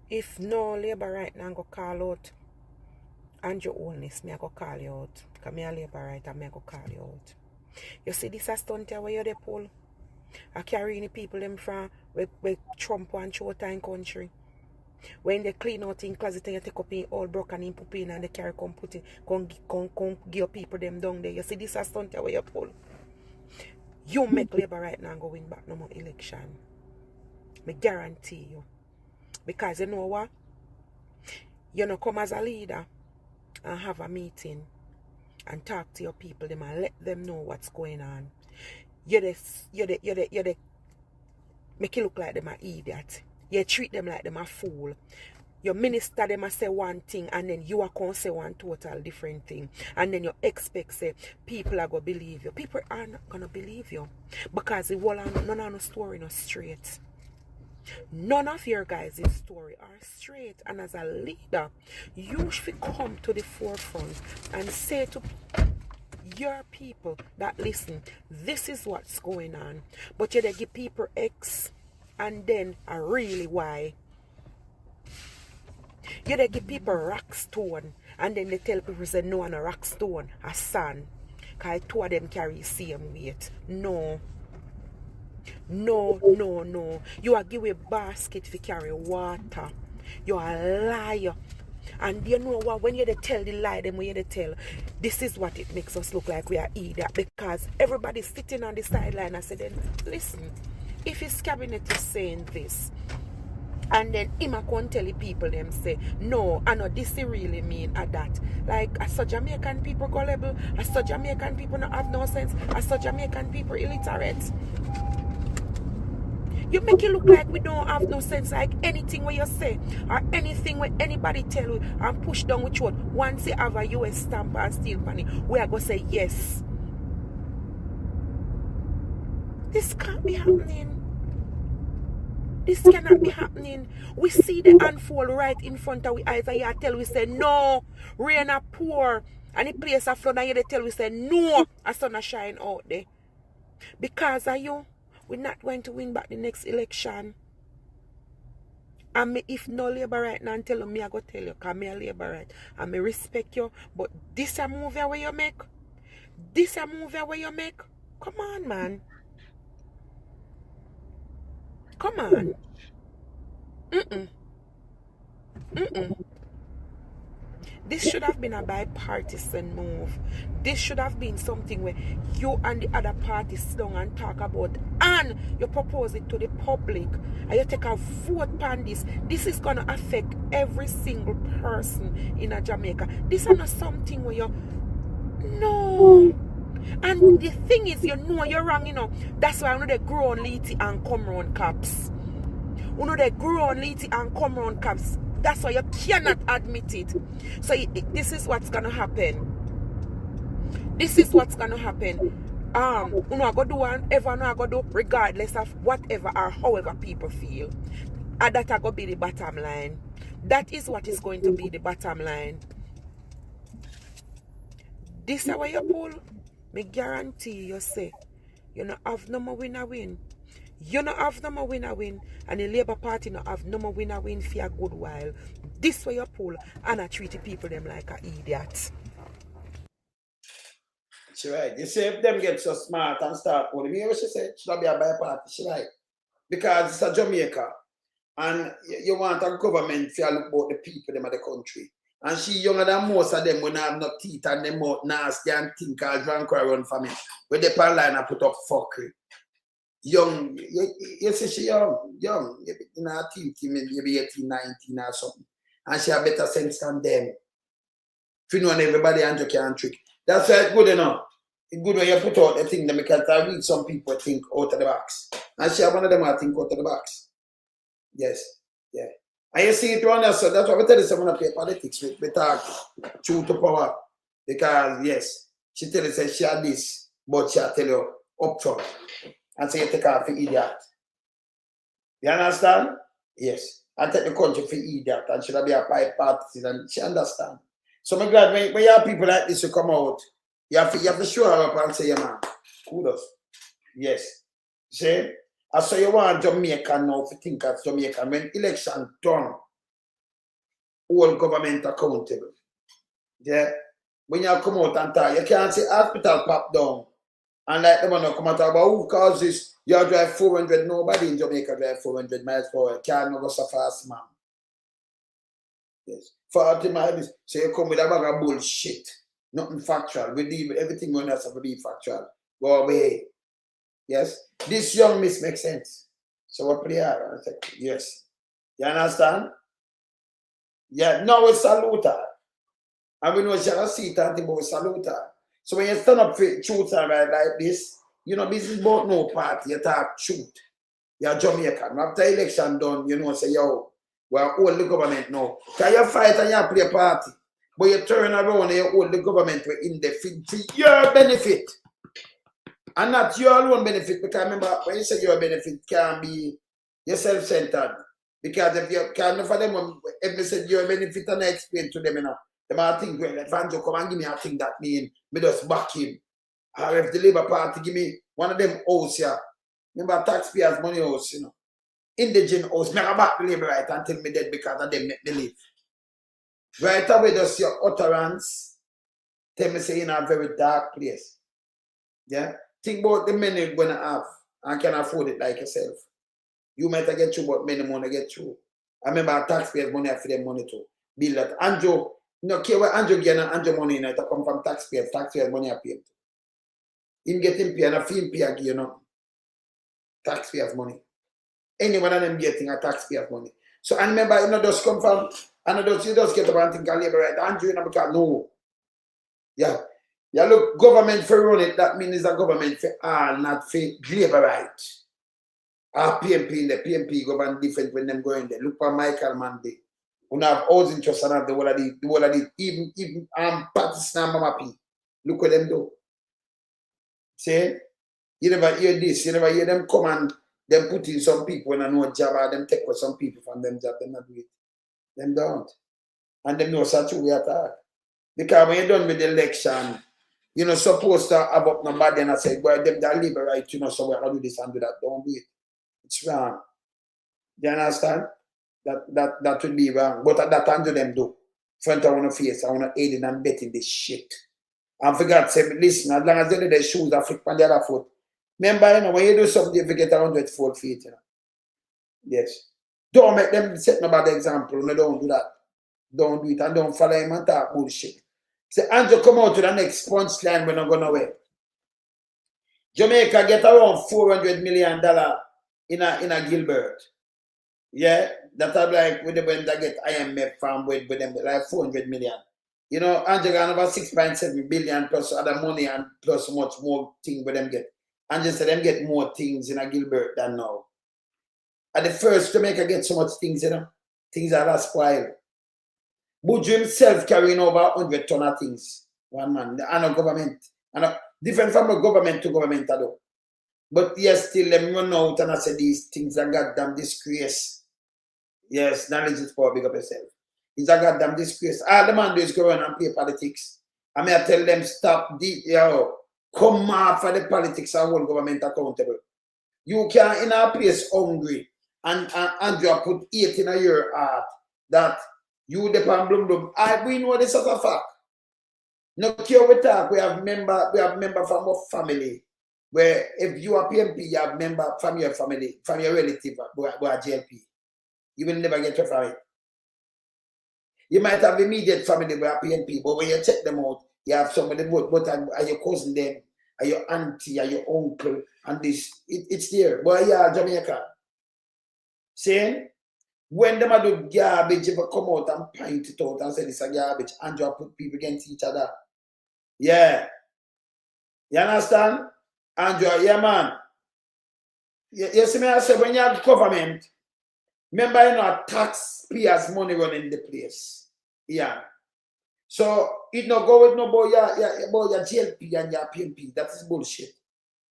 If no labor right now, I go call out Andrew Holness, me I go call you out. Because me a labor right and me I go call you out. You see this a stunt here where you dey pull? I carry the people them from where Trump want show time country. When they clean out in closet and you take up in all broken in put in and they carry come put in, come give people them down there. You see this a stunt here where you pull? You make labor right now and go win back no more election. Me guarantee you. Because you know what? You know come as a leader and have a meeting and talk to your people them and let them know what's going on. You make it look like them an idiot. You treat them like them a fool. Your minister them a say one thing and then you are going to say one total different thing. And then you expect say people are going to believe you. People are not going to believe you. Because the whole none of the story no straight. None of your guys' story are straight. And as a leader, you should come to the forefront and say to your people that listen, this is what's going on. But you they give people X and then a really Y. You they give people rock stone and then they tell people say no on a rock stone, a sand. Because two of them carry same weight. No. You are give a basket to carry water. You are a liar. And you know what? When you tell the lie, then when you tell, this is what it makes us look like we are idiot. Because everybody's sitting on the sideline and say, then listen, if his cabinet is saying this, And then him a come tell the people them say, no, I know this he really mean at that. Like, I saw Jamaican people gullible, I saw Jamaican people not have no sense, I saw Jamaican people illiterate. You make it look like we don't have no sense, like anything where you say, or anything where anybody tell you and push down with you. Once you have a US stamp and steel money, we are going to say yes. This can't be happening. This cannot be happening. We see the unfold right in front of we eyes and you tell we say no, rain a pour and the place a flood and you tell we say no, a sun a shine out there. Because of you, we're not going to win back the next election. And me, if no labor right now and tell me I go tell you, because me a labor right. And me respect you, but this a move where you make. This a move where you make. Come on, man. Come on. This should have been a bipartisan move. This should have been something where you and the other party sit down and talk about, and you propose it to the public, and you take a vote on this. This is going to affect every single person in Jamaica. This is not something where you... No. And the thing is, you know you're wrong, you know. That's why I know they grow on Litty and come round cops. You know they grow on Litty and come round cops. That's why you cannot admit it. So this is what's gonna happen. This is what's gonna happen. You know I go do whatever I go do, regardless of whatever or however people feel. And that I go be the bottom line. That is what is going to be the bottom line. This is where you pull. Me guarantee you say, you don't have no more win-a-win. You don't have no more win-a-win. And the Labour Party don't have no more win-a-win for a good while. This way you pull and I treat the people them like an idiot. She right. You say if them get so smart and start pulling, me what she said, should not be a bi-party. She right. Because it's a Jamaica. And you want a government to look about the people them of the country. And she younger than most of them when I have no teeth and them out nasty and think I'll drink or run for me. When they pan line and put up fuckery. Young, you see she young. You know, maybe 18, 19 or something. And she have better sense than them. If you know everybody and you can trick. That's why it's good enough. It's good when you put out a thing that because I read some people think out of the box. And she have one of them I think out of the box. Yes. Yeah. And you see it around us, so that's why we tell you someone to play politics with. We talk true to power. Because, yes, she tell you say she had this, but she'll tell you up front. And say you take her for idiot. You understand? Yes. And take the country for idiot. And she'll be a bipartisan. And she understand. So I'm glad when you have people like this who come out, you have to show her up and say, yeah, man, kudos. Yes. See? I saw you want Jamaica now to think as Jamaica. When election done, all government accountable. Yeah? When you come out and talk, you can't say hospital pop down. And like the man come out about who caused this, you drive 400, nobody in Jamaica drive 400 miles per hour. Can't go so fast, man. Yes. 40 miles, so you come with a bag of bullshit. Nothing factual. We leave everything on us to be factual. Go away. Yes? This young miss makes sense. So we play her. I say, yes. You understand? Yeah, now we salute her. And we know she has a seat and think, but we salute her. So when you stand up for truth and right like this, you know, this is about no party. You talk truth. You're Jamaican. After election done, you know, say, yo, we're all the government now. Can you fight and you play party? But you turn around and you hold the government in the for your benefit. And not your own benefit. Because remember, when you say your benefit, can be your self-centered. Because if you can't for them, if you said your benefit and I explain to them, you know, they might think, well, if Andrew come and give me a thing that mean me just back him. Or if the Labour Party give me one of them house here. Remember taxpayers' money house, you know. Indigent house. Me back the Labour right until me dead because of them make me live. Right away, just your utterance. Tell me say in a very dark place. Yeah? Think about the money you're gonna have and can afford it like yourself. You might get through, but many money get through. I remember taxpayers' money, I feed them money too. Bill that. Andrew, no care where Andrew get and Andrew money in it, come from taxpayers money I pay. Him get him pay and a fee him pay again, you know. Taxpayers money. Any one of them getting a taxpayers money. So, and remember, you know, just come from, and you just get up and think of labor right. Andrew, you know, because no. Yeah. Yeah, look, government for run it, that means it's a government for all, not for labor right. Our PMP in the PMP government different when them going there. Look for Michael Mandy. We have housing trust and have the whole of the, even Pakistan Mama P. Look what them do. See? You never hear this, you never hear them come and them put in some people when I know a job or them take with some people from them job, them not do it. Them don't. And them know such a way at all. Because when you're done with the election, you're not supposed to have up nobody and I say, boy, them that labor right, you know, so we're going to do this and do that. Don't do it. It's wrong. You understand? That would be wrong. But at that time to them do. Front I want to face, I want to aid in and betting this shit. And for God's sake, listen, as long as they do their shoes, I flick on the other foot. Remember, you know, when you do something, you get 104 feet, you know. Yes. Don't make them set no bad example. No, don't do that. Don't do it and don't follow him and talk bullshit. Say, Andrew, come out to the next punchline when I'm going away. Jamaica get around $400 million in a Gilbert. Yeah, that's like when they get IMF from with them, like 400 million. You know, Andrew got about 6.7 billion plus other money and plus much more things with them get. Andrew said them get more things in a Gilbert than now. At the first, Jamaica get so much things, you know. Things are spoiled. Buju himself carrying over 100 ton of things. One man, and a government. And different from a government to government, though. But yes, still them run out and I say these things are goddamn disgrace. Yes, knowledge is power, big up yourself. It's a goddamn disgrace. All the man do is go around and play politics. I mean, I tell them stop, come off for the politics and hold government accountable. You can in a place hungry and you put 8 in a year heart that you depend blum. We know this as a fact. No care we talk, we have member from our family. Where if you are PMP, you have member from your family, from your relative who are JLP. You will never get your family. You might have immediate family who are PNP, but when you check them out, you have somebody, but are your cousin them, are your auntie, are your uncle, and this, it's there. But yeah, Jamaica. Saying, when them do garbage, if you come out and point it out and say this is garbage, and you put people against each other. Yeah. You understand? Andrew, yeah, man. You see me, I say, when you have government, remember, you know, taxpayers' money running the place. Yeah. So, it no go with no boy, your JLP and your PMP. That is bullshit.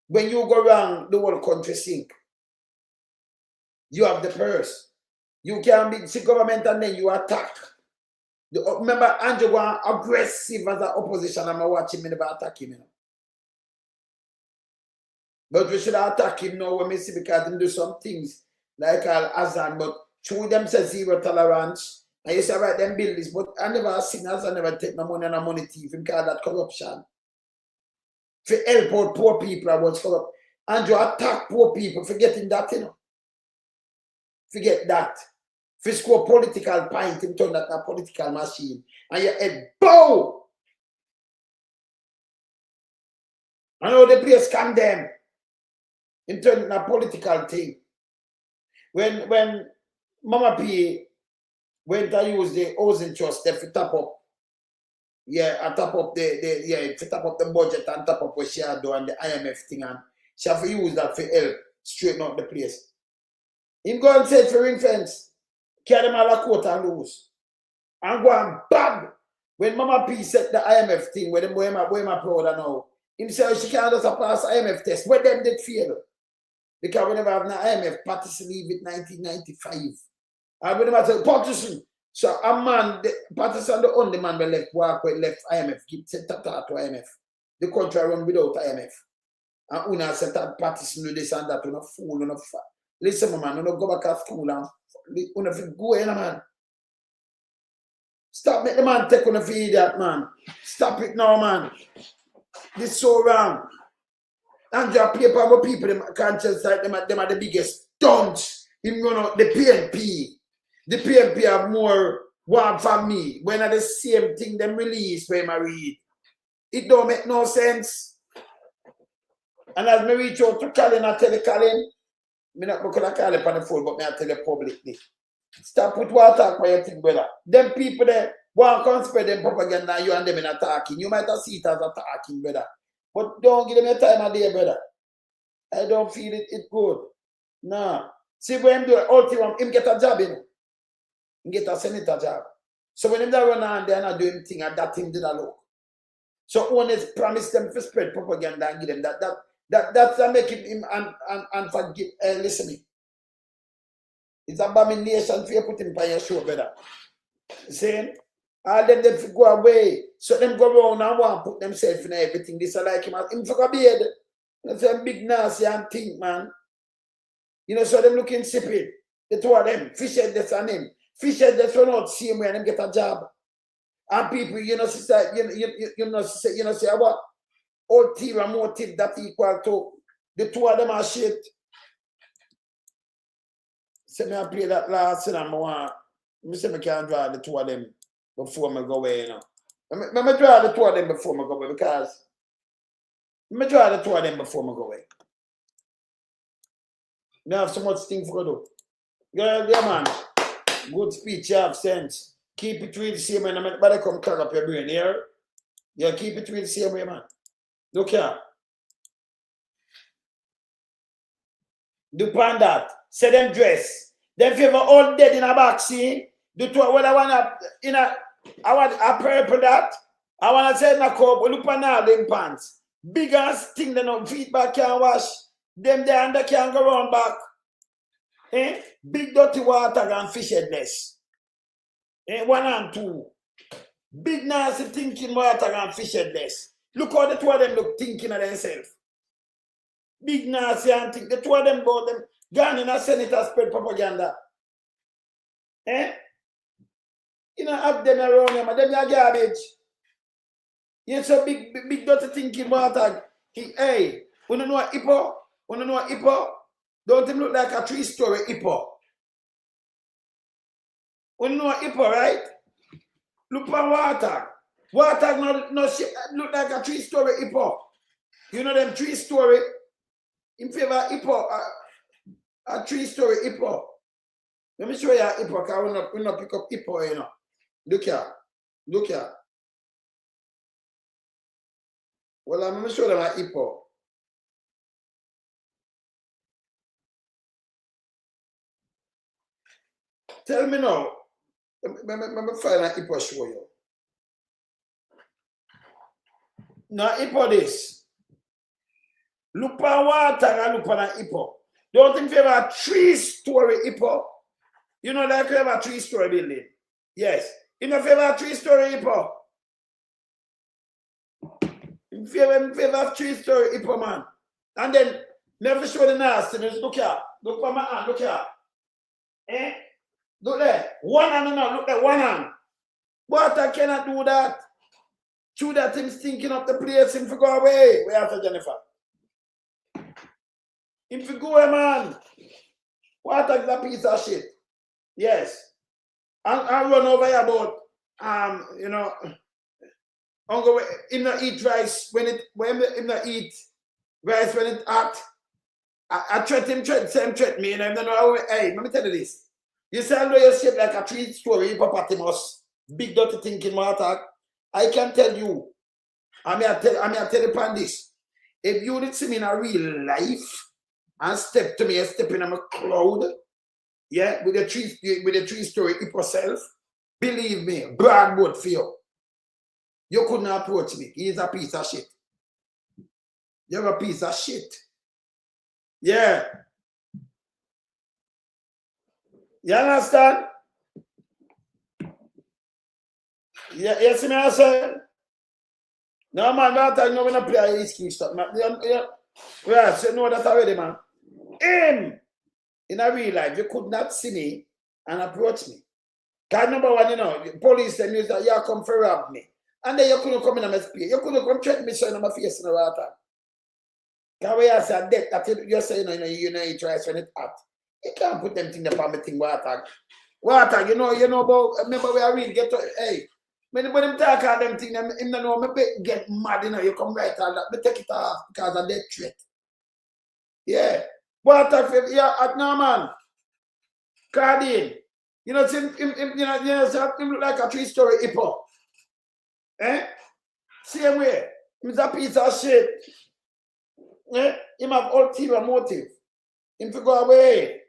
When you go wrong, the whole country sink. You have the purse. You can be the government and then you attack. Remember, Andrew was aggressive as an opposition. I'm watching me never attack him, you know. But we should attack him now when we see because he do some things like Azan, but through them say zero tolerance. I used to write them bills, but I never seen Azan never take no money and a money thief and call that corruption. For help out poor people, I was corrupt. Andrew attack poor people, forgetting that, you know. Forget that. For score political point, him turn that a political machine. And your head, bow! I know the place condemn. In turn in a political thing. When Mama P went to use the housing trust to top up, and top up to top up the budget and top up what she had done and the IMF thing, and she have to use that for help straighten out the place. Him go and say for ring fence, carry them all a court and lose. And go and bam! When Mama P said the IMF thing, where them boy my proud now, him say she can't just pass IMF test, where them did fail. Because we never have an IMF, Patterson leave it 1995. And we never say, Patterson. So a man, Patterson the only man we left work with left IMF, keep set to IMF. The country run without IMF. And Una said that Patterson do this and that, you know, fool, you know. Listen, man, you know, go back to school and you know, go in, man. Stop make the man take on the idiot, man. Stop it now, man. This is so wrong. And your paper about people, them conscience like them are the biggest stunts in run out the PNP. The PNP have more warm for me. When are the same thing them release when I read. It don't make no sense. And as me reach out to Colin, I tell Colin, me not because I call it on the phone, but me I tell you publicly. Stop with what talk by your thing, brother. Them people there want to spread them propaganda and you and them in attacking. You might have seen it as attacking, brother. But don't give them a time of day, brother. I don't feel it good. Nah. See when him do ultimate, him get a job, you know. Him get a senator job. So when him that run on there and do him thing and that thing did a look. So Holness promised them to spread propaganda and give them that's making him and forgive listen me. It's abomination for you put him on your show, brother. Saying all them go away. So them go around and want to put themselves in everything. This is like him for a beard. That's a big nasty and think, man. You know, so them looking stupid. The two of them, fisher this and him. Fisher this run out same way and them get a job. And people, you know, sister, you know, say what? Ulterior motive that equal to the two of them are shit. So me I play that last and I want. Me say me can't draw the two of them before me go away, you know. Me draw the two of them before me go away because me draw the two of them before me go away. Me have so much things to do. Girl, yeah, man. Good speech, you have sense. Keep it real the same way. No matter come clog up your brain here. Yeah, keep it real the same way, man. Look here. Do pan that. Say them dress. Them favor all dead in a box, see? Do two what I want in a I want a purple that. I want to say in a cup. Look on all them pants. Big ass thing they no feedback can wash. Them there and they can go round back. Eh? Big dirty water and fish headless. Eh? 1 and 2. Big nasty thinking water and fish headless. Look how the two of them look thinking of themselves. Big nasty and think. The two of them both them gone in a senator spread propaganda. Eh? You know, have them around them, and them are garbage. You're so big dirty thinking water. Hey, you know what hippo? You know what hippo? Don't him look like a 3-story hippo? You know what hippo, right? Look for water. Water no look like a 3-story hippo. You know them 3-story in favor hippo, a 3-story hippo. Let me show you a hippo, because we not pick up hippo, you know. Look here. Look here. Well, I'm going to show them a hippo. Tell me now. Let me find a hippo show you. Now, hippo this. Look for water and look for a hippo. Don't think you have a 3-story hippo. You know that you have a 3-story building. Yes. You know if you have a 3-story hippo. If you have a 3-story hippo, man. And then, never show the nastiness. Look here. Look for my hand. Look here. Eh? Look there. 1 hand now. Look there. 1 hand. Water cannot do that. Through that him stinking up the place. Him for go away. Where after Jennifer? Him for go away, man. Water is a piece of shit. Yes. I run over here about you know, I'm going him not eat rice when him not eat rice when it's hot. I threat me, and I don't know how. Hey, let me tell you this. You say I know you're shaped like a 3-story hippopotamus, big dirty thinking water. I can tell you, I'm here tell you upon this. If you did see me in a real life and step to me and step in a cloud, yeah, with a 3-story hippo self, believe me, brag word for you. You couldn't approach me. He's a piece of shit. You're a piece of shit. Yeah. You understand? Yeah, you see me I say? No man, that time no gonna play risky stuff. Yeah, so know that already, man. Him in a real life, you could not see me and approach me. Cause number one, you know, the police them use that you come for rob me. And then you couldn't come in my space. You couldn't come threaten me so in my face in the water. Cause when you say that you say you know it tries when it's hot. You can't put them things upon me thing water. Water, you know about remember where I read get to hey. When them talk about them things, them know me get mad, you know, you come right on that. Me take it off because of that threat. Yeah. Water, yeah, no man. Cardine. You know, him look like a 3-story hippo. Eh? Same way. He's a piece of shit. Eh? Him have ulterior motive. Him to go away.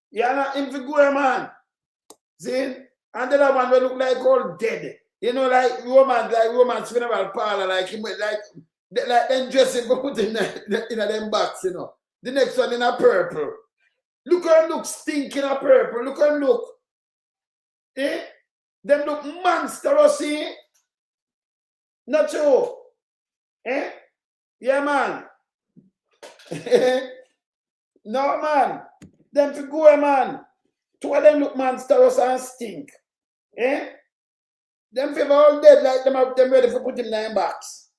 Yeah, him to go, man. See? And the other one will look like all dead. You know, like Roman's funeral parlor, like him, like them dressing for put in them box, you know. The next one in a purple. Look how him look stinking a purple. Look how him look. Eh? Them look monstrous, see? Not true. Eh? Yeah, man. No, man. Them to go, man. Two of them look monstrous and stink. Eh? Them people all dead like them ready for put him in the box.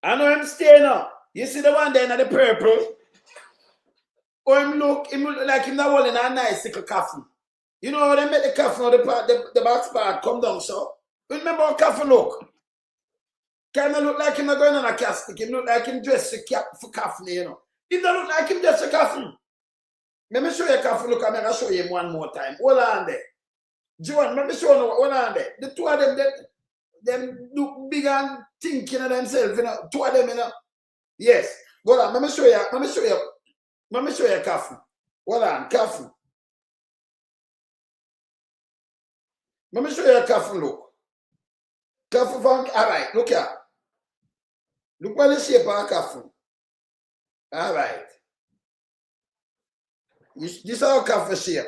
I know him staying up. You see the one there in the purple? Or him look like him not holding a nice little coffin. You know how they make the coffin or the box part come down, so? Remember how coffin look? Kind of look like him not going on a casket. Him look like him dressed for coffin, you know. He don't look like him dressed for coffin. Let me show you a coffin look and I'll show you him one more time. Hold on there. John, let me show you hold on there. The two of them look big and thinking of themselves, you know. Two of them, you know. Yes. Hold on, let me show you a coffin. Hold on, coffin. Let me show you a coffin look. Coffin from, all right, look here. Look at the shape of a coffin. All right. This is our coffin shape.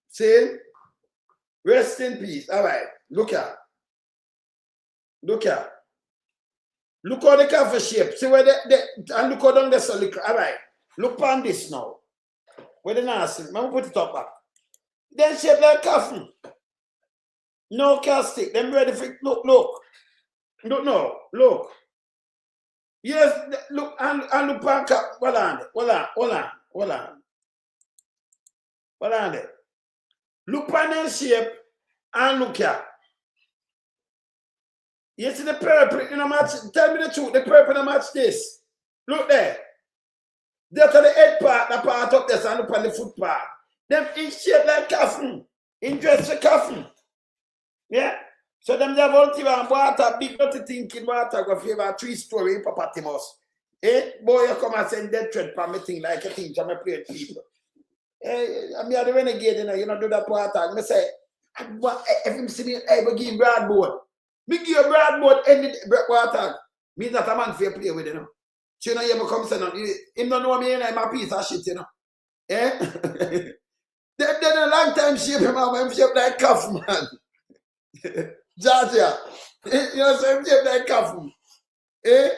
See? Rest in peace. All right. Look here. Look here. Look how the coffin shape. See where and look how down the solid. All right. Look on this now. Where the nasty. Let me put it up back. Then shape like coffin. No casting. Them ready for look. Look. Yes, look and look back up. Hold on there. Look on the shape and look here. You see the purple, you know, match. Tell me the truth, the purple don't match this. Look there. That's the head part, the part up there, and look on the foot part. Them in shape like coffin. In dress for coffin. Yeah? So them have ultimate and water, big dirty thinking water go favor 3-story hippopotamus. Eh? Boy, you come and send dead thread for me thing like a thing to me play people. I'm the renegade, you know, do that water. I say, if you see me, I will give broadboard. Me give a broadboard any water. Me not a man for play with, you know. So you know, you come say, him don't know me, and I'm a piece of shit, you know. Eh? Then a long time shape him out, I'm shaped like cuff, man. Georgia. You know, so I'm shaped like cuff. Eh?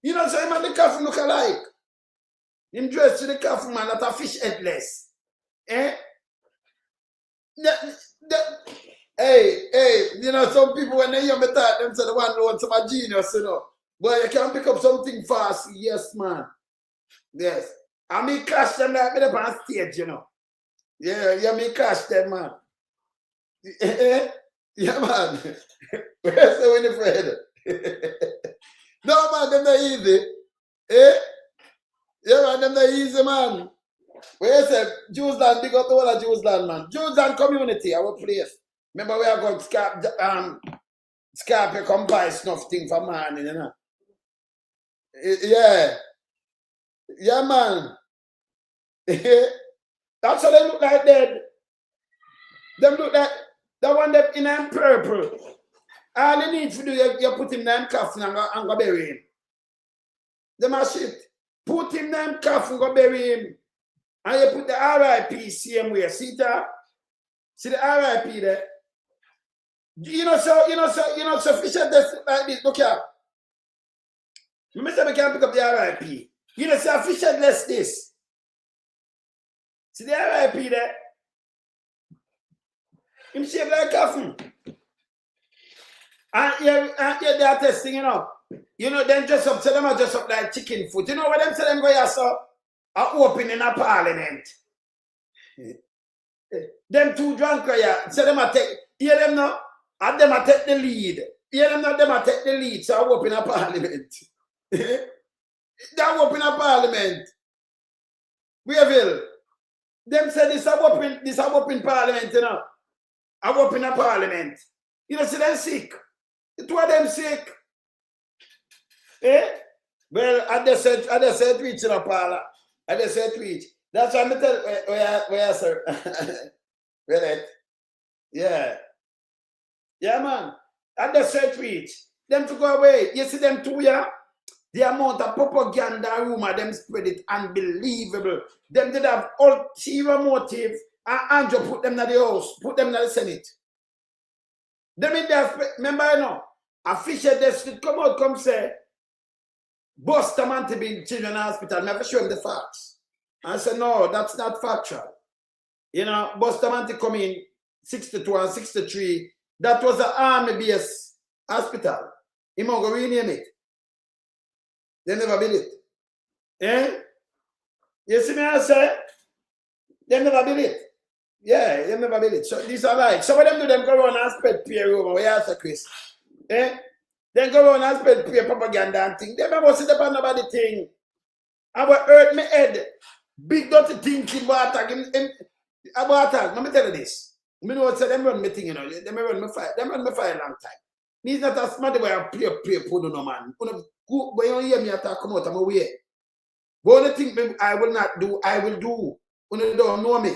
You know, so him and the cuff look alike. Him dressed to the cuff, man, that a fish headless. Eh? Hey, you know, some people when they hear me talk, them say the one knows some a genius, you know. But you can pick up something fast, yes, man. Yes. I mean, crash them like me up on stage, you know. Yeah, me crash them, man. Yeah, man. Where's the Winifred? No, man, them not easy. Eh? Yeah, man, them not easy, man. Where you say, Jewsland, big up the whole of Jewsland, man. Jewsland community, our place. Remember we are going to Scarpe come buy snuff thing for man, you know. Yeah. Yeah, man. That's how they look like dead. Them look like the one that in them purple. All you need to do, you put him in them coffin and go bury him. Them a shit. Put him in them coffin and go bury him. And you put the RIP same way. See that? See the RIP there? You know, so fish like this. Look here. Remember, say I can't pick up the RIP. You know, so fish less this. See the RIP there? Him shaped like coffin. And they are testing, you know. You know, them dress up, so them are dress up like chicken foot. You know what them say them go here, so? Are opening a parliament. Them two drunk here, so them are take, hear them now? And them are take the lead. Hear them now, them are take the lead, so I open a parliament. They open a parliament. Wherever. Them say this a open parliament, you know. I open a parliament. You know, see them sick. It was them sick. Eh? Well, I just said tweet in a parlor. I just said tweet. That's why I'm tell where sir. Really? Yeah. Yeah, man. I just said tweet. Them to go away. You see them two, yeah? The amount of propaganda rumor, them spread it unbelievable. Them did have ulterior motive, and Andrew put them in the house, put them in the Senate. Them in there, remember, you know, a Fisher District come out, come say, Buster man to be in Children's Hospital. I have to show him the facts. I said, no, that's not factual. You know, Buster man to come in 62 and 63. That was the army base hospital. He might go rename it. They never built it. Eh? You see me, I say? They never built it. Yeah, they never built it. So these are like, some of them do them go around and spread peer rumor. Where you answer, Chris? Eh? Then go around and spread peer propaganda and thing. They never sit up on nobody thing. I will hurt my head. Big dirty thinking about let me tell you this. I know what say them run me thing, you know. Them run me fire. Them run me fire a long time. Me's not a smart way I play put no man. When you hear me attack come out, I'm away. But only thing I will not do, I will do. When you don't know me.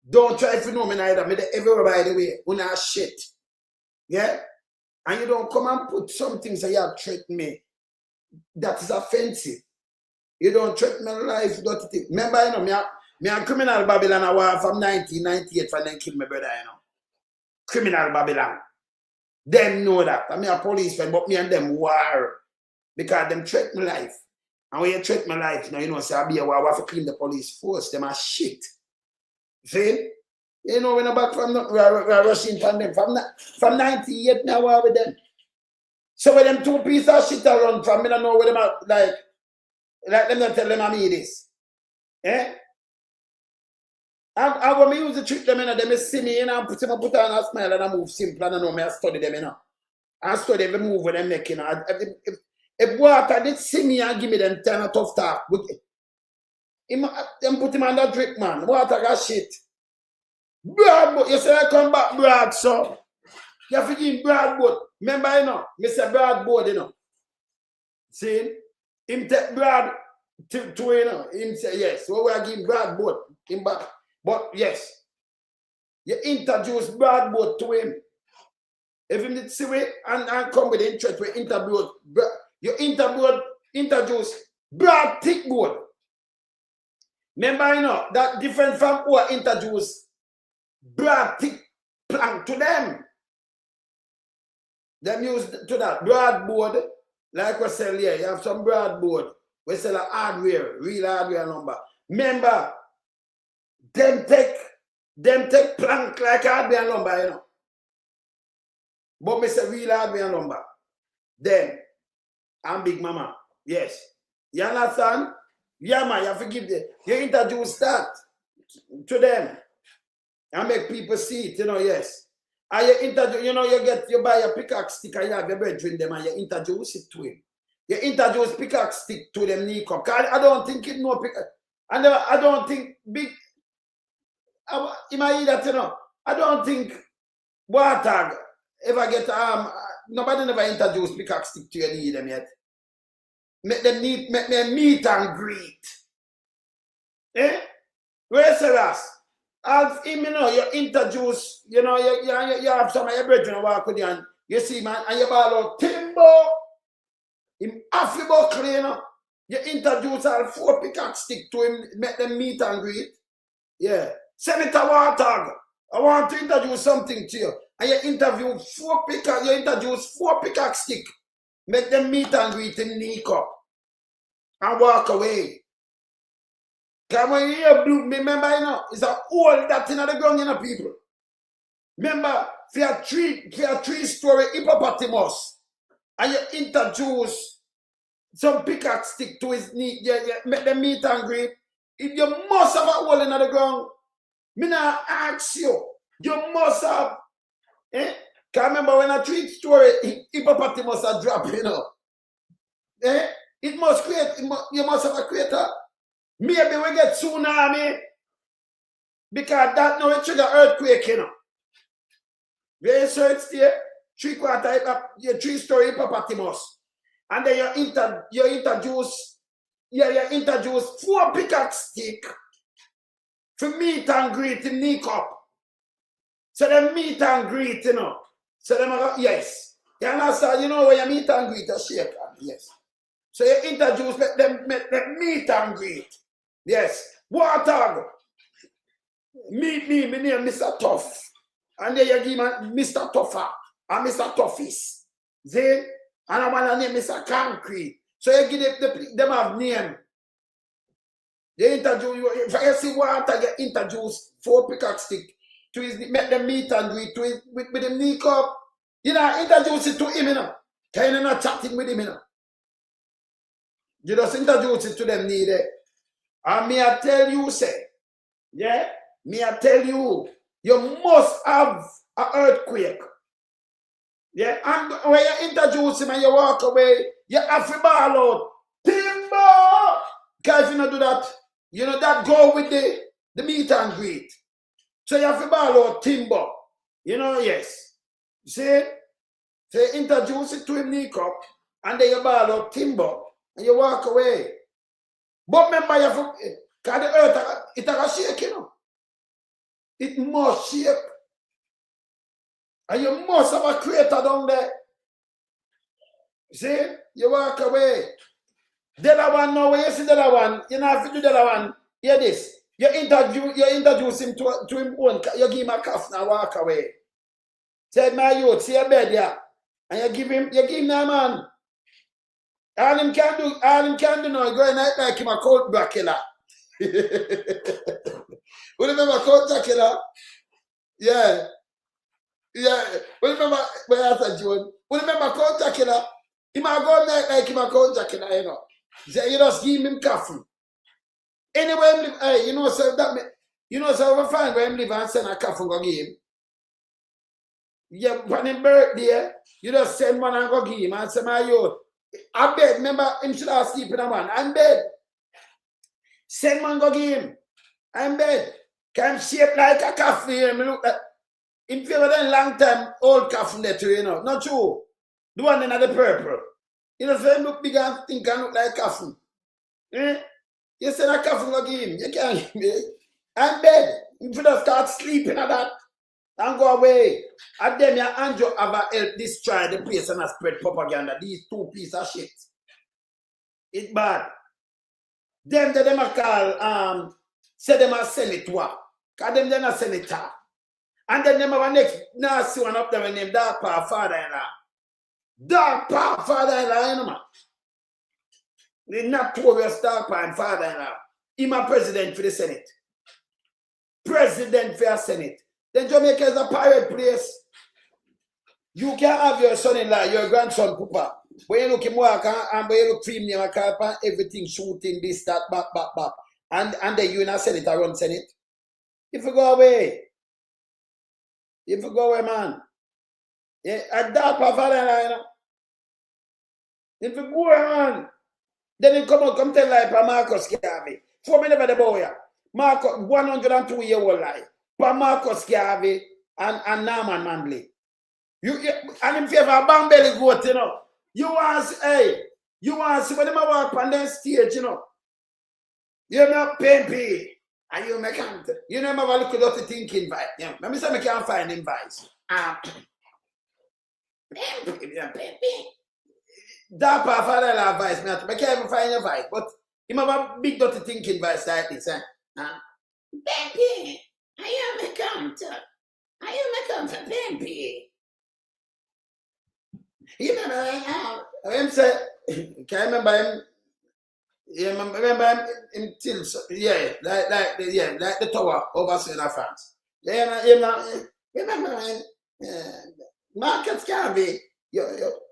Don't try to know me neither. Me everywhere by the way. When I shit. Yeah? And you don't come and put some things that you have threatened me. That is offensive. You don't threaten my life, dirty thing. Remember, you know, me a criminal Babylon I was from 1998 when they killed my brother, you know. Criminal Babylon. Them know that. I'm a policeman, but me and them war. Because them threaten my life. And when you threaten my life, you know, say I be a war, I have to clean the police force. Them are shit. See? You know, when I'm back from rushing from them. From 98 now war with them. So when them two pieces of shit are run from, me don't know where them are, like them not tell them I mean this. Eh? And when me use the trick them, you know, they see me, you know, put on a smile and I move simple and I know me, I study them, you know. I study every move when they make, you know. If water did see me and give me them 10 a tough talk, them put him on that drink, man. Water got shit. Brad boat, you say I come back, Brad, so. You have to give him Brad boat. Remember, you know, Mr. Brad boat, you know. See? Him take Brad to you know. Him say, yes. So we are giving Brad boat. Him back. But yes, you introduce Brad boat to him. If him did see it and come with interest, we introduce Brad thick boat. Remember, you know, that different from who introduce Brad thick plank to them. Them use to that Brad board, like we sell here. You have some Brad board. We sell a hardware, real hardware number. Remember, them take plank like hardware number, you know. But me say real hardware number. Then, I'm Big Mama. Yes. You understand? Yeah, man, you have to give them. You introduce that to them. And make people see it, you know, yes. And you introduce, you know, you buy a pickaxe stick and you have your brethren them and you introduce it to him. You introduce pickaxe stick to them knee cup. I don't think it no pickaxe. I don't think big. You might hear that, you know. I don't think water ever get nobody never introduced pickaxe stick to your knee them yet. Make them meet and greet. Eh? Where's the rest? As him, you know, you introduce, you know, you have some of your brethren walk with you and you see, man, and you ball out timbo. Him half buckle, you know. You introduce all 4 pickaxe stick to him, make them meet and greet. Yeah. Senator Warthog, I want to introduce something to you. And you introduce 4 pickaxe stick. Make them meet and greet him knee cup. And walk away. Because when you hear blue, remember, you know, it's a hole that's in the ground, you know, people. Remember, for a 3-story hippopotamus, and you introduce some pickaxe stick to his knee, you make them meet and greet. If you must have a hole in the ground, me not ask you, you must have. Eh? Because remember when a 3-story hippopotamus are drop, you know. Eh? It must create, you must have a creator. Maybe we get tsunami. Because that now it trigger earthquake, you know. Where so it's there, 3-story property must. And then you introduce 4 pickaxe stick for meet and greet in Nick up. So them meet and greet, you know. So them go, yes. You understand, you know, when you meet and greet, you shake hand, yes. So you introduce, let them meet and greet. Yes. Water. Meet me, my name Mr. Tough. And then you give me Mr. Tougher and Mr. Toughies. See? And I want to name Mr. Concrete. So you give them have name. They introduce you. If you see water, you introduce 4 pickaxe stick. To his, make them meet and greet to his, with him knee up. You know, introduce it to him, you know. Kind of not chatting with him, you know. You just introduce it to them neither. And me I tell you, say, yeah, me I tell you, you must have an earthquake. Yeah, and when you introduce him and you walk away, you have to ball out, timber! Because if you don't do that, you know, that go with the meet and greet. So you have to ball out timber. You know, yes. See? So you introduce it to him, Nick up, and then you ball out timber, and you walk away. But remember, you have to, because the earth, it has a shake, you know. It must shake. And you must have a crater down there. See? You walk away. The other one, now when you see the other one, you know, if you do the other one, hear this. You introduce him to him own, you give him a cough and walk away. Said, my youth, see a bed here. And you give him that man. All him can do now, go and act like him a cold Dracula. You remember cold Dracula? Yeah. Yeah. You remember, when I said John, you remember cold Dracula? He might go and act like him a cold Dracula, you know. You just give him coffee. Anyway, hey, you know, so that you know, so we find where him live and send a coffee go give him. Yeah, when him birthday, you just send one and go give him and say, my youth, I bed, remember, him should have sleep in a man. I'm bed. Send one go give him. I'm bed. Can shape like a coffee. I mean, look like, in favor of long time, old coffee there too, you know. Not true. The one in the purple. You know, so him look big and think and look like coffee. Eh? You send a coffee go give him. You can't give me. I'm bed. If you just start sleeping at that and go away. And then your Andrew have help destroy the place and spread propaganda. These 2 pieces of shit. It's bad. Them a call, say them a senator. Because them a senator. And then them have a next nasty one up there named Dark Pa father-in-law. Dark Pa father-in-law, you know, man. The notorious Dark Pa and father-in-law. He's a president for the Senate. President for the Senate. Then Jamaica is a pirate place. You can have your son-in-law, your grandson, Papa. When you look him walk and when you look film him, everything shooting, this, that, back. And then you in a Senate, I run Senate. If you go away. If you go away, man. Yeah, at that father-in-law, you know. If you go away, man. Then you come tell like Marcus Garvey. 4 minutes of the boy. Marcus, 102-year-old life. Marcus Garvey and Norman Manley. And if you have a bang belly goat, you know, you want to see when they walk on the stage, you know. You're not pay. And you make him, you know, have a look at the thinking vibe. You know, let me say I can't find him vice. That part of father vice, I can't even find your vice, but you have a big dirty thinking vice like this, eh? Baby, I am a counter. Baby. You remember him say, can I remember him? Yeah, remember him till, yeah, like the tower over Southern France. Yeah, remember him? Marcus Garvey, you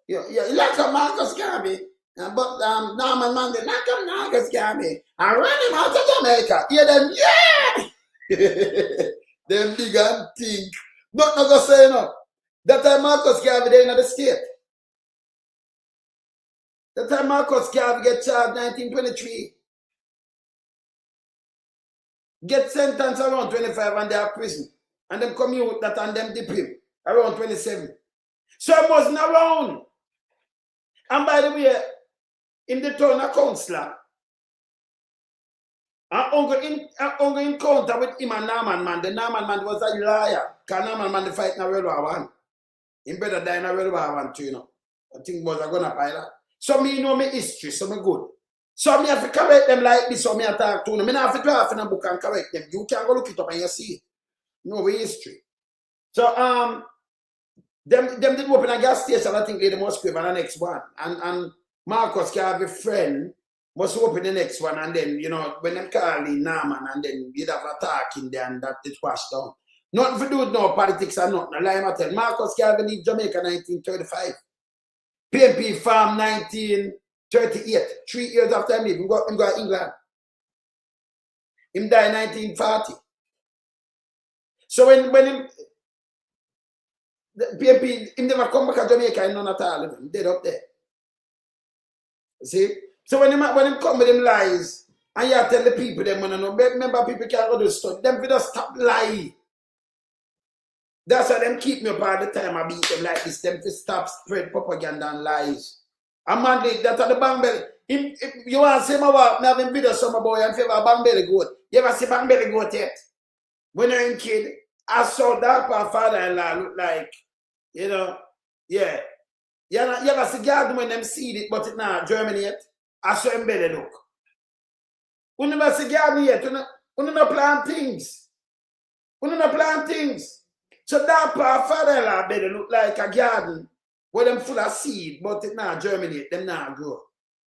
like a Marcus Garvey, but Norman Mandela, like a Marcus Garvey, and run him out of Jamaica. Hear them, yeah! Them big and think. Not go say no. That time Marcus Garvey there in the state. That time Marcus Garvey get charged 1923. get sentenced around 25 and they are prison. And them come out that and them dip him around 27. So I wasn't around. And by the way, in the town a councillor, I'm going encounter with him and Norman man. The Norman man was a liar. Because Norman man the fight in World War One. He better die in World War One too, you know. I think was a gonna pilot. So me know my history, so me good. So me have to correct them like this, so me talk to them. Me not have to draft in a book and correct them. You can go look it up and you see it. Know my history. So them did open a gas station, I think they must give the next one. And Marcus can have a friend, must open the next one, and then, you know, when them call in Norman, and then you'd have a talk in there, and that it washed down. Nothing to do with no politics or nothing. I lie, I tell. Marcus Garvey leave Jamaica 1935. PNP farm 1938. 3 years after him leave, him go to England. Him die 1940. So when him, the PNP, him never come back to Jamaica and none at all. Him dead up there. See? So when him come with them lies, and you tell the people them, remember people can't go to study, them will just stop lying. That's why them keep me up all the time. I beat them like this. Them to stop spread propaganda and lies. A man that at the bang belly. You want to say my wife, me having video some boy and favor bang belly goat. You ever see bang belly goat yet? When you're a kid, I saw that my father-in-law look like, you know, yeah. You ever see garden when them seed it, but it not Germany yet? I saw him belly look. You never see garden yet. You never plant things. You never plant things. So that part father-in-law belly look like a garden where them full of seed, but it not germinate, them not grow.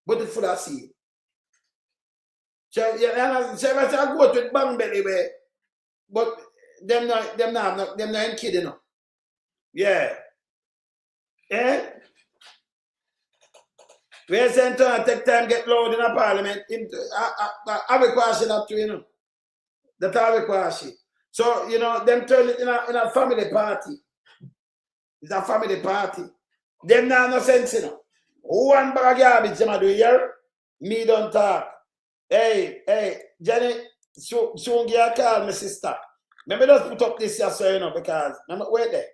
But it full of seed. So I go to bang belly way, but them not kidding no. Yeah. Eh? We're saying to take time get loud in a parliament. I require that too, you know. That I require shit. So, you know, them turn it in a family party. It's a family party. Them not no sense, you know. One bag of garbage, them do here. Me don't talk. Hey, Jenny, soon get a call, my sister. Let me just put up this here so you know, because I'm not wait there.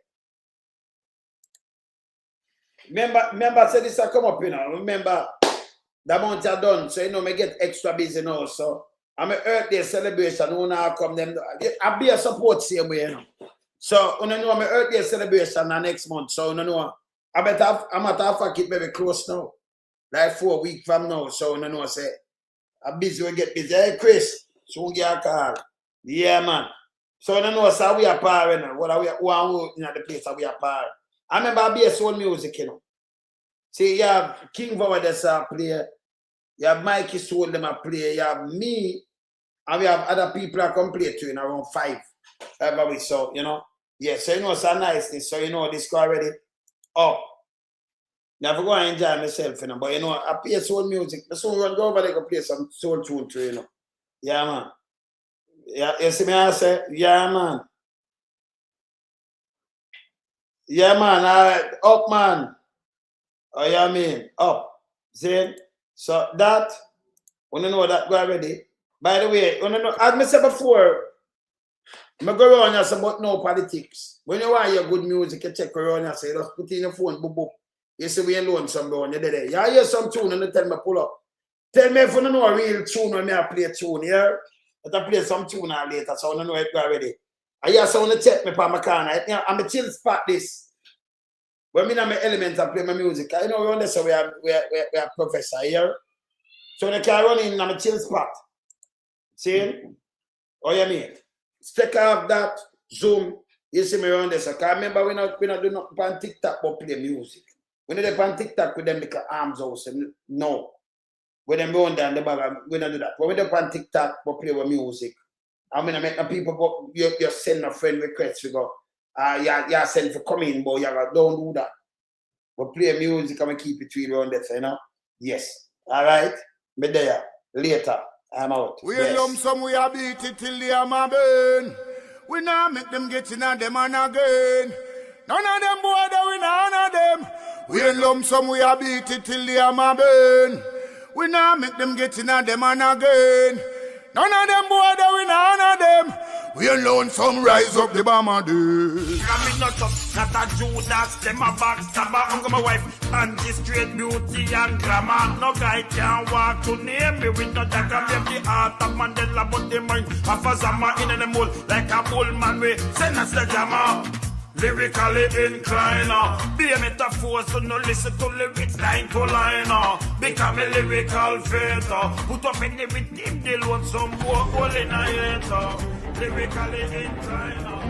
Remember, say this will come up, you know. Remember, the amount I done, so you know, me get extra busy now, so. I'm a birthday celebration. Who now come them? I'll be a support same way, you know. So you know, I'm a birthday celebration next month. So you know, I'm at half keep very close now, like 4 weeks from now. So you know, say I'm busy. We get busy. Hey Chris, soon get a call. Yeah man. So you know, so we are par now. What are we? One in the place that we are par. I remember I be a soul music, you know. See, you have King Vowa that's a player. You have Mikey Soul, them a play. You have me, and we have other people that come play too in around 5. Every week, so, you know. Yeah, so, you know, it's a niceness. So, you know, this go already up. You have to go and enjoy myself, you know. But, you know, I play soul music. I soon run go over there and play some soul tune too, you know. Yeah, man. Yeah, you see me, I say, yeah, man. Yeah, man. All right. Up, man. Oh, yeah, I mean, up. See? So that, when you know that go already. By the way, when you know, as I said before, I go around and say about no politics. When you want your good music, you check around and say, just put in your phone, boop, boop. You see we alone some down, you're there. You hear some tune and you tell me pull up. Tell me if you don't know a real tune when I play a tune here. But I play some tune later, so I know it go already. I hear someone check me for my corner. I'm a chill spot this. When me in my elements I play my music, I know we understand we are professor here. So they can run in a chill spot. See? Oh you mean? Take off that Zoom, you see me around there. So I remember we not do nothing on TikTok but play music. When they on TikTok with them little arms house, no. When them run down the bag, we don't do that. When we on TikTok but play with music. I'm gonna make the people go, you send a friend request, we go. Yeah, send for coming, but don't do that. But play music and keep it between around that, you know? Yes. All right? Be there. Later. I'm out. We lump some, we a beat it till the hammer burn. We now make them get in on them and again. None of them boy, we none of them. We lump some, we a beat it till the hammer burn. We now make them get in on them and again. None of them boy that we none of them. We alone some rise up the bomber day. I'm not up, not a Judas, them a backstabber. I'm my wife, and this straight beauty and glamour. No guy can walk to name me with no dagger. Maybe the heart of Mandela, but the mind of a Zama in the mold. Like a bullman, we send us the jammer. Lyrically inclined, be a metaphor, so no listen to lyrics line to line. Become a lyrical fighter, put up in the rhythm, they load some more hole in a hater. Lyrically inclined.